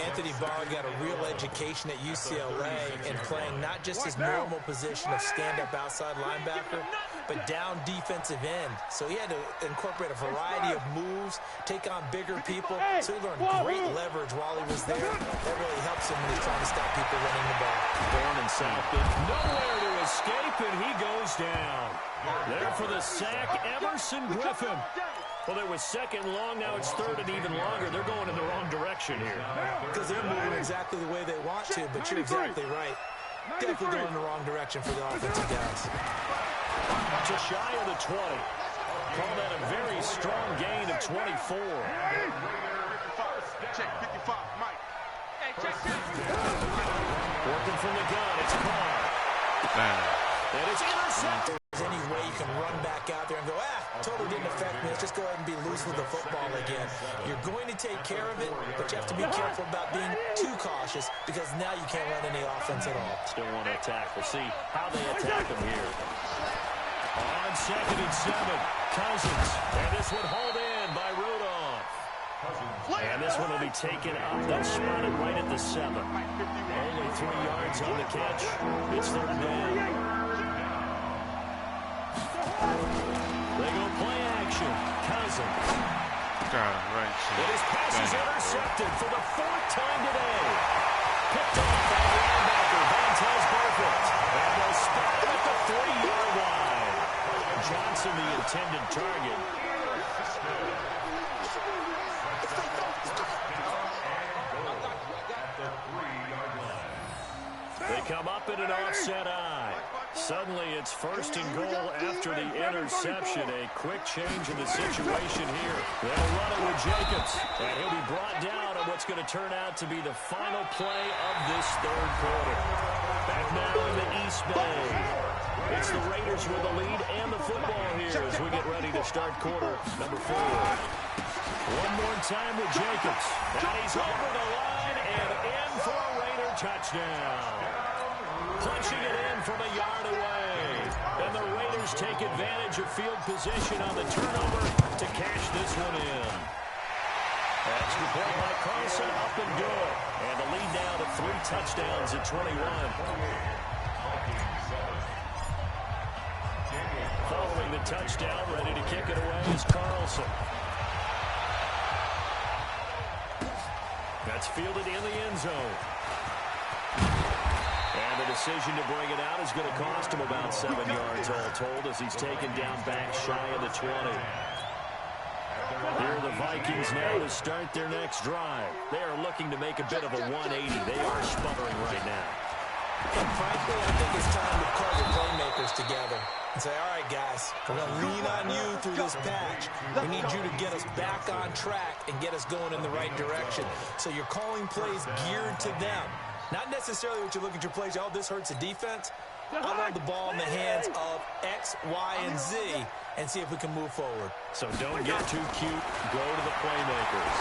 Anthony Barr got a real education at UCLA in playing not just his normal position of stand-up outside linebacker, but down defensive end. So he had to incorporate a variety of moves, take on bigger people. So he learned great leverage while he was there. That really helps him when he's trying to stop people running the ball. Down and Southgate, nowhere to escape, and he goes down. There for the sack, Emerson Griffin. Well, there was second long, now it's third and even longer. They're going in the wrong direction here. Because they're moving exactly the way they want to, but you're exactly right. Definitely going in the wrong direction for the offensive guys. Just shy of the 20. Call that a very strong gain of 24. Check 55, Mike. Hey, check. Working from the gun, it's Carr. And it's intercepted. There's any way you can run back out there and go, totally didn't affect me. Let's just go ahead and be loose with the football again. You're going to take care of it, but you have to be careful about being too cautious because now you can't run any offense at all. Still want to attack. We'll see how they attack them here. On second and 7, Cousins. And this one hauled in by Rudolph. And this one will be taken up and spotted right at the 7. Only 3 yards on the catch. It's third down. They go play action. Cousins. Got it right. And his pass is intercepted for the 4th time today. Picked off by the linebacker, Vontaze Burfict. And they'll spot him at the 40-yard line. Johnson, the intended target. They come up in an offset eye. Suddenly it's first and goal after the interception. A quick change in the situation here. They'll run it with Jacobs. And he'll be brought down on what's going to turn out to be the final play of this third quarter. Back now in the East Bay. It's the Raiders with the lead and the football here as we get ready to start quarter number 4. One more time with Jacobs. And he's over the line and in for a Raider touchdown. Punching it in from a yard away. And the Raiders take advantage of field position on the turnover to cash this one in. Extra point by Carlson, up and good. And the lead now to 3 touchdowns at 21. Following the touchdown, ready to kick it away is Carlson. That's fielded in the end zone. And the decision to bring it out is going to cost him about 7 yards all told as he's taken down back shy of the 20. Here are the Vikings now to start their next drive. They are looking to make a bit of a 180. They are sputtering right now. And frankly, I think it's time to call the playmakers together and say, all right, guys, we're going to lean on you through this patch. We need you to get us back on track and get us going in the right direction. So you're calling plays geared to them. Not necessarily what you look at your plays, oh, this hurts the defense. I'll hold the ball in the hands of X, Y, and Z and see if we can move forward. So don't get too cute. Go to the playmakers.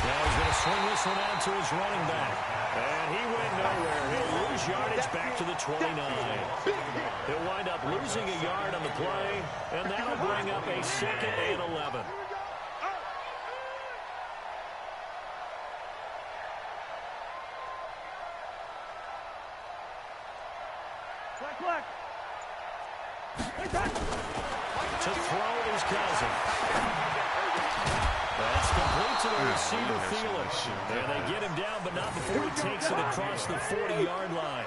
Now he's going to swing this one out to his running back. And he went nowhere. He'll lose yardage back to the 29. He'll wind up losing a yard on the play, and that'll bring up a 2nd and 11. To throw is Cousins. That's complete to the receiver, Felix. And they get him down, but not before he takes it across the 40-yard line.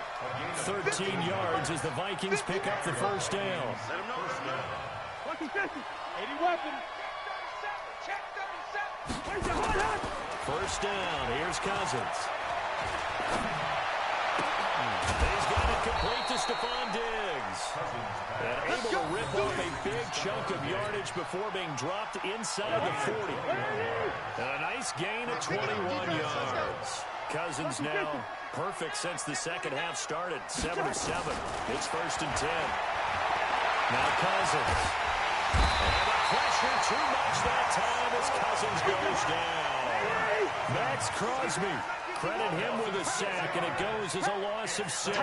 13 yards as the Vikings pick up the first down. Let him know. 80 weapons. Check 37. First down. Here's Cousins. He's got it complete to Stephon Diggs. And able to rip off a big chunk of yardage before being dropped inside the 40. And a nice gain of 21 yards. Cousins now perfect since the second half started. 7 of 7. It's first and 10. Now Cousins. And the pressure too much that time as Cousins goes down. Max Crosby. Credit him with a sack, and it goes as a loss of 6.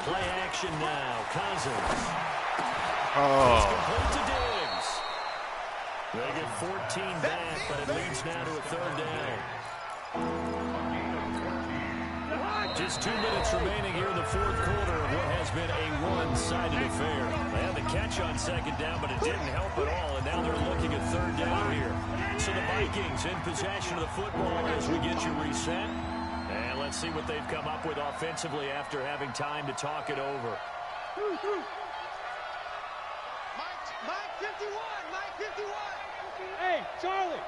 Play action now. Cousins. It's complete to Diggs. They get 14 back, but it leads now to a third down. Just 2 minutes remaining here in the fourth quarter of what has been a one-sided affair. They had the catch on second down, but it didn't help at all, and now they're looking at third down here. So the Vikings in possession of the football as we get you reset. And let's see what they've come up with offensively after having time to talk it over. Mike 51. Mike 51. Hey, Charlie.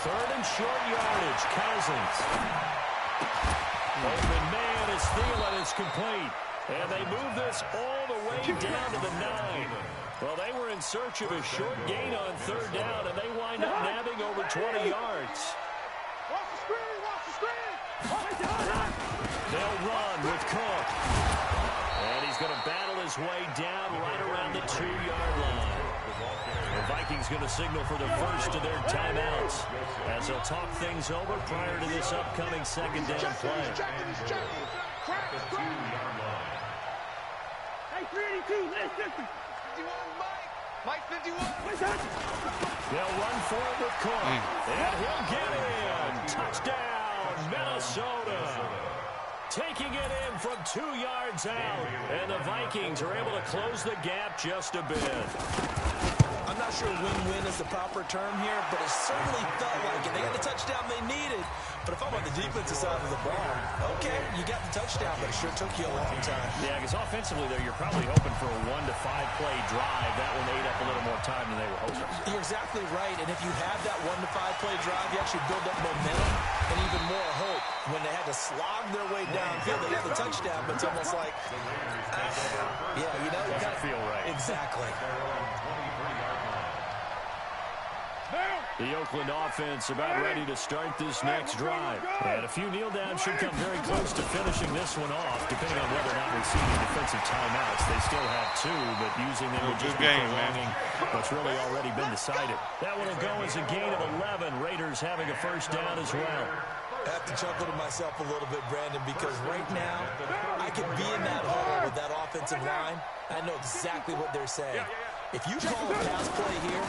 Third and short yardage. Cousins. Open man is Thielen is complete. And they move this all the way down to the 9. Well, they were in search of a short gain on third down, and they wind up nabbing over 20 yards. Watch the screen. Watch the screen. They'll run with Cook. And he's going to battle his way down right around the 2-yard line. The Vikings going to signal for the first of their timeouts as they'll talk things over prior to this upcoming second down play. Hey, 382, let's get 51, Mike 51. They'll run for it with Cook. And he'll get in. Touchdown, Minnesota. Taking it in from 2 yards out. And the Vikings are able to close the gap just a bit. I'm not sure win-win is the proper term here, but it certainly felt like it. They got the touchdown they needed. But if I'm on the defensive side of the ball, okay, you got the touchdown, but it sure took you a long time. Yeah, because offensively there, you're probably hoping for a 1 to 5 play drive. That one ate up a little more time than they were hoping. You're exactly right, and if you have that 1 to 5 play drive, you actually build up momentum and even more hope. When they had to slog their way downfield, they got the touchdown, but it's almost like, yeah, you know, it doesn't feel right. Exactly. The Oakland offense about ready to start this next drive. And a few kneel downs should come very close to finishing this one off, depending on whether or not we see any defensive timeouts. They still have 2, but using them would just be prolonging what's really already been decided. That one will go as a gain of 11. Raiders having a first down as well. I have to chuckle to myself a little bit, Brandon, because right now I could be in that hole with that offensive line. I know exactly what they're saying. If you call a pass play here,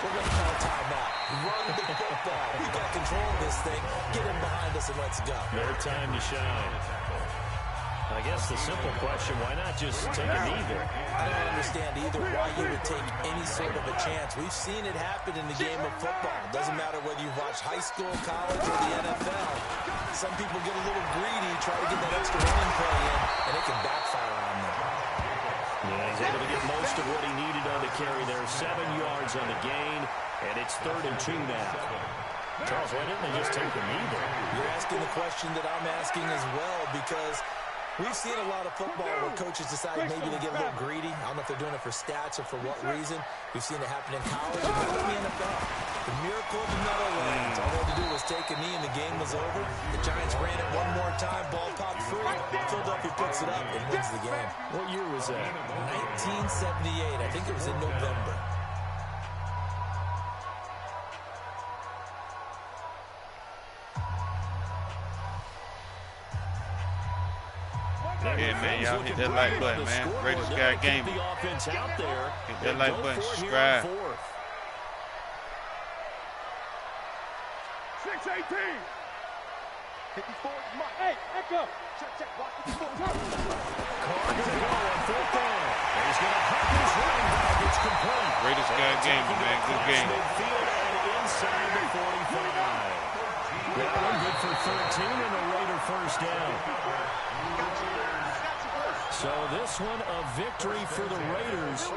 we're going to call timeout. Run the football. We got control of this thing. Get him behind us and let's go. Their time to shine. I guess the simple question, why not just take a knee there? I don't understand either why you would take any sort of a chance. We've seen it happen in the game of football. It doesn't matter whether you've watched high school, college, or the NFL. Some people get a little greedy, try to get that extra running play in, and it can backfire on them. Yeah, he's able to get most of what he needed on the carry there. 7 yards on the gain, and it's 3rd and 2 now. Charles, why didn't they just take the knee there? You're asking the question that I'm asking as well, because we've seen a lot of football where coaches decide maybe they get a little greedy. I don't know if they're doing it for stats or for what reason. We've seen it happen in college and in the NFL. The miracle of the Meadowlands. All they had to do was take a knee and the game was over. The Giants ran it one more time. Ball popped free. Philadelphia picks it up and wins the game. What year was that? 1978. I think it was in November. Yeah, man, y'all hit that like button, man. Raiders got a game. Hit that like button, subscribe. 618. Hey, echo. Check, check. Watch the ball. Carr going to go on 4th down. And he's going to huck his running back. It's complete. Greatest guy game, man. Good game. Midfield and inside the 45. That one good for 13 and a Raider first down. So this one a victory for the Raiders.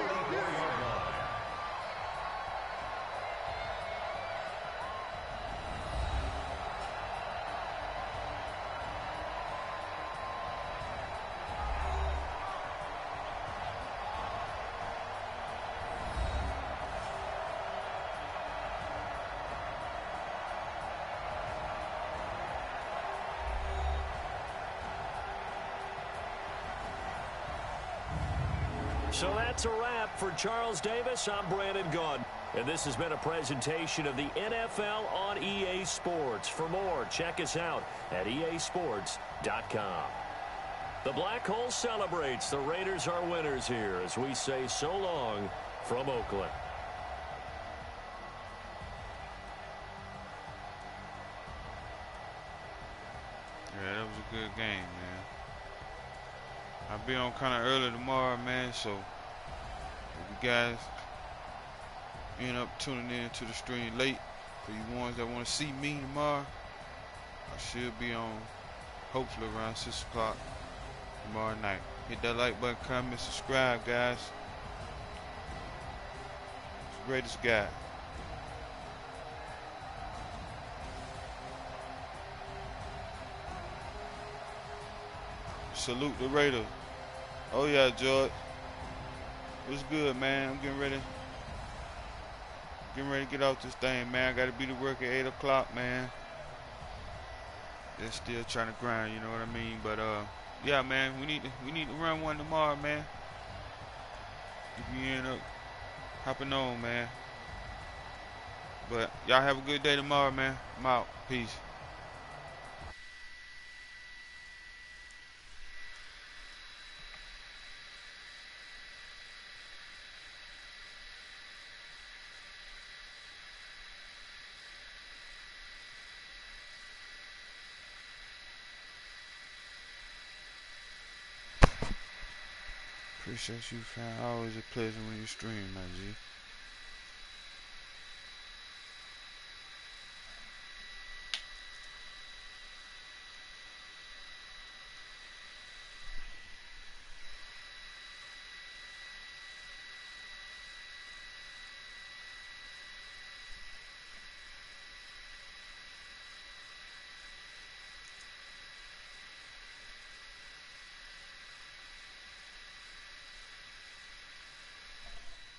So that's a wrap for Charles Davis. I'm Brandon Gaudin. And this has been a presentation of the NFL on EA Sports. For more, check us out at easports.com. The Black Hole celebrates. The Raiders are winners here as we say so long from Oakland. Yeah, that was a good game, man. I'll be on kind of early tomorrow, man, so if you guys end up tuning in to the stream late, for you ones that want to see me tomorrow, I should be on hopefully around 6 o'clock tomorrow night. Hit that like button, comment, subscribe, guys. It's the greatest guy. Salute the Raiders. Oh yeah, George. What's good, man? I'm getting ready to get off this thing, man. I gotta be to work at 8 o'clock, man. They're still trying to grind, you know what I mean? But yeah, man, we need to run one tomorrow, man. If you end up hopping on, man. But y'all have a good day tomorrow, man. I'm out. Peace. Appreciate you, fam. Always a pleasure when you stream, my G.